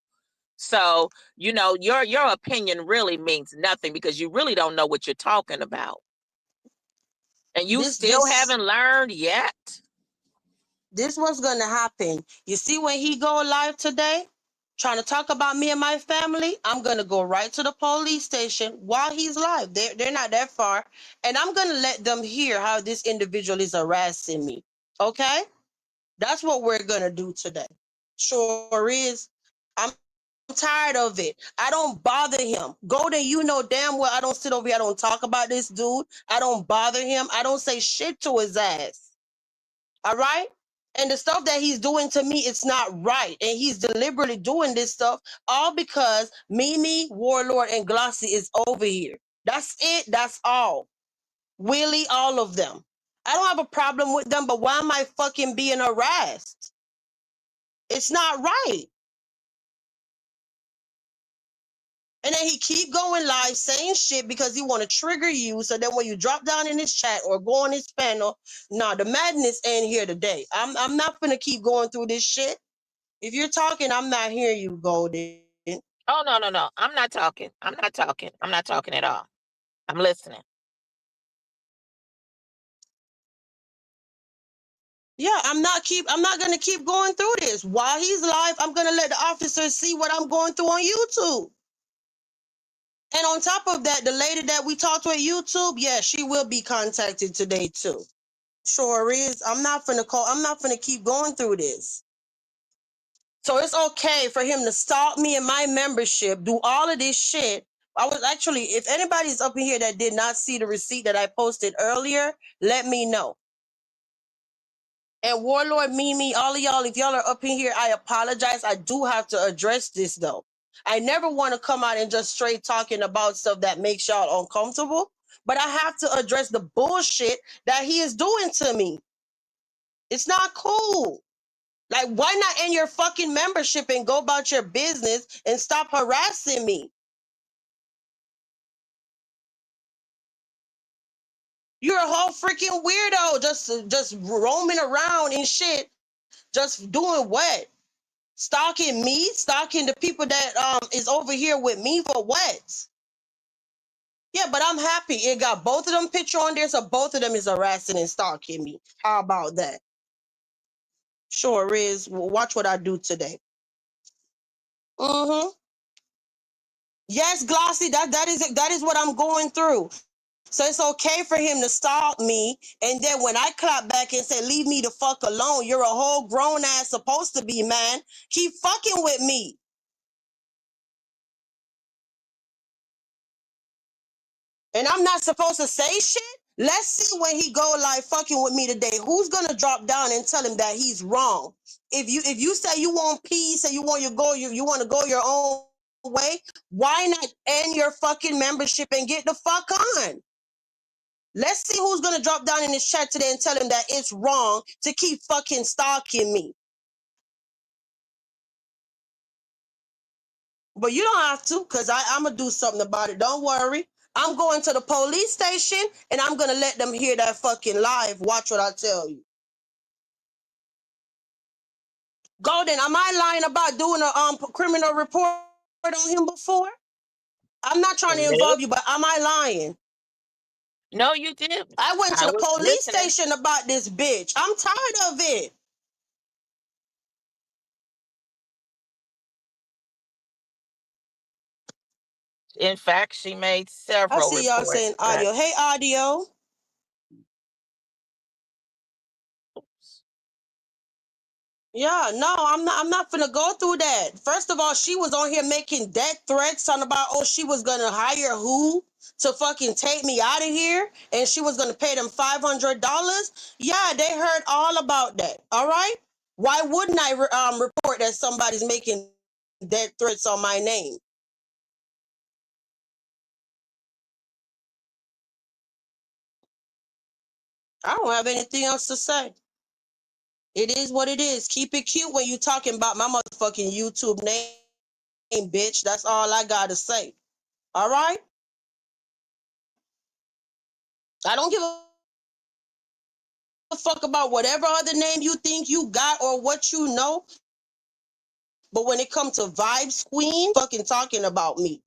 E: So, you know, your opinion really means nothing because you really don't know what you're talking about. And you
C: This
E: still
C: this
E: haven't learned yet.
C: this what's gonna happen. You see when he go live today, trying to talk about me and my family, I'm gonna go right to the police station while he's live. They're not that far, and I'm gonna let them hear how this individual is harassing me. Okay, that's what we're gonna do today. Sure is. I'm tired of it. I don't bother him. Golden, you know damn well I don't sit over here. I don't talk about this dude. I don't bother him. I don't say shit to his ass. All right? And the stuff that he's doing to me, it's not right. And he's deliberately doing this stuff all because Mimi, Warlord, and Glossy is over here. That's it. That's all. Willie, all of them. I don't have a problem with them, but why am I fucking being harassed? It's not right. And then he keep going live saying shit because he want to trigger you. So then when you drop down in his chat or go on his panel, nah, the madness ain't here today. I'm not gonna keep going through this shit. If you're talking, I'm not hearing you, Golden.
E: Oh, no. I'm not talking. I'm not talking. I'm not talking at all. I'm listening.
C: Yeah, I'm not gonna keep going through this. While he's live, I'm gonna let the officers see what I'm going through on YouTube. And on top of that, the lady that we talked to at YouTube, yeah, she will be contacted today too. Sure is. I'm not gonna keep going through this. So it's okay for him to stalk me and my membership, do all of this shit. I was actually, if anybody's up in here that did not see the receipt that I posted earlier, let me know. And Warlord, Mimi, all of y'all, if y'all are up in here, I apologize. I do have to address this though. I never want to come out and just straight talking about stuff that makes y'all uncomfortable, but I have to address the bullshit that he is doing to me. It's not cool. Like, why not end your fucking membership and go about your business and stop harassing me? You're a whole freaking weirdo, just roaming around and shit, just doing what? Stalking me, stalking the people that is over here with me for what? Yeah, but I'm happy. It got both of them picture on there, so both of them is harassing and stalking me. How about that? Sure is. Watch what I do today. Mm-hmm. Yes, Glossy, that is what I'm going through. So it's okay for him to stalk me, and then when I clap back and say, leave me the fuck alone, you're a whole grown ass supposed to be, man. Keep fucking with me. And I'm not supposed to say shit? Let's see when he go live fucking with me today. Who's gonna drop down and tell him that he's wrong? If you say you want peace and you want you want to go your own way, why not end your fucking membership and get the fuck on? Let's see who's gonna drop down in his chat today and tell him that it's wrong to keep fucking stalking me. But you don't have to, because I'm gonna do something about it. Don't worry. I'm going to the police station and I'm gonna let them hear that fucking live. Watch what I tell you. Golden, am I lying about doing a criminal report on him before? I'm not trying to
E: No,
C: involve you, but am I lying?
E: No, you didn't.
C: I went to
E: I
C: the
E: was
C: police
E: listening.
C: station about this bitch. I'm tired of it.
E: In fact, she made
C: I
E: several
C: see y'all
E: reports,
C: saying audio. Hey, audio. Yeah, no, I'm not finna go through that. First of all, she was on here making death threats, talking about, oh, she was gonna hire who to fucking take me out of here, and she was gonna pay them $500. Yeah, they heard all about that. All right, why wouldn't I report that somebody's making death threats on my name? I don't have anything else to say. It is what it is. Keep it cute when you talking about my motherfucking YouTube name, bitch. That's all I gotta say. All right? I don't give a fuck about whatever other name you think you got or what you know. But when it comes to Vibes Queen, fucking talking about me.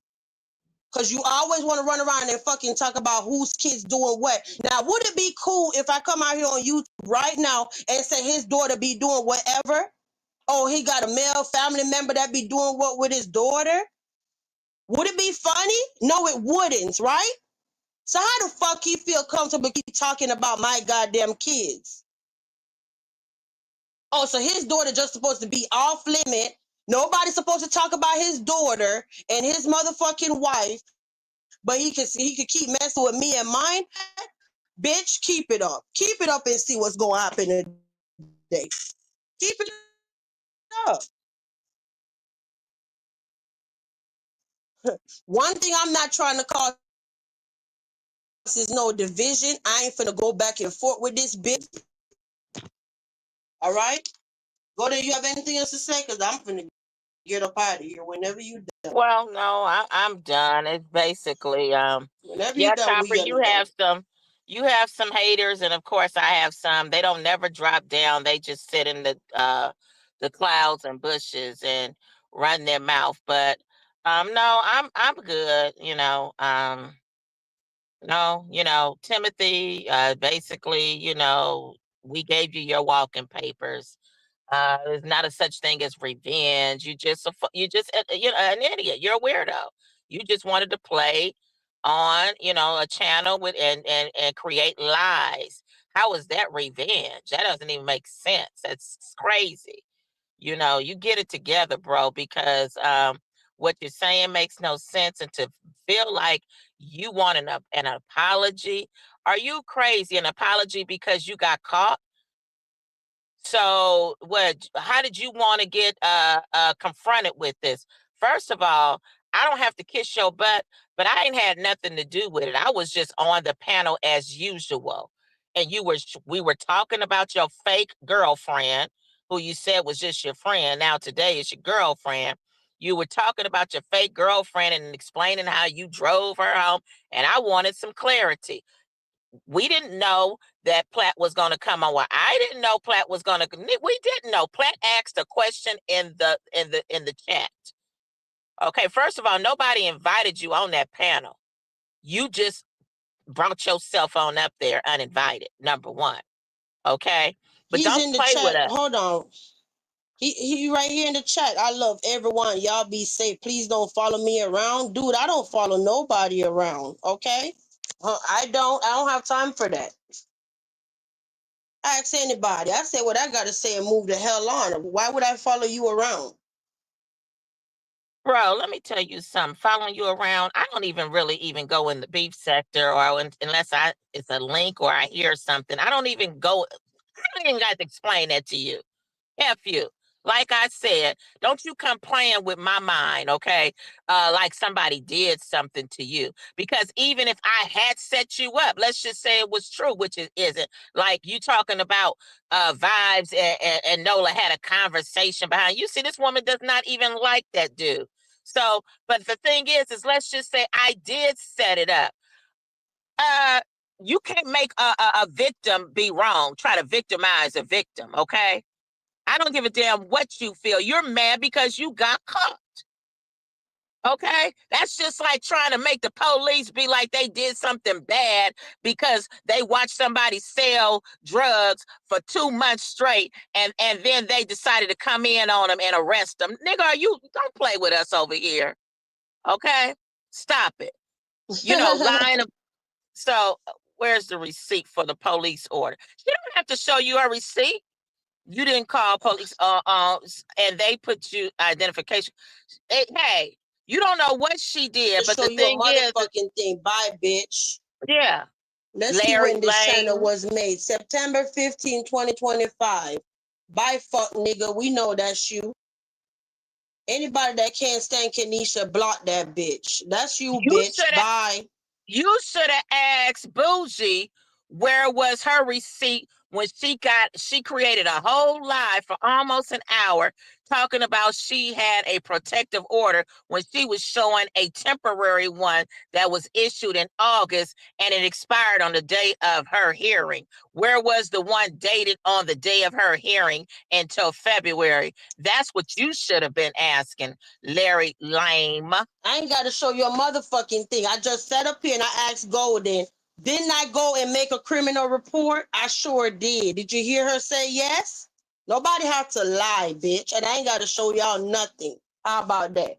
C: Because you always want to run around and fucking talk about whose kids doing what. Now, would it be cool if I come out here on YouTube right now and say his daughter be doing whatever? Oh, he got a male family member that be doing what with his daughter? Would it be funny? No, it wouldn't, right? So how the fuck he feel comfortable keep talking about my goddamn kids? Oh, so his daughter just supposed to be off limit. Nobody's supposed to talk about his daughter and his motherfucking wife, but he could keep messing with me and mine. Bitch, keep it up. Keep it up and see what's gonna happen today. Keep it up. One thing I'm not trying to cause is no division. I ain't finna go back and forth with this bitch. All right? Go there. You have anything else to say? Because I'm finna get up out of here whenever you done.
E: well, no, I'm done. It's basically
C: Whenever you
E: yeah,
C: done, we
E: Chopper,
C: gotta go.
E: you have some haters, and of course I have some. They don't never drop down. They just sit in the clouds and bushes and run their mouth. But no, I'm good, no, Timothy, basically, we gave you your walking papers. There's not a such thing as revenge. You just an idiot. You're a weirdo. You just wanted to play on a channel with and create lies. How is that revenge? That doesn't even make sense. That's crazy. You get it together, bro, because what you're saying makes no sense. And to feel like you want an apology, are you crazy? An apology because you got caught? So what how did you want to get confronted with this? First of all, I don't have to kiss your butt, but I ain't had nothing to do with it. I was just on the panel as usual. And we were talking about your fake girlfriend, who you said was just your friend. Now today is your girlfriend. You were talking about your fake girlfriend and explaining how you drove her home, and I wanted some clarity. We didn't know that Platt was going to come on. Well, I didn't know Platt was going to. We didn't know. Platt asked a question in the chat. Okay, first of all, nobody invited you on that panel. You just brought yourself on up there uninvited. Number one. Okay, but
C: He's
E: don't
C: in the
E: play with
C: chat.
E: us.
C: Hold on. He right here in the chat. I love everyone. Y'all be safe. Please don't follow me around. Dude, I don't follow nobody around. Okay? I don't have time for that. Ask anybody. I say what I gotta say and move the hell on. Why would I follow you around?
E: Bro, let me tell you something. Following you around, I don't even really even go in the beef sector or unless it's a link or I hear something. I don't even go. I don't even got to explain that to you. F you. Like I said, don't you come playing with my mind, okay? Like somebody did something to you. Because even if I had set you up, let's just say it was true, which it isn't. Like you talking about vibes and Nola had a conversation behind you. See, this woman does not even like that dude. So, but the thing is let's just say I did set it up. Uh, you can't make a victim be wrong, try to victimize a victim, okay? I don't give a damn what you feel. You're mad because you got caught. Okay, that's just like trying to make the police be like they did something bad because they watched somebody sell drugs for 2 months straight, and then they decided to come in on them and arrest them. Nigga, you don't play with us over here. Okay, stop it. Lying. So where's the receipt for the police order? She don't have to show you a receipt. You didn't call police, and they put you identification. Hey, you don't know what she did, but
C: Show
E: the
C: you a
E: thing is,
C: motherfucking thing. Bye, bitch.
E: yeah,
C: Let's see
E: Larry
C: when this channel
E: Lane.
C: was made. September 15, 2025. Bye, fuck nigga. We know that's you. Anybody that can't stand Kenesha, block that bitch. That's you,
E: You
C: bitch.
E: should have.
C: Bye.
E: You should have asked Bougie where was her receipt when she created a whole lie for almost an hour talking about she had a protective order when she was showing a temporary one that was issued in August and it expired on the day of her hearing. Where was the one dated on the day of her hearing until February? That's what you should have been asking, Larry Lame.
C: I ain't got to show you a motherfucking thing. I just sat up here and I asked Golden, didn't I go and make a criminal report? I sure did. Did you hear her say yes? Nobody had to lie, bitch. And I ain't got to show y'all nothing. How about that?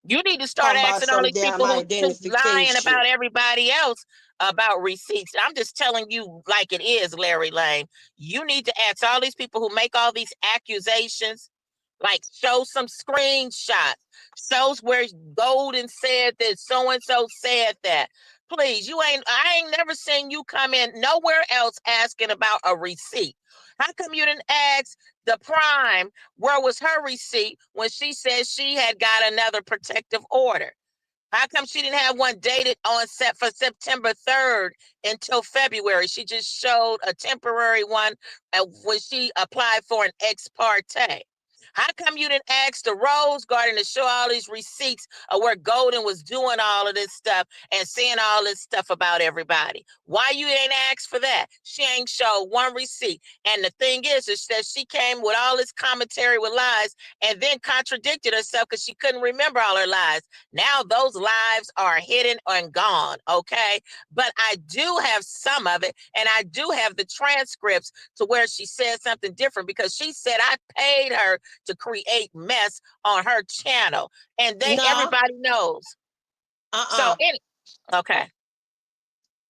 E: You need to start
C: Talking about
E: asking all
C: some
E: these
C: damn
E: people who keep lying
C: identification.
E: about everybody else about receipts. I'm just telling you like it is, Larry Lane. You need to ask all these people who make all these accusations, like show some screenshots, shows where Golden said that so-and-so said that. Please, I ain't never seen you come in nowhere else asking about a receipt. How come you didn't ask the Prime where was her receipt when she said she had got another protective order? How come she didn't have one dated on set for September 3rd until February? She just showed a temporary one when she applied for an ex parte. How come you didn't ask the Rose Garden to show all these receipts of where Golden was doing all of this stuff and saying all this stuff about everybody? Why you ain't asked for that? She ain't showed one receipt. And the thing is that she came with all this commentary with lies and then contradicted herself because she couldn't remember all her lies. Now those lives are hidden and gone, okay? But I do have some of it, and I do have the transcripts to where she said something different because she said I paid her to create mess on her channel, and everybody knows. So okay.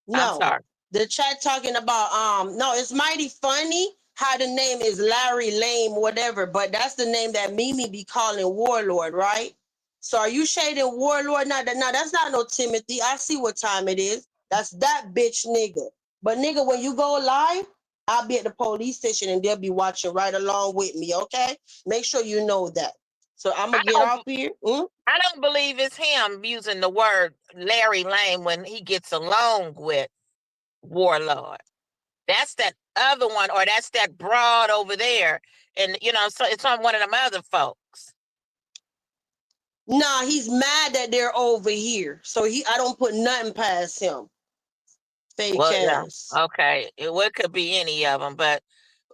C: No.
E: I'm sorry.
C: The chat talking about no, it's mighty funny how the name is Larry Lame, whatever, but that's the name that Mimi be calling Warlord, right? So are you shading Warlord? No, that's not no Timothy. I see what time it is. That's that bitch nigga. But nigga, when you go live, I'll be at the police station and they'll be watching right along with me, okay? Make sure you know that. So I'm gonna get off here.
E: I don't believe it's him using the word Larry Lane when he gets along with Warlord. That's that other one, or that's that broad over there. And so it's on one of them other folks.
C: Nah, he's mad that they're over here. So I don't put nothing past him. Fake ass.
E: Yeah. Okay. It could be any of them, but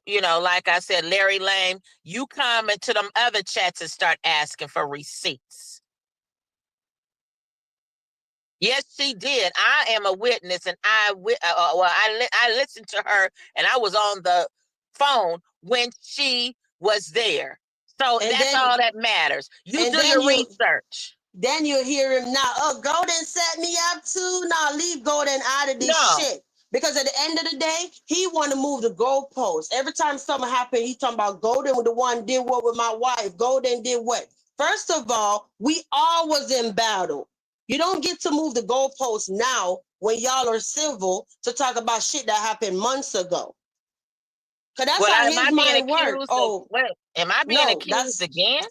E: like I said, Larry Lane, you come into them other chats and start asking for receipts. Yes, she did. I am a witness, and I listened to her, and I was on the phone when she was there. So that's all that matters. You do your research.
C: Then you'll hear him now. Oh, Golden set me up too. Now leave Golden out of this shit. Because at the end of the day, he want to move the goalposts. Every time something happened, he talking about Golden was the one did what with my wife. Golden did what? First of all, we all was in battle. You don't get to move the goalposts now when y'all are civil to talk about shit that happened months ago. Because that's how his mind works.
E: Am I being accused again?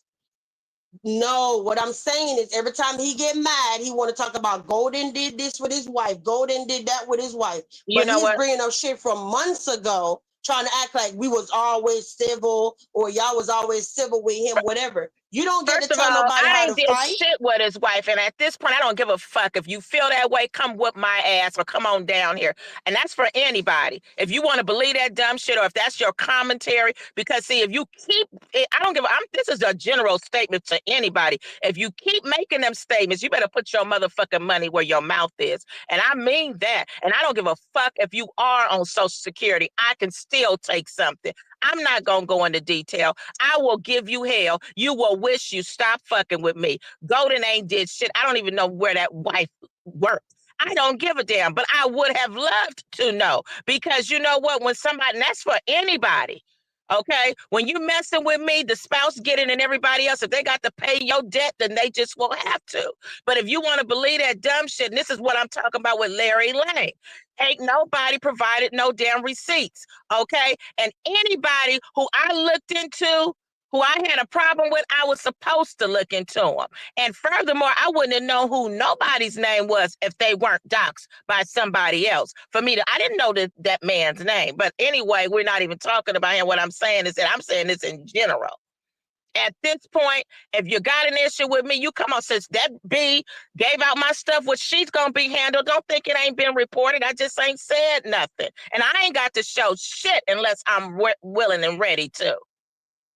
C: No, what I'm saying is every time he get mad, he want to talk about Golden did this with his wife. Golden did that with his wife. But he's bringing up shit from months ago, trying to act like we was always civil or y'all was always civil with him, whatever. You don't get
E: First
C: to
E: of
C: tell
E: all,
C: nobody
E: I
C: how
E: ain't
C: to
E: did
C: fight.
E: shit with his wife, and at this point, I don't give a fuck. If you feel that way, come whoop my ass or come on down here. And that's for anybody. If you want to believe that dumb shit or if that's your commentary, because see, if you keep, I don't give a, this is a general statement to anybody. If you keep making them statements, you better put your motherfucking money where your mouth is. And I mean that. And I don't give a fuck if you are on Social Security. I can still take something. I'm not going to go into detail. I will give you hell. You will wish you stopped fucking with me. Golden ain't did shit. I don't even know where that wife worked. I don't give a damn, but I would have loved to know, because you know what? When somebody, and that's for anybody. Okay, when you messing with me, the spouse getting and everybody else, if they got to pay your debt, then they just will have to. But if you want to believe that dumb shit, and this is what I'm talking about with Larry Lane, ain't nobody provided no damn receipts. Okay, and anybody who I looked into, who I had a problem with, I was supposed to look into them. And furthermore, I wouldn't have known who nobody's name was if they weren't doxxed by somebody else. For me, I didn't know that man's name. But anyway, we're not even talking about him. What I'm saying is that I'm saying this in general. At this point, if you got an issue with me, you come on. Since that B gave out my stuff, which she's going to be handled, don't think it ain't been reported. I just ain't said nothing. And I ain't got to show shit unless I'm willing and ready to.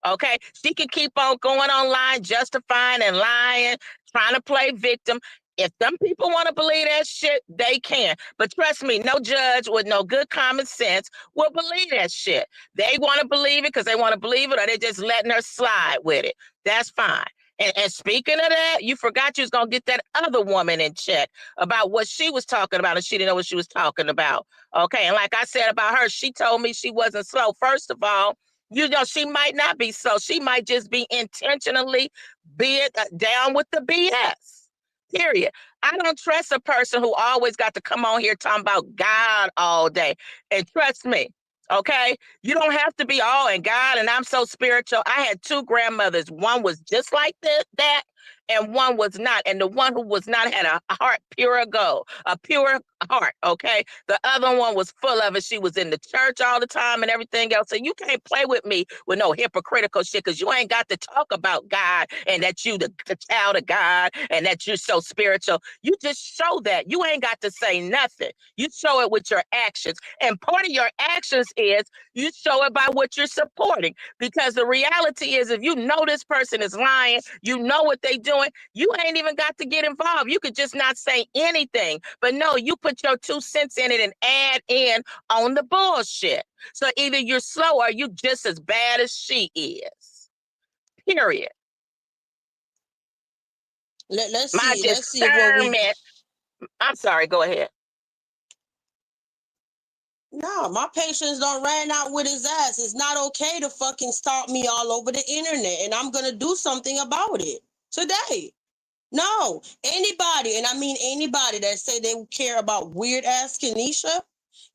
E: Okay, she can keep on going online, justifying and lying, trying to play victim. If them people want to believe that shit, they can. But trust me, no judge with no good common sense will believe that shit. They want to believe it because they want to believe it, or they're just letting her slide with it. That's fine. And speaking of that, you forgot you was going to get that other woman in check about what she was talking about, and she didn't know what she was talking about. Okay, and like I said about her, she told me she wasn't slow. First of all, you know, she might not be so. She might just be intentionally down with the BS. Period. I don't trust a person who always got to come on here talking about God all day. And trust me, okay? You don't have to be all in God and I'm so spiritual. I had two grandmothers. One was just like that, and one was not. And the one who was not had a heart pure gold, a pure heart, okay? The other one was full of it. She was in the church all the time and everything else. So you can't play with me with no hypocritical shit, because you ain't got to talk about God and that you the child of God and that you're so spiritual. You just show that. You ain't got to say nothing. You show it with your actions. And part of your actions is you show it by what you're supporting. Because the reality is, if you know this person is lying, you know what they doing, you ain't even got to get involved. You could just not say anything. But no, you put your 2 cents in it and add in on the bullshit. So either you're slow or you just as bad as she is. Period.
C: Let's
E: My
C: see. Let's see what we.
E: discernment. I'm sorry, go ahead.
C: No, my patience don't ran out with his ass. It's not okay to fucking stalk me all over the internet, and I'm gonna do something about it today. No, anybody, and I mean anybody that say they care about weird ass Kenesha,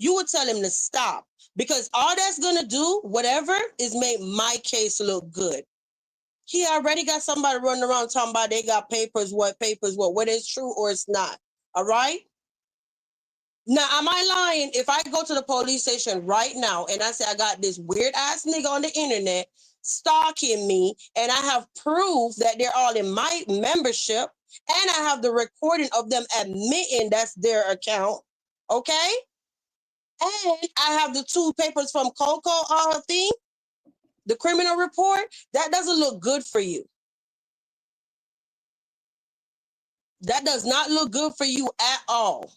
C: you would tell him to stop, because all that's gonna do, whatever, is make my case look good. He already got somebody running around talking about they got papers, whether it's true or it's not. All right. Now, am I lying if I go to the police station right now and I say I got this weird ass nigga on the internet stalking me, and I have proof that they're all in my membership, and I have the recording of them admitting that's their account, okay? And I have the 2 papers from Coco thing, the criminal report. That doesn't look good for you. That does not look good for you at all.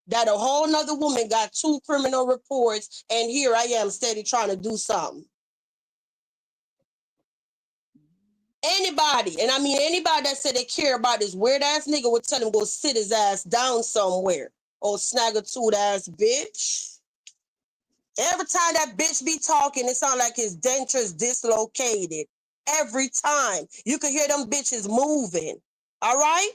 C: That a whole nother woman got 2 criminal reports, and here I am steady trying to do something. Anybody, and I mean anybody that said they care about this weird ass nigga would tell him go sit his ass down somewhere. Oh, snagger-tooth ass bitch. Every time that bitch be talking, it sounds like his dentures dislocated. Every time. You can hear them bitches moving. All right?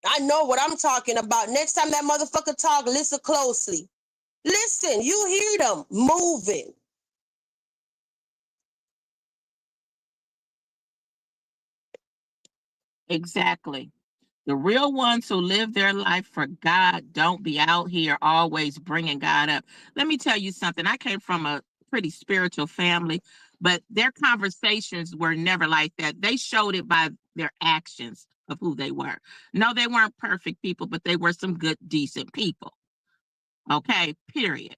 C: I know what I'm talking about. Next time that motherfucker talk, listen closely. Listen, you hear them moving.
E: Exactly. The real ones who live their life for God don't be out here always bringing God up. Let me tell you something. I came from a pretty spiritual family, but their conversations were never like that. They showed it by their actions of who they were. No, they weren't perfect people, but they were some good, decent people. Okay, period.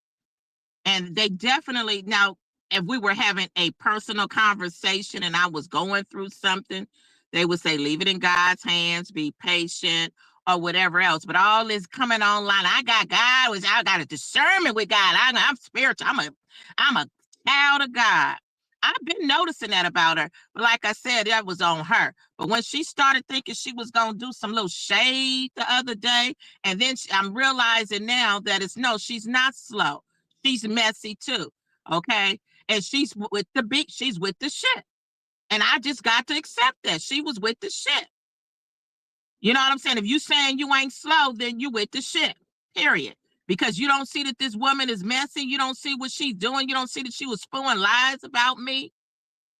E: And they definitely, now, if we were having a personal conversation and I was going through something, they would say, leave it in God's hands, be patient, or whatever else. But all this coming online, I got God, I got a discernment with God. I'm spiritual. I'm a child of God. I've been noticing that about her. But like I said, that was on her. But when she started thinking she was going to do some little shade the other day, and then I'm realizing now that she's not slow. She's messy too. Okay. And she's with the beat, she's with the shit. And I just got to accept that. She was with the shit. You know what I'm saying? If you saying you ain't slow, then you with the shit. Period. Because you don't see that this woman is messy. You don't see what she's doing. You don't see that she was spewing lies about me.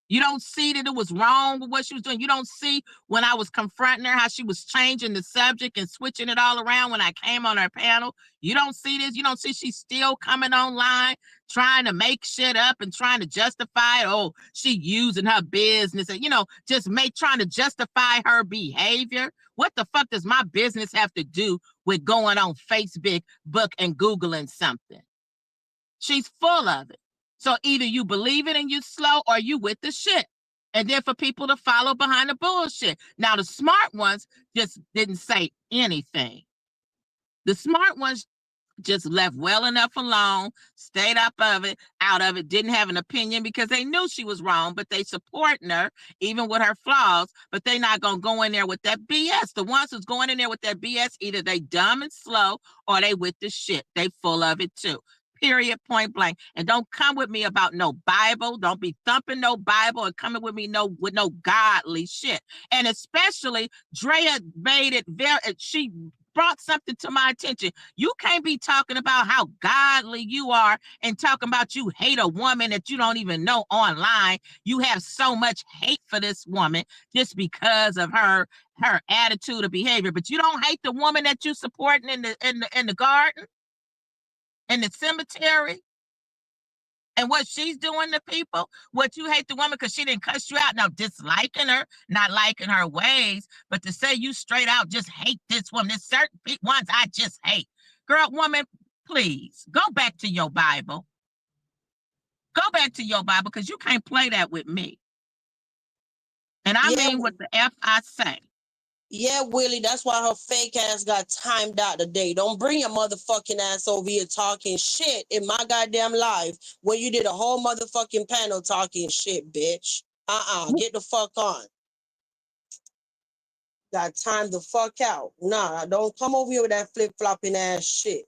E: You don't see that it was wrong with what she was doing. You don't see when I was confronting her, how she was changing the subject and switching it all around when I came on her panel. You don't see this. You don't see she's still coming online, trying to make shit up and trying to justify it. Oh, she using her business and, just trying to justify her behavior. What the fuck does my business have to do with going on Facebook, and Googling something? She's full of it. So either you believe it and you slow, or you with the shit. And then for people to follow behind the bullshit. Now, the smart ones just didn't say anything. The smart ones just left well enough alone, stayed out of it, didn't have an opinion because they knew she was wrong, but they supporting her, even with her flaws, but they not going to go in there with that BS. The ones who's going in there with that BS, either they dumb and slow, or they with the shit. They full of it too. Period, point blank. And don't come with me about no Bible. Don't be thumping no Bible and coming with me with no godly shit. And especially Drea made it she brought something to my attention. You can't be talking about how godly you are and talking about you hate a woman that you don't even know online. You have so much hate for this woman just because of her attitude or behavior, but you don't hate the woman that you supporting in the garden, in the cemetery, and what she's doing to people. What you hate the woman because she didn't cuss you out. Now, disliking her, not liking her ways, but to say you straight out just hate this woman. There's certain ones I just hate. Girl, woman, please go back to your Bible. Go back to your Bible, because you can't play that with me. And I mean what the F I say.
C: Yeah, Willie, that's why her fake ass got timed out today. Don't bring your motherfucking ass over here talking shit in my goddamn life when you did a whole motherfucking panel talking shit, bitch. Get the fuck on. Got time the fuck out. Nah, don't come over here with that flip-flopping ass shit.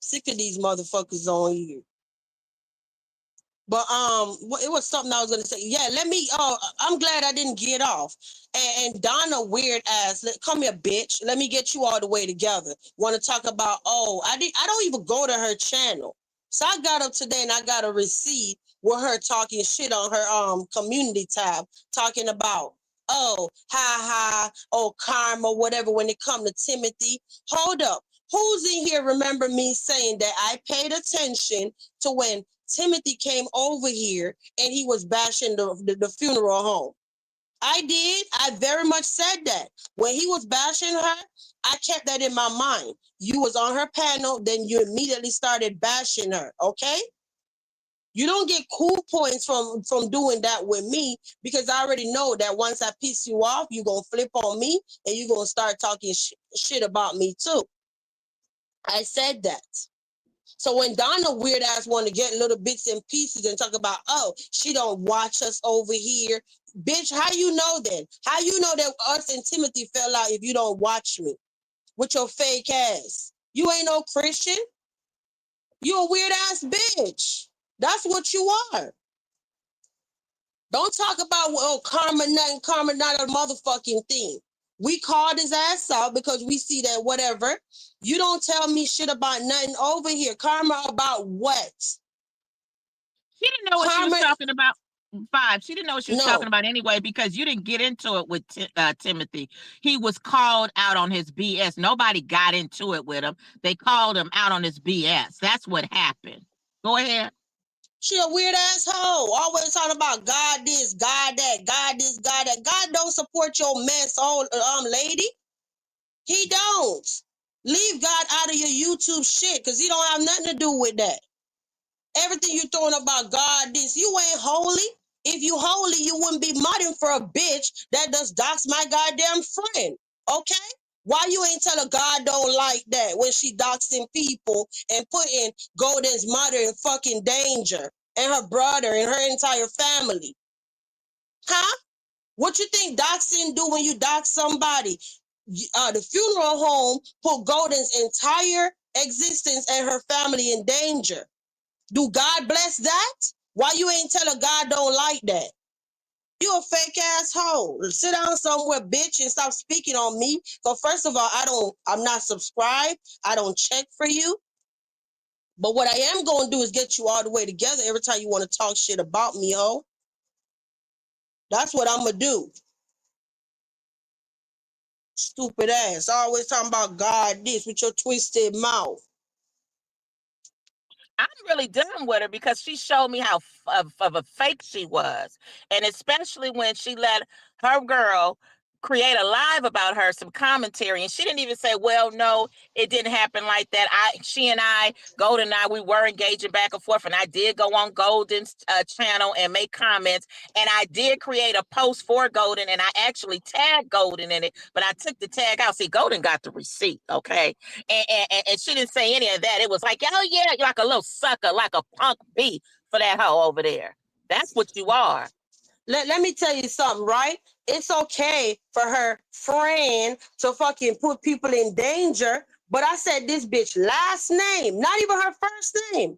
C: Sick of these motherfuckers on you. But it was something I was gonna say. Yeah, I'm glad I didn't get off. And Donna, weird ass, come here, bitch. Let me get you all the way together. Want to talk about? I don't even go to her channel. So I got up today and I got a receipt with her talking shit on her community tab, talking about karma, whatever. When it come to Timothy, hold up. Who's in here remember me saying that I paid attention to when Timothy came over here and he was bashing the funeral home? I did. I very much said that. When he was bashing her, I kept that in my mind. You was on her panel, then you immediately started bashing her, okay? You don't get cool points from doing that with me, because I already know that once I piss you off, you're going to flip on me and you're going to start talking shit about me too. I said that. So when Donna weird ass want to get little bits and pieces and talk about, she don't watch us over here. Bitch, how you know then? How you know that us and Timothy fell out if you don't watch me with your fake ass? You ain't no Christian. You a weird ass bitch. That's what you are. Don't talk about, karma not a motherfucking thing. We called his ass out because we see that whatever. You don't tell me shit about nothing over here. Karma about what?
E: She didn't know what she was talking about. 5. She didn't know what she was talking
C: No.
E: about anyway, because you didn't get into it with Timothy. He was called out on his BS. Nobody got into it with him. They called him out on his BS. That's what happened. Go ahead.
C: She a weird asshole. Always talking about God this, God that, God this, God that. God don't support your mess, old lady. He don't. Leave God out of your YouTube shit, because he don't have nothing to do with that. Everything you throwing about God this, you ain't holy. If you holy, you wouldn't be mudding for a bitch that does dox my goddamn friend. Okay? Why you ain't tell her God don't like that when she doxing people and putting Golden's mother in fucking danger and her brother and her entire family? Huh? What you think doxing do when you dox somebody? The funeral home put Golden's entire existence and her family in danger. Do God bless that? Why you ain't tell her God don't like that? You a fake asshole. Sit down somewhere, bitch, and stop speaking on me. So first of all, I'm not subscribed. I don't check for you. But what I am going to do is get you all the way together every time you want to talk shit about me, ho. That's what I'm going to do. Stupid ass. Always talking about God this with your twisted mouth.
E: I'm really done with her because she showed me how of a fake she was. And especially when she let her girl create a live about her, some commentary, and she didn't even say, well, no, it didn't happen like that. She and I, Golden and I, we were engaging back and forth, and I did go on Golden's channel and make comments, and I did create a post for Golden, and I actually tagged Golden in it, but I took the tag out. See, Golden got the receipt, okay? And she didn't say any of that. It was like, oh yeah, you're like a little sucker, like a punk B for that hoe over there. That's what you are.
C: Let me tell you something, right? It's okay for her friend to fucking put people in danger, but I said this bitch last name, not even her first name.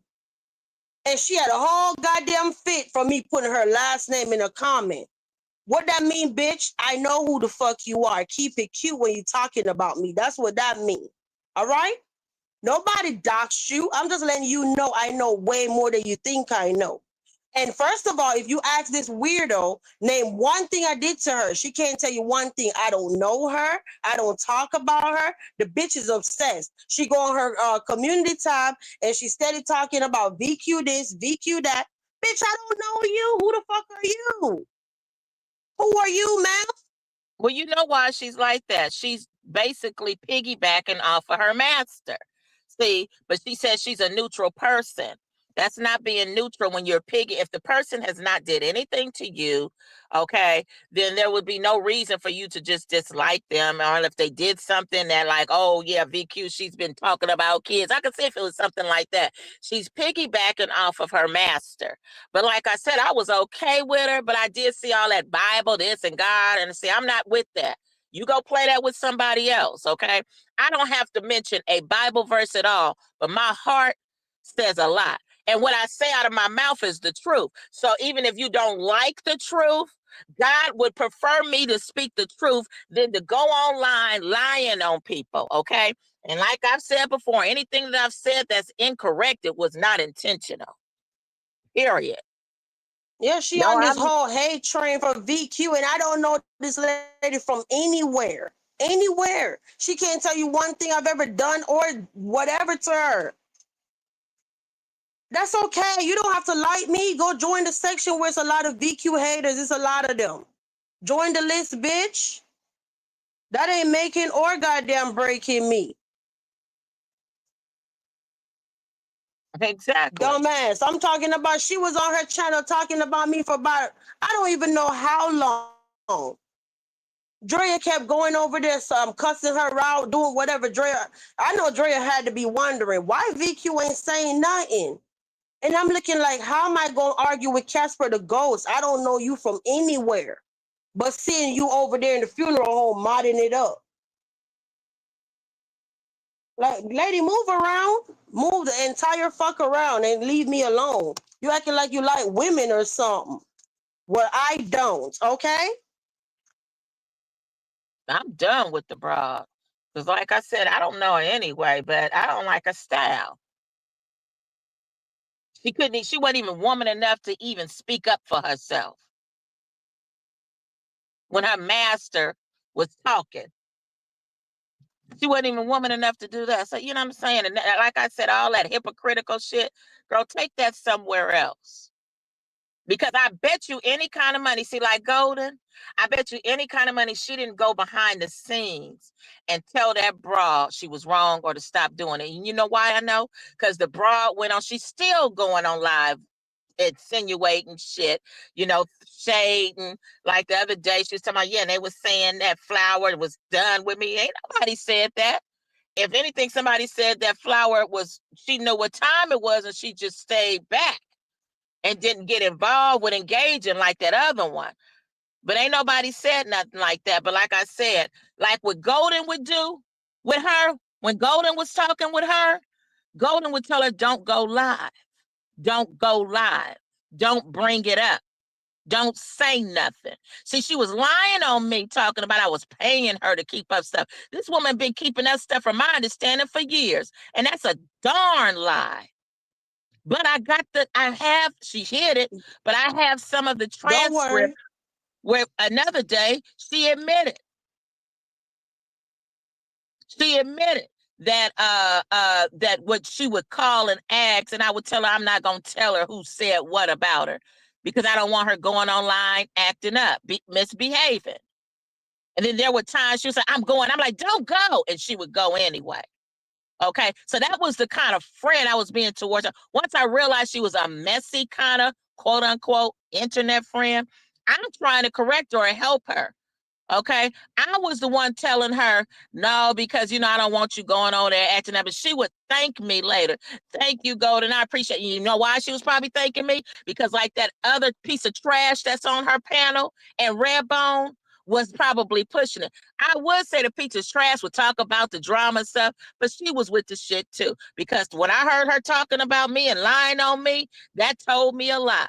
C: And she had a whole goddamn fit for me putting her last name in a comment. What that mean, bitch? I know who the fuck you are. Keep it cute when you talking about me. That's what that mean. All right? Nobody doxed you. I'm just letting you know I know way more than you think I know. And first of all, if you ask this weirdo, name one thing I did to her, she can't tell you one thing. I don't know her. I don't talk about her. The bitch is obsessed. She go on her community tab and she steady talking about VQ this, VQ that. Bitch, I don't know you. Who the fuck are you? Who are you, ma'am?
E: Well, you know why she's like that. She's basically piggybacking off of her master. See, but she says she's a neutral person. That's not being neutral when you're piggy. If the person has not did anything to you, okay, then there would be no reason for you to just dislike them. Or if they did something that like, oh yeah, VQ, she's been talking about kids. I could see if it was something like that. She's piggybacking off of her master. But like I said, I was okay with her, but I did see all that Bible, this and God, and see, I'm not with that. You go play that with somebody else, okay? I don't have to mention a Bible verse at all, but my heart says a lot. And what I say out of my mouth is the truth. So even if you don't like the truth, God would prefer me to speak the truth than to go online lying on people, okay? And like I've said before, anything that I've said that's incorrect, it was not intentional. Period.
C: Yeah, she
E: No,
C: on this
E: I'm
C: whole hate train for VQ, and I don't know this lady from anywhere. Anywhere. She can't tell you one thing I've ever done or whatever to her. That's okay. You don't have to like me. Go join the section where it's a lot of VQ haters. It's a lot of them. Join the list, bitch. That ain't making or goddamn breaking me.
E: exactly.
C: Dumbass. I'm talking about she was on her channel talking about me for about, I don't even know how long. Drea kept going over there, cussing her out, doing whatever. I know Drea had to be wondering why VQ ain't saying nothing. And I'm looking like, how am I going to argue with Casper the Ghost? I don't know you from anywhere. But seeing you over there in the funeral home modding it up. Like, lady, move around. Move the entire fuck around and leave me alone. You acting like you like women or something. Well, I don't, okay?
E: I'm done with the broad. Because like I said, I don't know her anyway, but I don't like her style. She wasn't even woman enough to even speak up for herself when her master was talking. She wasn't even woman enough to do that. So, you know what I'm saying? And like I said, all that hypocritical shit, girl, take that somewhere else. Because I bet you any kind of money, see, like Golden, I bet you any kind of money she didn't go behind the scenes and tell that broad she was wrong or to stop doing it. And you know why I know? Because the broad went on, she's still going on live insinuating shit, you know, shading. Like the other day, she was talking about, yeah, and they was saying that Flower was done with me. Ain't nobody said that. If anything, somebody said that Flower was, she knew what time it was and she just stayed back and didn't get involved with engaging like that other one. But ain't nobody said nothing like that. But like I said, like what Golden would do with her, when Golden was talking with her, Golden would tell her, don't go live. Don't go live. Don't bring it up. Don't say nothing. See, she was lying on me, talking about I was paying her to keep up stuff. This woman been keeping that stuff, from my understanding, for years. And that's a darn lie. But she hid it, but I have some of the transcript where another day she admitted that that what she would call and ask, and I would tell her I'm not gonna tell her who said what about her, because I don't want her going online acting up, misbehaving. And then there were times she was like, I'm going. I'm like, don't go. And she would go anyway. Okay. So that was the kind of friend I was being towards her. Once I realized she was a messy kind of quote unquote internet friend, I'm trying to correct her and help her. Okay. I was the one telling her, no, because, you know, I don't want you going on there acting up. But she would thank me later. Thank you, Golden. I appreciate you. You know why she was probably thanking me? Because like that other piece of trash that's on her panel and Redbone was probably pushing it. I would say the piece of trash would talk about the drama stuff, but she was with the shit too. Because when I heard her talking about me and lying on me, that told me a lot.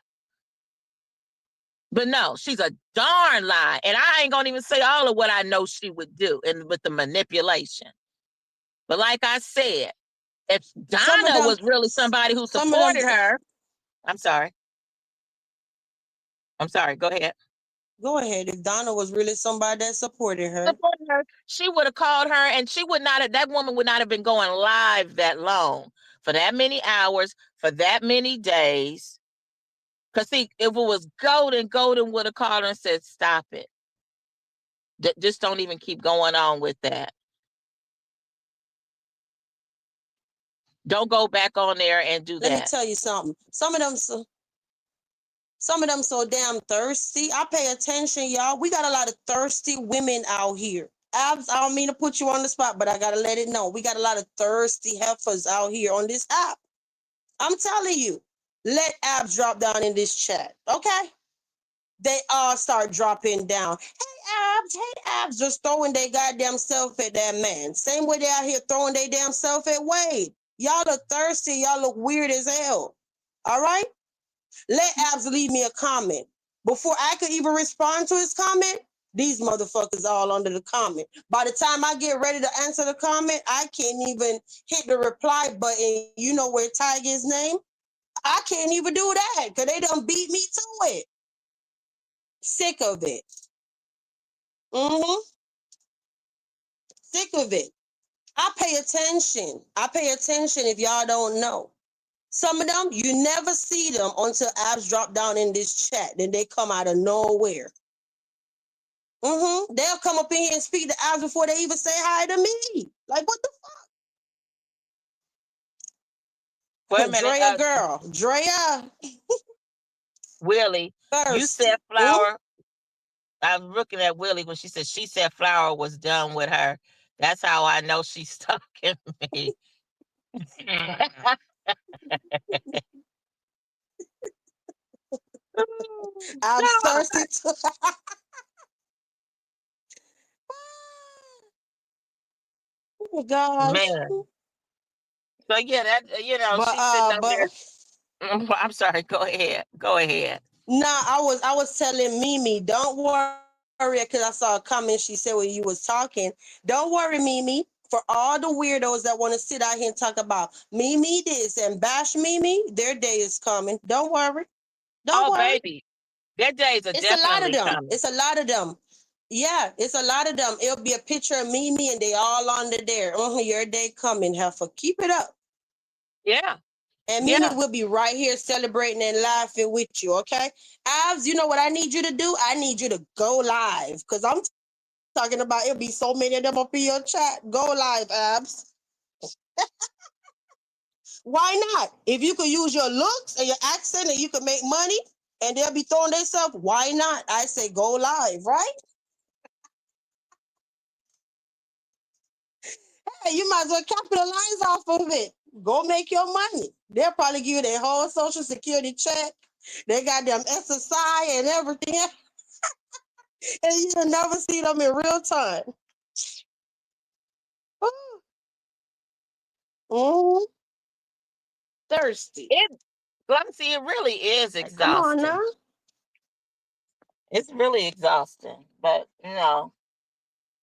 E: But no, she's a darn lie. And I ain't gonna even say all of what I know she would do and with the manipulation. But like I said, if Donna was really somebody who supported her, I'm sorry. Go ahead.
C: Go ahead. If Donna was really somebody that supported her,
E: she would have called her, and she would not have, that woman would not have been going live that long, for that many hours, for that many days. Because see, if it was Golden would have called her and said, stop it. Just don't even keep going on with that. Don't go back on there and do that.
C: Let me tell you something. Some of them so damn thirsty. I pay attention, y'all. We got a lot of thirsty women out here. Abs, I don't mean to put you on the spot, but I gotta let it know. We got a lot of thirsty heifers out here on this app. I'm telling you. Let Abs drop down in this chat, okay? They all start dropping down. Hey Abs, just throwing their goddamn self at that man. Same way they out here throwing their damn self at Wade. Y'all are thirsty. Y'all look weird as hell. All right? Let Abs leave me a comment. Before I could even respond to his comment, these motherfuckers all under the comment. By the time I get ready to answer the comment, I can't even hit the reply button. You know where Tiger's name? I can't even do that because they done beat me to it. Sick of it. Sick of it. I pay attention. If y'all don't know. Some of them, you never see them until Abs drop down in this chat. Then they come out of nowhere. They'll come up in here and speak to Abs before they even say hi to me. Like, what the fuck?
E: Wait a minute.
C: Drea, girl. Drea.
E: Willie, you said Flower. I was looking at Willie when she said Flower was done with her. That's how I know she's stalking me.
C: I'm thirsty too. Oh my gosh.
E: Man. So yeah, that, you know, she's sitting up there. I'm sorry. Go ahead.
C: Nah, I was telling Mimi, don't worry, because I saw a comment. She said when you was talking, don't worry, Mimi. For all the weirdos that want to sit out here and talk about me this and bash me, their day is coming. Don't worry. Don't
E: Oh,
C: worry.
E: baby, their days are
C: It's a lot of
E: definitely
C: them.
E: coming.
C: It's a lot of them. Yeah, it's a lot of them. It'll be a picture of Mimi and they all under there. Your day coming, heifer. Keep it up.
E: Yeah.
C: And Mimi
E: Yeah.
C: will be right here celebrating and laughing with you, okay? Abs, you know what I need you to do? I need you to go live because I'm talking about it'll be so many of them up in your chat. Go live, Abs. Why not? If you could use your looks and your accent and you could make money and they'll be throwing themselves, why not? I say go live, right? Hey, you might as well capitalize off of it. Go make your money. They'll probably give you their whole social security check. They got them SSI and everything. And you'll never see them in real time. Mm, thirsty.
E: Glossy, it really is
C: Like, come on now.
E: exhausting. It's really exhausting, but no.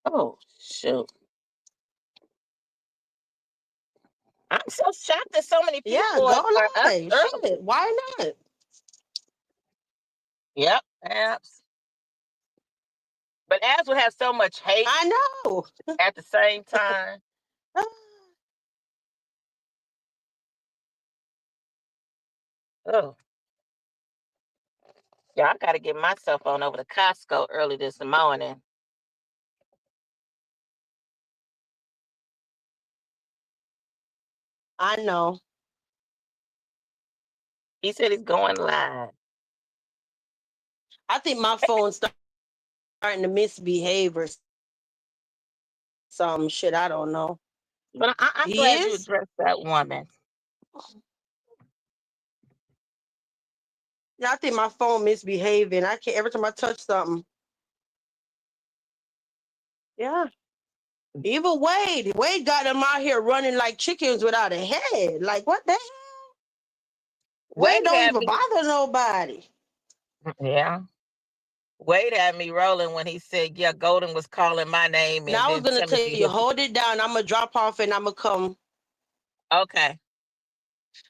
E: Oh, shoot. I'm so shocked that so many
C: Yeah,
E: people
C: go
E: are up
C: live.
E: early.
C: Shit. Why not?
E: Yep, apps. But Abs would have so much hate
C: I know.
E: at the same time. Oh, yeah, I got to get myself on over to Costco early this morning.
C: I know.
E: He said he's going live.
C: I think my phone's starting to misbehave or some shit. I don't know.
E: But I'm
C: He
E: glad you
C: is?
E: addressed that woman.
C: Yeah, I think my phone misbehaving. I can't every time I touch something. Yeah. Even Wade got them out here running like chickens without a head. Like what the hell? Wade
E: Wade
C: don't
E: had
C: even
E: me,
C: bother nobody.
E: yeah. Wade had me rolling when he said, yeah, Golden was calling my name and
C: Now I was
E: then
C: gonna tell
E: Timothy
C: you,
E: hit.
C: hold it down. I'm gonna drop off and I'm gonna come.
E: Okay.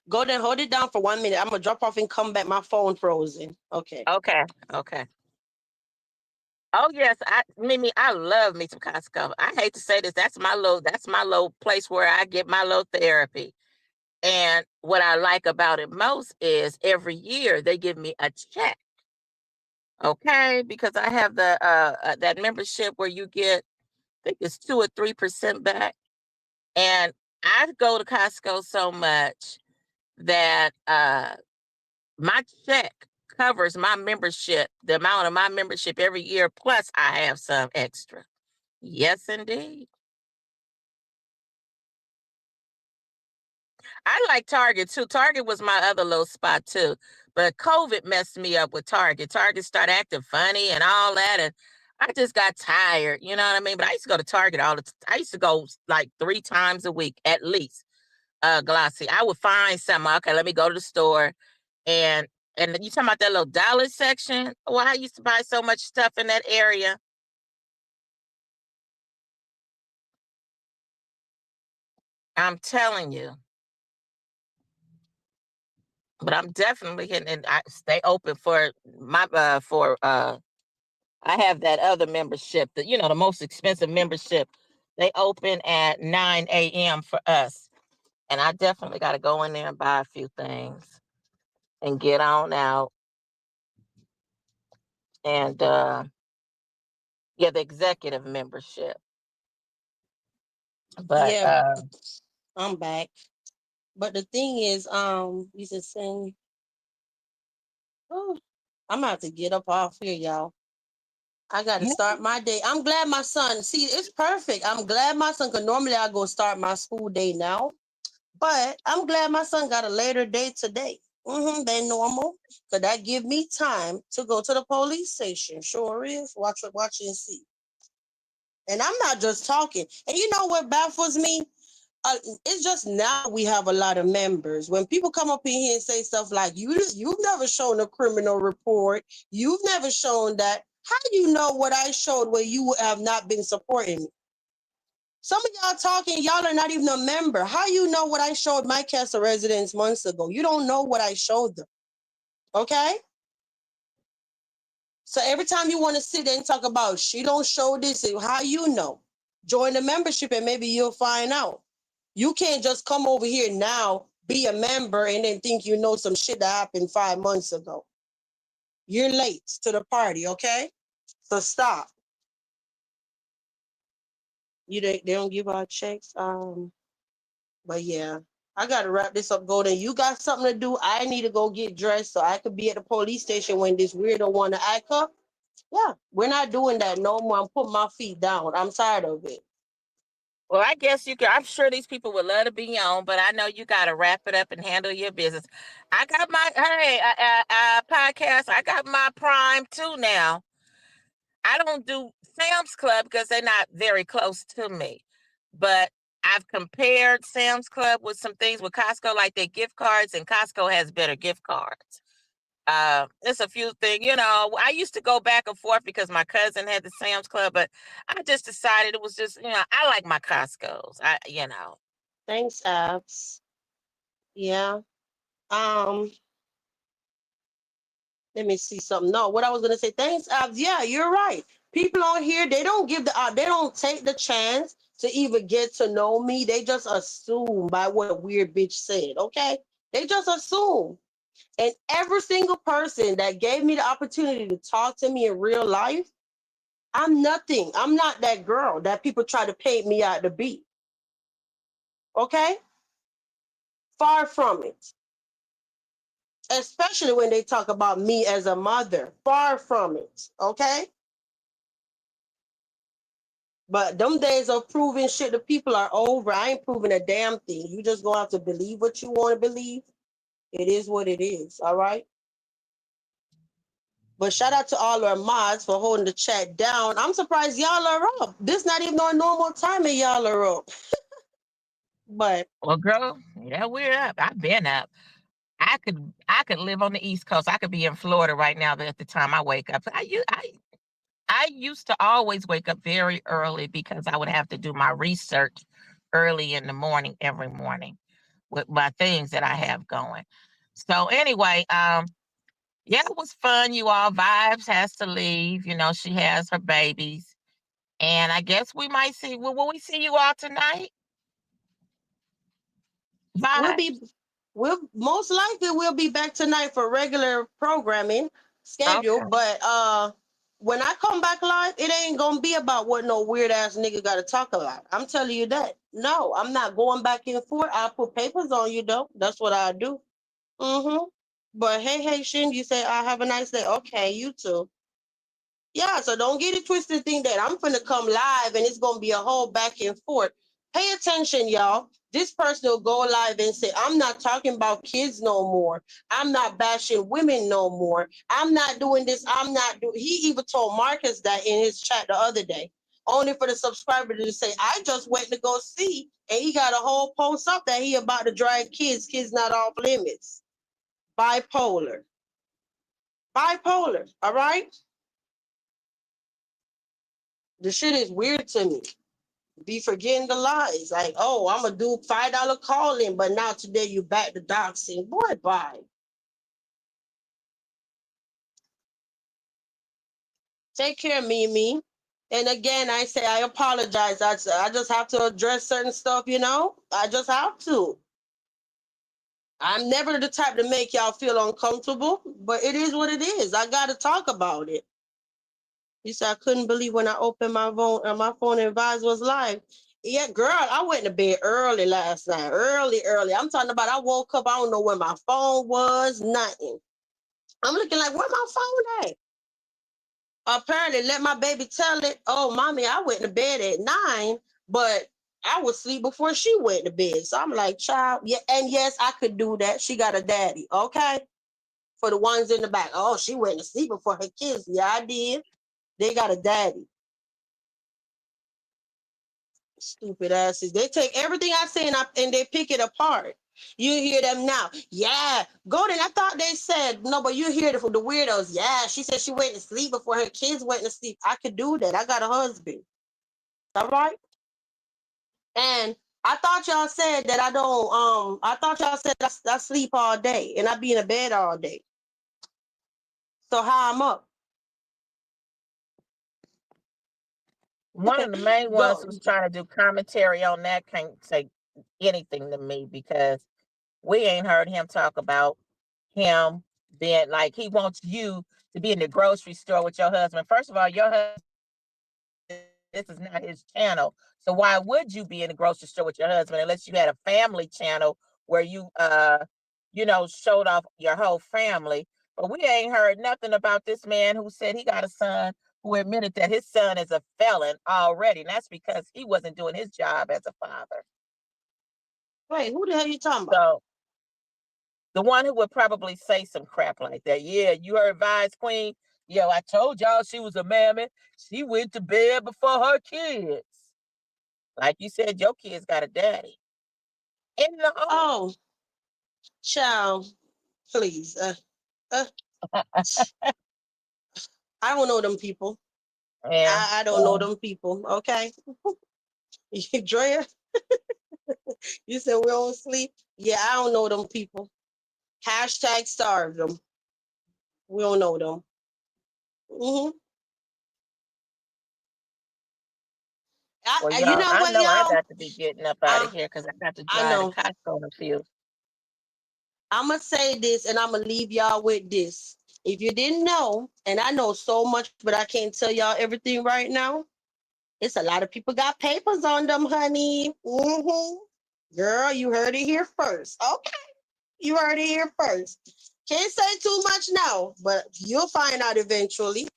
C: Go there, hold it down for 1 minute. I'm gonna drop off and come back. My phone frozen. Okay.
E: Okay. Okay. Oh yes, Mimi, I love me some Costco. I hate to say this, that's my little place where I get my little therapy. And what I like about it most is every year they give me a check. Okay, because I have the that membership where you get, I think it's 2 or 3% back. And I go to Costco so much that my check covers my membership, the amount of my membership every year, plus I have some extra. Yes, indeed. I like Target too. Target was my other little spot too. But COVID messed me up with Target. Target started acting funny and all that. And I just got tired. You know what I mean? But I used to go to Target all the time. I used to go like 3 times a week at least. Glossy. I would find something. Okay, let me go to the store. And you talking about that little dollar section? Well, I used to buy so much stuff in that area. I'm telling you. But I'm definitely hitting, and I stay open for my I have that other membership, that the most expensive membership. They open at 9 a.m. for us. And I definitely got to go in there and buy a few things and get on out. And yeah, the executive membership. But
C: Yeah, I'm back. But the thing is, you just saying, oh, I'm about to get up off here, y'all. I got to
E: yeah,
C: start my day. I'm glad my son, see, it's perfect. I'm glad my son, because normally I go start my school day now. But I'm glad my son got a later day today. Than normal. Because that give me time to go to the police station. Sure is. Watch and see. And I'm not just talking. And you know what baffles me? It's just now we have a lot of members. When people come up in here and say stuff like, you've never shown a criminal report, you've never shown that. How do you know what I showed where you have not been supporting me? Some of y'all talking, y'all are not even a member. How you know what I showed my Castle residents months ago? You don't know what I showed them. Okay? So every time you want to sit there and talk about she don't show this, how you know? Join the membership and maybe you'll find out. You can't just come over here now, be a member, and then think you know some shit that happened 5 months ago. You're late to the party, okay? So stop. They don't give out checks. But yeah, I gotta wrap this up, Golden. You got something to do. I need to go get dressed so I could be at the police station when this weirdo wanna act up. Yeah, we're not doing that no more. I'm putting my feet down. I'm tired of it.
E: Well, I guess you could. I'm sure these people would love to be on, but I know you got to wrap it up and handle your business. I got my podcast. I got my Prime too now. I don't do Sam's Club because they're not very close to me, but I've compared Sam's Club with some things with Costco, like their gift cards, and Costco has better gift cards. There's a few things, I used to go back and forth because my cousin had the Sam's Club, but I just decided it was just, I like my Costco's.
C: Thanks, Abs. Yeah. Let me see something. No, what I was gonna say. Thanks, Abs. Yeah, you're right. People on here, they don't they don't take the chance to even get to know me. They just assume by what a weird bitch said. Okay, they just assume. And every single person that gave me the opportunity to talk to me in real life, I'm nothing. I'm not that girl that people try to paint me out to be. Okay? Far from it. Especially when they talk about me as a mother. Far from it. Okay? But them days of proving shit to people are over. I ain't proving a damn thing. You just gonna have to believe what you want to believe. It is what it is. All right? But shout out to all our mods for holding the chat down. I'm surprised y'all are up. This not even on normal time and y'all are up. But
E: Well, girl, yeah, we're up. I've been up. I could live on the East Coast. I could be in Florida right now at the time I wake up. I used to always wake up very early because I would have to do my research early in the morning every morning with my things that I have going. So anyway, yeah, it was fun. You all, Vibes has to leave. She has her babies, and I guess we might see. Will we see you all tonight?
C: we'll
E: Vibes.
C: be we'll most likely we'll be back tonight for regular programming schedule.
E: Okay.
C: But when I come back live, it ain't gonna be about what no weird ass nigga gotta talk about. I'm telling you that. No, I'm not going back and forth. I'll put papers on you though. That's what I do. Mm-hmm. But hey, Shin, you say I have a nice day. Okay, you too. Yeah, so don't get it twisted. Think that I'm gonna come live and it's gonna be a whole back and forth. Pay attention, y'all. This person will go live and say, I'm not talking about kids no more. I'm not bashing women no more. I'm not doing this. I'm not doing. He even told Marcus that in his chat the other day, only for the subscriber to say, I just went to go see, and he got a whole post up that he about to drag kids not off limits. Bipolar. Bipolar, all right? The shit is weird to me. Be forgetting the lies. Like, oh, I'm gonna do $5 calling, but now today you back to doxing. Boy, bye. Take care, Mimi. And again, I say I apologize. I just have to address certain stuff, I just have to. I'm never the type to make y'all feel uncomfortable, but it is what it is. I gotta talk about it. You said I couldn't believe when I opened my phone and Vibes was live. Yeah, girl, I went to bed early last night. Early. I'm talking about I woke up, I don't know where my phone was, nothing. I'm looking like, where my phone at? Apparently, let my baby tell it, oh, mommy, I went to bed at 9, but I was asleep before she went to bed. So I'm like, child, yeah, and yes, I could do that. She got a daddy, okay? For the ones in the back, oh, she went to sleep before her kids. Yeah, I did. They got a daddy. Stupid asses. They take everything I say and they pick it apart. You hear them now. Yeah. Golden, I thought they said, no, but you hear the weirdos. Yeah, she said she went to sleep before her kids went to sleep. I could do that. I got a husband. All right? And I thought y'all said that I don't. I thought y'all said I sleep all day and I be in a bed all day. So how I'm up?
E: One of the main ones
C: Go.
E: who's trying to do commentary on that can't say anything to me because we ain't heard him talk about him being like he wants you to be in the grocery store with your husband. First of all, your husband, this is not his channel. So why would you be in the grocery store with your husband unless you had a family channel where you showed off your whole family? But we ain't heard nothing about this man who said he got a son who admitted that his son is a felon already. And that's because he wasn't doing his job as a father.
C: Wait, who the hell you talking about?
E: So the one who would probably say some crap like that. Yeah, you heard Vice Queen. Yo, I told y'all she was a mammy. She went to bed before her kids. Like you said, your kids got a daddy in the home.
C: Oh, child, please. I don't know them people.
E: Yeah.
C: I don't know them people. Okay, Drea, you said we don't sleep. Yeah, I don't know them people. Hashtag starve them. We don't know them. Hmm.
E: Well,
C: You
E: y'all,
C: know
E: I
C: what,
E: know I
C: y'all?
E: got to be getting up out of here because I got to
C: I
E: drive to
C: know.
E: Costco in a few.
C: I'm gonna say this, and I'm gonna leave y'all with this. If you didn't know, and I know so much, but I can't tell y'all everything right now. It's a lot of people got papers on them, honey. Girl, you heard it here first. Okay, you heard it here first. Can't say too much now, but you'll find out eventually.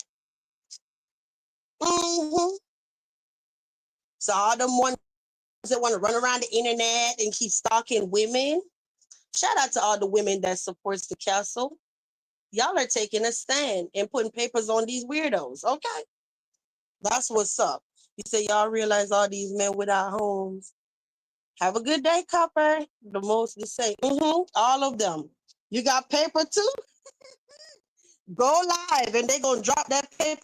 C: So all them ones that want to run around the internet and keep stalking women. Shout out to all the women that supports the castle. Y'all are taking a stand and putting papers on these weirdos. Okay, that's what's up. You say y'all realize all these men without homes. Have a good day, Copper. The most to say, all of them. You got paper too? Go live and they're gonna drop that paper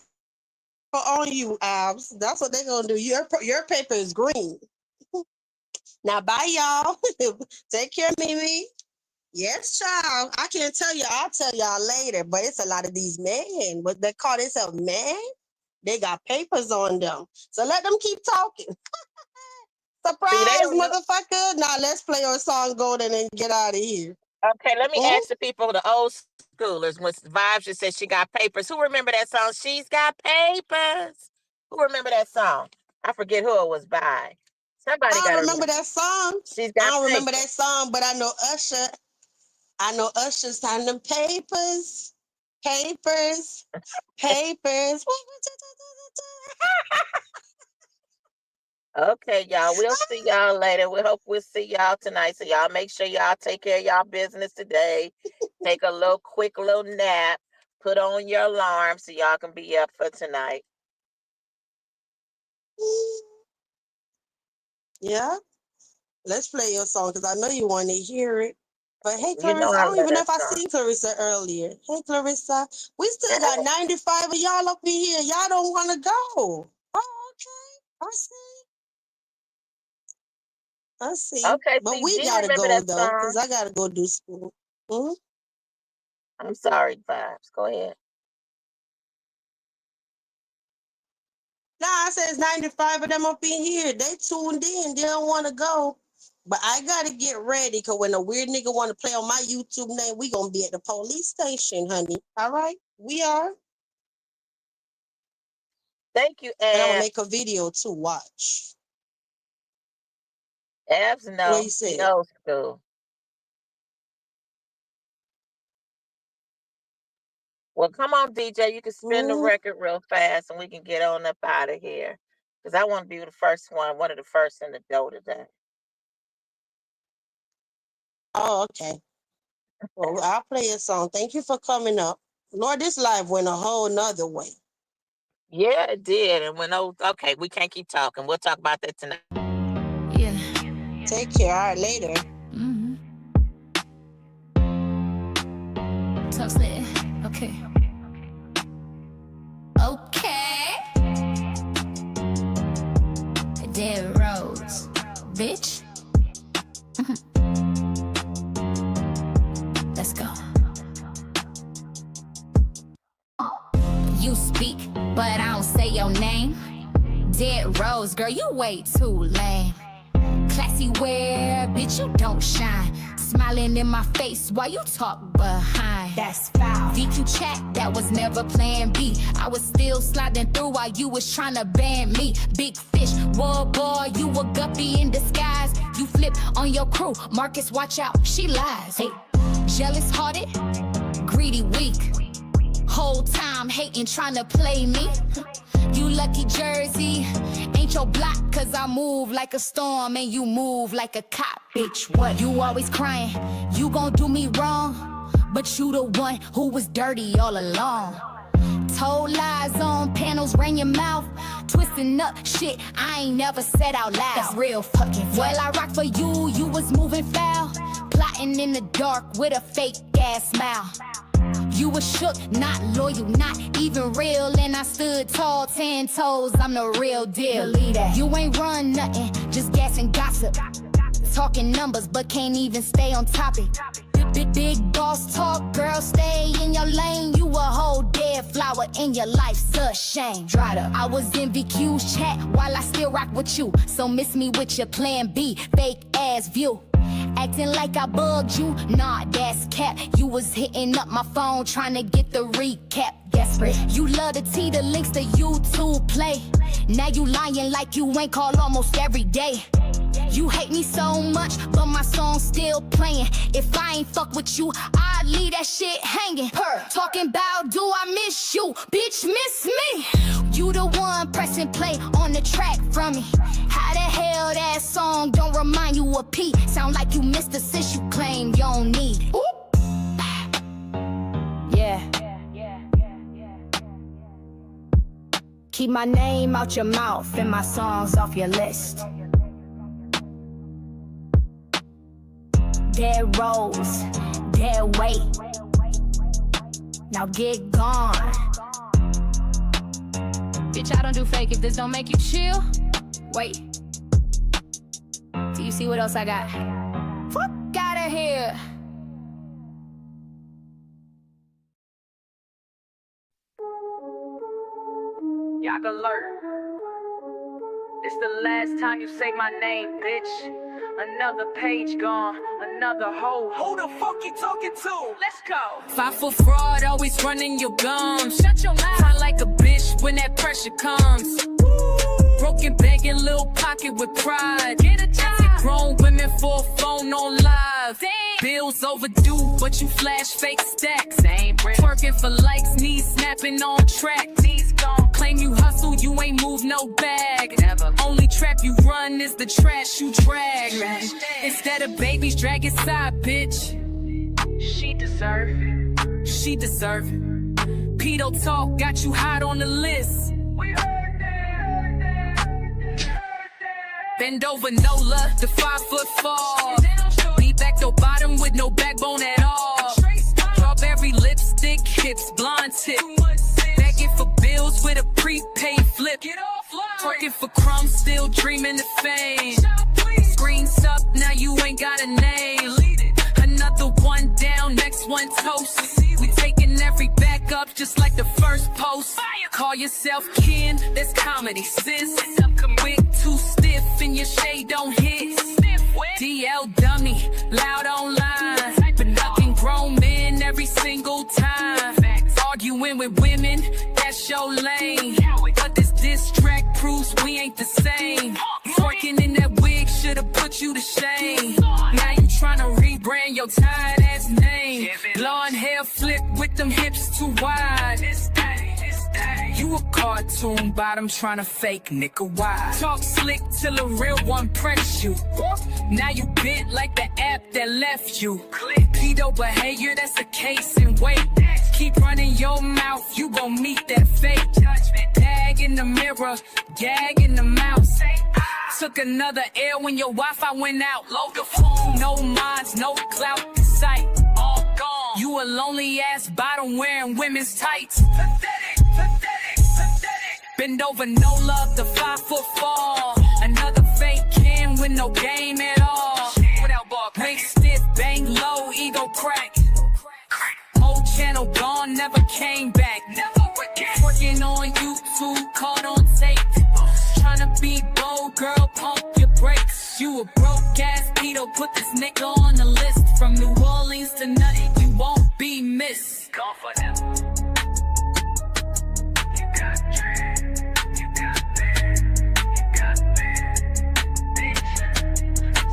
C: on you, Abs. That's what they're gonna do. Your paper is green. Now bye y'all. Take care, Mimi. Yes, child. I can't tell you, I'll tell y'all later, but it's a lot of these men. What they call themselves men, they got papers on them. So let them keep talking.
E: See, they
C: Surprise,
E: don't know.
C: motherfucker. Now let's play our song Golden and get out of here.
E: Okay, let me ask the people, the old schoolers, when Vibes just said she got papers. Who remember that song? She's got papers. Who remember that song? I forget who it was by. Somebody
C: I
E: got
C: don't
E: to
C: remember
E: remember.
C: that song.
E: She's
C: I
E: got
C: don't remember that
E: papers.
C: song, but I know Usher. I know Usher signed them papers. Papers. Papers.
E: Okay, y'all. We'll see y'all later. We hope we'll see y'all tonight. So y'all make sure y'all take care of y'all business today. Take a quick little nap. Put on your alarm so y'all can be up for tonight.
C: Yeah. Let's play your song because I know you want to hear it. But hey,
E: You know
C: Clarissa, I
E: I
C: don't
E: love
C: even know
E: that
C: if I
E: song.
C: seen Clarissa earlier. Hey, Clarissa, we still got 95 of y'all up in here. Y'all don't want to go. Oh, okay. I see.
E: Okay,
C: But
E: see,
C: we
E: G
C: got to
E: remember
C: go,
E: that
C: though, because
E: song.
C: I got to go do school. Hmm.
E: I'm sorry, Vibes. Go ahead.
C: Nah, I said it's 95 of them up in here. They tuned in. They don't want to go. But I got to get ready because when a weird nigga want to play on my YouTube name, we going to be at the police station, honey. All right? We are.
E: Thank you,
C: And I'm going to
E: Abs.
C: make a video to watch.
E: Abs,
C: What you
E: no. He
C: said?
E: old school. Well, come on, DJ. You can spin the record real fast and we can get on up out of here. Because I want to be the first one of the first in the dough today.
C: Oh, okay. Well, I'll play a song. Thank you for coming up. Lord, this live went a whole nother way.
E: Yeah, it did. And okay, we can't keep talking. We'll talk about that tonight.
A: Yeah.
C: Take care. All right, later.
A: Tough say. Okay. Okay. Dead Rose. bitch. Let's go. You speak, but I don't say your name. Dead Rose, girl, you way too lame. Classy wear, bitch, you don't shine. Smiling in my face while you talk behind. That's foul. DQ chat, that was never plan B. I was still sliding through while you was trying to ban me. Big fish, whoa boy, you a guppy in disguise. You flip on your crew, Marcus, watch out, she lies. Hey, jealous hearted, greedy weak. Whole time hating, trying to play me. You lucky Jersey, ain't your block, cause I move like a storm and you move like a cop, bitch. What? You always crying, you gon' do me wrong, but you the one who was dirty all along. Told lies on panels, ran your mouth, twisting up shit I ain't never said out loud. That's real fucking. Well, I rock for you, you was moving foul, plotting in the dark with a fake ass smile. You was shook, not loyal, not even real. And I stood tall, 10 toes, I'm the real deal. Believe that. You ain't run nothing, just gas and gossip. Talking numbers, but can't even stay on topic. Big boss talk, girl, stay in your lane. You a whole dead flower in your life's a shame. Dried up. I was in VQ's chat while I still rock with you. So miss me with your plan B, fake ass view. Acting like I bugged you, nah, that's cap. You was hitting up my phone trying to get the recap. Desperate. You love the T, the links to YouTube play. Now you lying like you ain't called almost every day. You hate me so much, but my song's still playing. If I ain't fuck with you, I'd leave that shit hanging. Talking about do I miss you? Bitch, miss me. You the one pressing play on the track from me. How the hell that song don't remind you of P? Sound like you missed the sis you claim you don't need it. Yeah. Keep my name out your mouth and my songs off your list. Dead rose, dead weight. Now get gone. Bitch, I don't do fake if this don't make you chill. Wait. Do you see what else I got? Fuck outta here.
B: Y'all alert. It's the last time you say my name, bitch. Another page gone, another hoe. Who the fuck you talking to? Let's go.
A: 5 foot fraud, always running your gums. Shut your mouth. Sound like a bitch when that pressure comes. Broken begging, little pocket with pride. Get a job. Grown women for a phone on live. Damn. Bills overdue, but you flash fake stacks. Twerking for likes, knees snapping on track. Knees gone. Claim you hustle, you ain't move no bag. Never. Only trap you run is the trash you drag. Instead of babies, drag it side, bitch.
B: She deserve it.
A: She deserve it. Pedo talk got you hot on the list.
B: We heard that.
A: Bend over, Nola, the 5 foot fall. Knee back to bottom with no backbone at all. Strawberry lipstick, hips, blonde tip. Begging for bills with a prepaid flip. Twerking for crumbs, still dreaming of fame. Screens up, now you ain't got a name. Another one down, next one toast. We taking every back up just like the first post. Call yourself kin, that's comedy, sis. Wig too stiff and your shade don't hit. DL dummy, loud online. Been ducking grown men every single time. Arguing with women, that's your lane. But this diss track proves we ain't the same. Twerking in that wig should've put you to shame. Now you tryna rebrand your tired ass name. Blonde hair flip with them hips too wide. You a cartoon bottom tryna fake nigga wide. Talk slick till a real one press you. Now you bent like the app that left you. Pedo behavior, that's a case in weight. Keep running your mouth, you gon' meet that fate. Tag in the mirror, gag in the mouth. Took another L when your Wi-Fi went out. Load the phone, no minds, no clout in sight. All gone. You a lonely ass bottom wearing women's tights. Pathetic. Bend over, no love, the 5 foot fall. Another fake can
B: with no game at all. Without ball, wink stiff, bang low, ego crack. Whole channel gone, never came back. Working on YouTube, caught on tape. Tryna be bold, girl, pump your brakes. You a broke ass Peter, put this nigga on the list. From New Orleans to nothing, you won't be missed. Confident. You got dread, you got bad, you got bad. Bitch,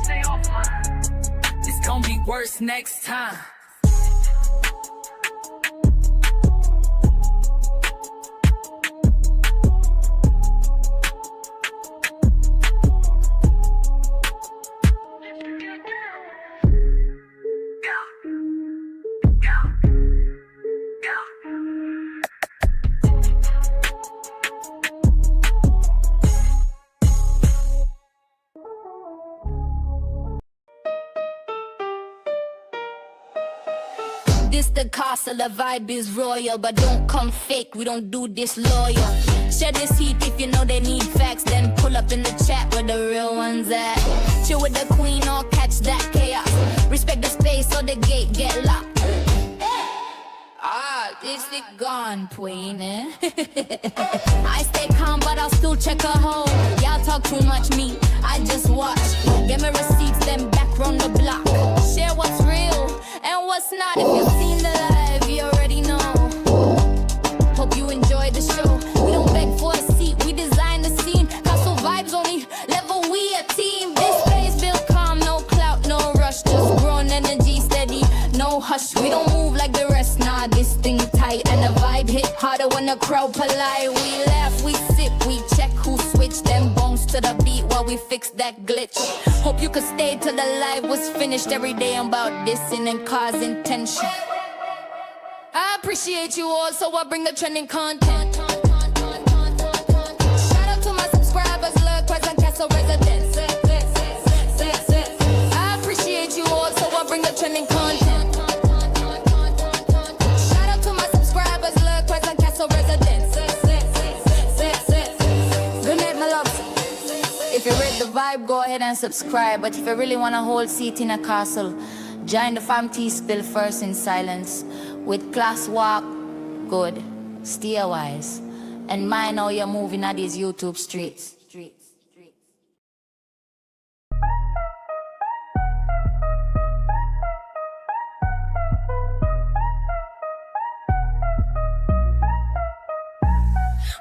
B: stay offline. It's gonna be worse next time.
A: This the castle, the vibe is royal, but don't come fake, we don't do this loyal. Share this heat if you know they need facts, then pull up in the chat where the real ones at. Chill with the queen or catch that chaos. Respect the space or the gate get locked. Ah, this it gone, queen, eh? I stay calm, but I'll still check a hole. Y'all talk too much, me, I just watch. Get me receipts, then back from the block. Share what's real and what's not. If you've seen the live, you already know. Hope you enjoyed the show. We don't beg for a seat, we design the scene. Castle vibes only, level we a team. This space built calm, no clout, no rush. Just growing energy steady, no hush. We don't move like the rest, nah, this thing tight. And the vibe hit harder when the crowd polite. We laugh, we sip, we check who switched them bones to the beat while we fix that glitch. Hope you could stay till the live was finished. Every day I'm about dissing and causing tension. I appreciate you all, so I bring the trending content. Shout out to my subscribers, look, present castle residents. I appreciate you all, so I bring the trending content. Shout out to my subscribers, look, present castle residents. Good night, my loves. If you read the vibe, go ahead and subscribe. But if you really want a whole seat in a castle, join the fam tea spill first in silence. With class walk, good, steer wise, and mind how you're moving at these YouTube streets.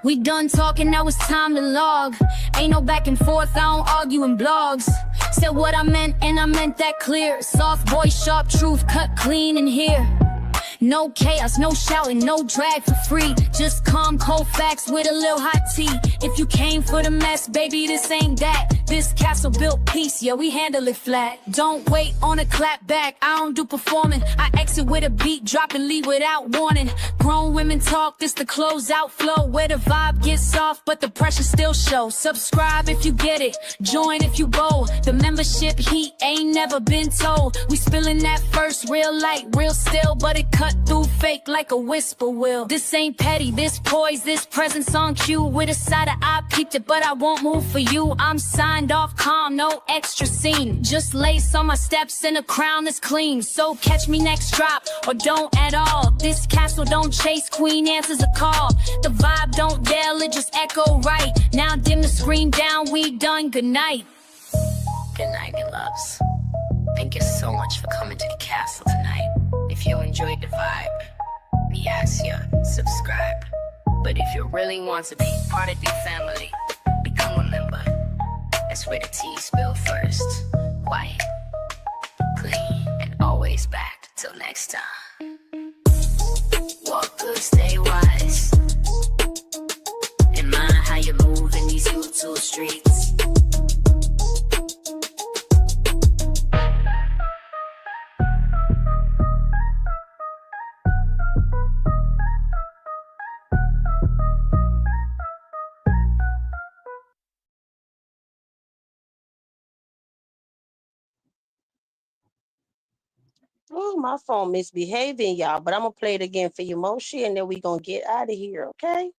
A: We done talking, now it's time to log. Ain't no back and forth, I don't argue in blogs. Said what I meant and I meant that clear. Soft voice, sharp truth, cut clean in here. No chaos, no shouting, no drag for free. Just calm, cold facts with a little hot tea. If you came for the mess, baby, this ain't that. This castle built peace, yeah, we handle it flat. Don't wait on a clap back, I don't do performing. I exit with a beat, drop and leave without warning. Grown women talk, this the closeout flow. Where the vibe gets soft, but the pressure still shows. Subscribe if you get it, join if you bold. The membership heat ain't never been told. We spilling that first, real light, real still, but it cut through fake like a whisper will. This ain't petty, this poise, this presence on cue. With a side of eye, peeped it, but I won't move for you. I'm signed off calm, no extra scene. Just lace on my steps and a crown that's clean. So catch me next drop, or don't at all. This castle don't chase, queen answers a call. The vibe don't yell, it just echo right. Now dim the screen down, we done, good night. Good night, good loves. Thank you so much for coming to the castle tonight. If you enjoyed the vibe, me ask you, subscribe. But if you really want to be part of the family, become a member. That's where the tea spill first. Quiet, clean, and always back. Till next time. Walk good, stay wise. And mind how you move in these YouTube streets.
C: Oh, my phone misbehaving, y'all. But I'm gonna play it again for you, Moshi, and then we gonna get out of here, okay?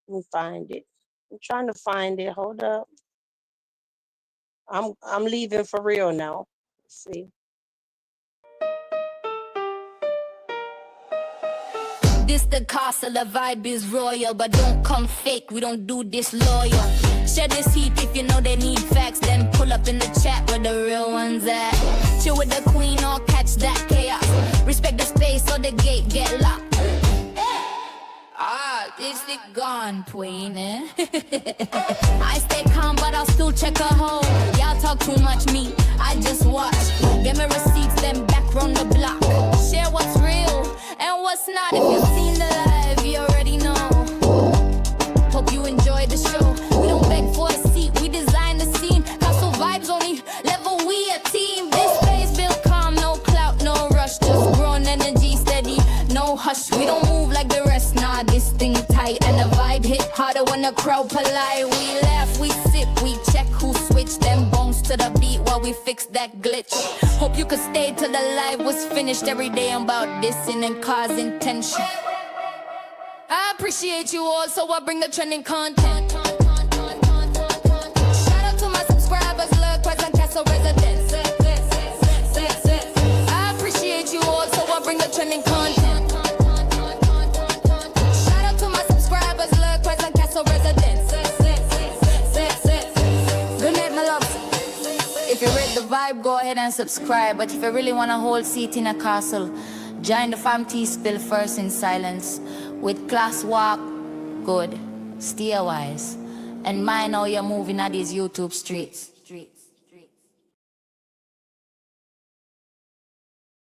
C: Let me find it. I'm trying to find it. Hold up. I'm leaving for real now. Let's see.
A: This the castle, the vibe is royal, but don't come fake, we don't do this loyal. Share this heat if you know they need facts, then pull up in the chat where the real ones at. Chill with the queen or catch that chaos. Respect the space or the gate get locked. This it gone, Queen, eh? I stay calm, but I'll still check a hole. Y'all talk too much, me, I just watch. Get me receipts, then back round the block. Share what's real and what's not. If you've seen the live, you already know. Hope you enjoy the show. We don't beg for a seat, we design the scene. Castle vibes only level, we a team. This space built calm, no clout, no rush. Just grown energy steady, no hush. We don't move like the rest, nah, this thing tight. And the vibe hit harder when the crowd polite. We laugh, we sip, we check who switched them bones to the beat while we fix that glitch. Hope you could stay till the live was finished. Every day I'm about dissing and causing tension. I appreciate you all, so I bring the trending content. Shout out to my subscribers, look, present castle residents. I appreciate you all, so I bring the trending content. Shout out to my subscribers, look, present castle residents. Good night, my loves. If you read the vibe, go ahead and subscribe. But if you really want a whole seat in a castle, join the fam tea spill first in silence. With class walk, good, stay wise, and mind how you're moving at these YouTube streets.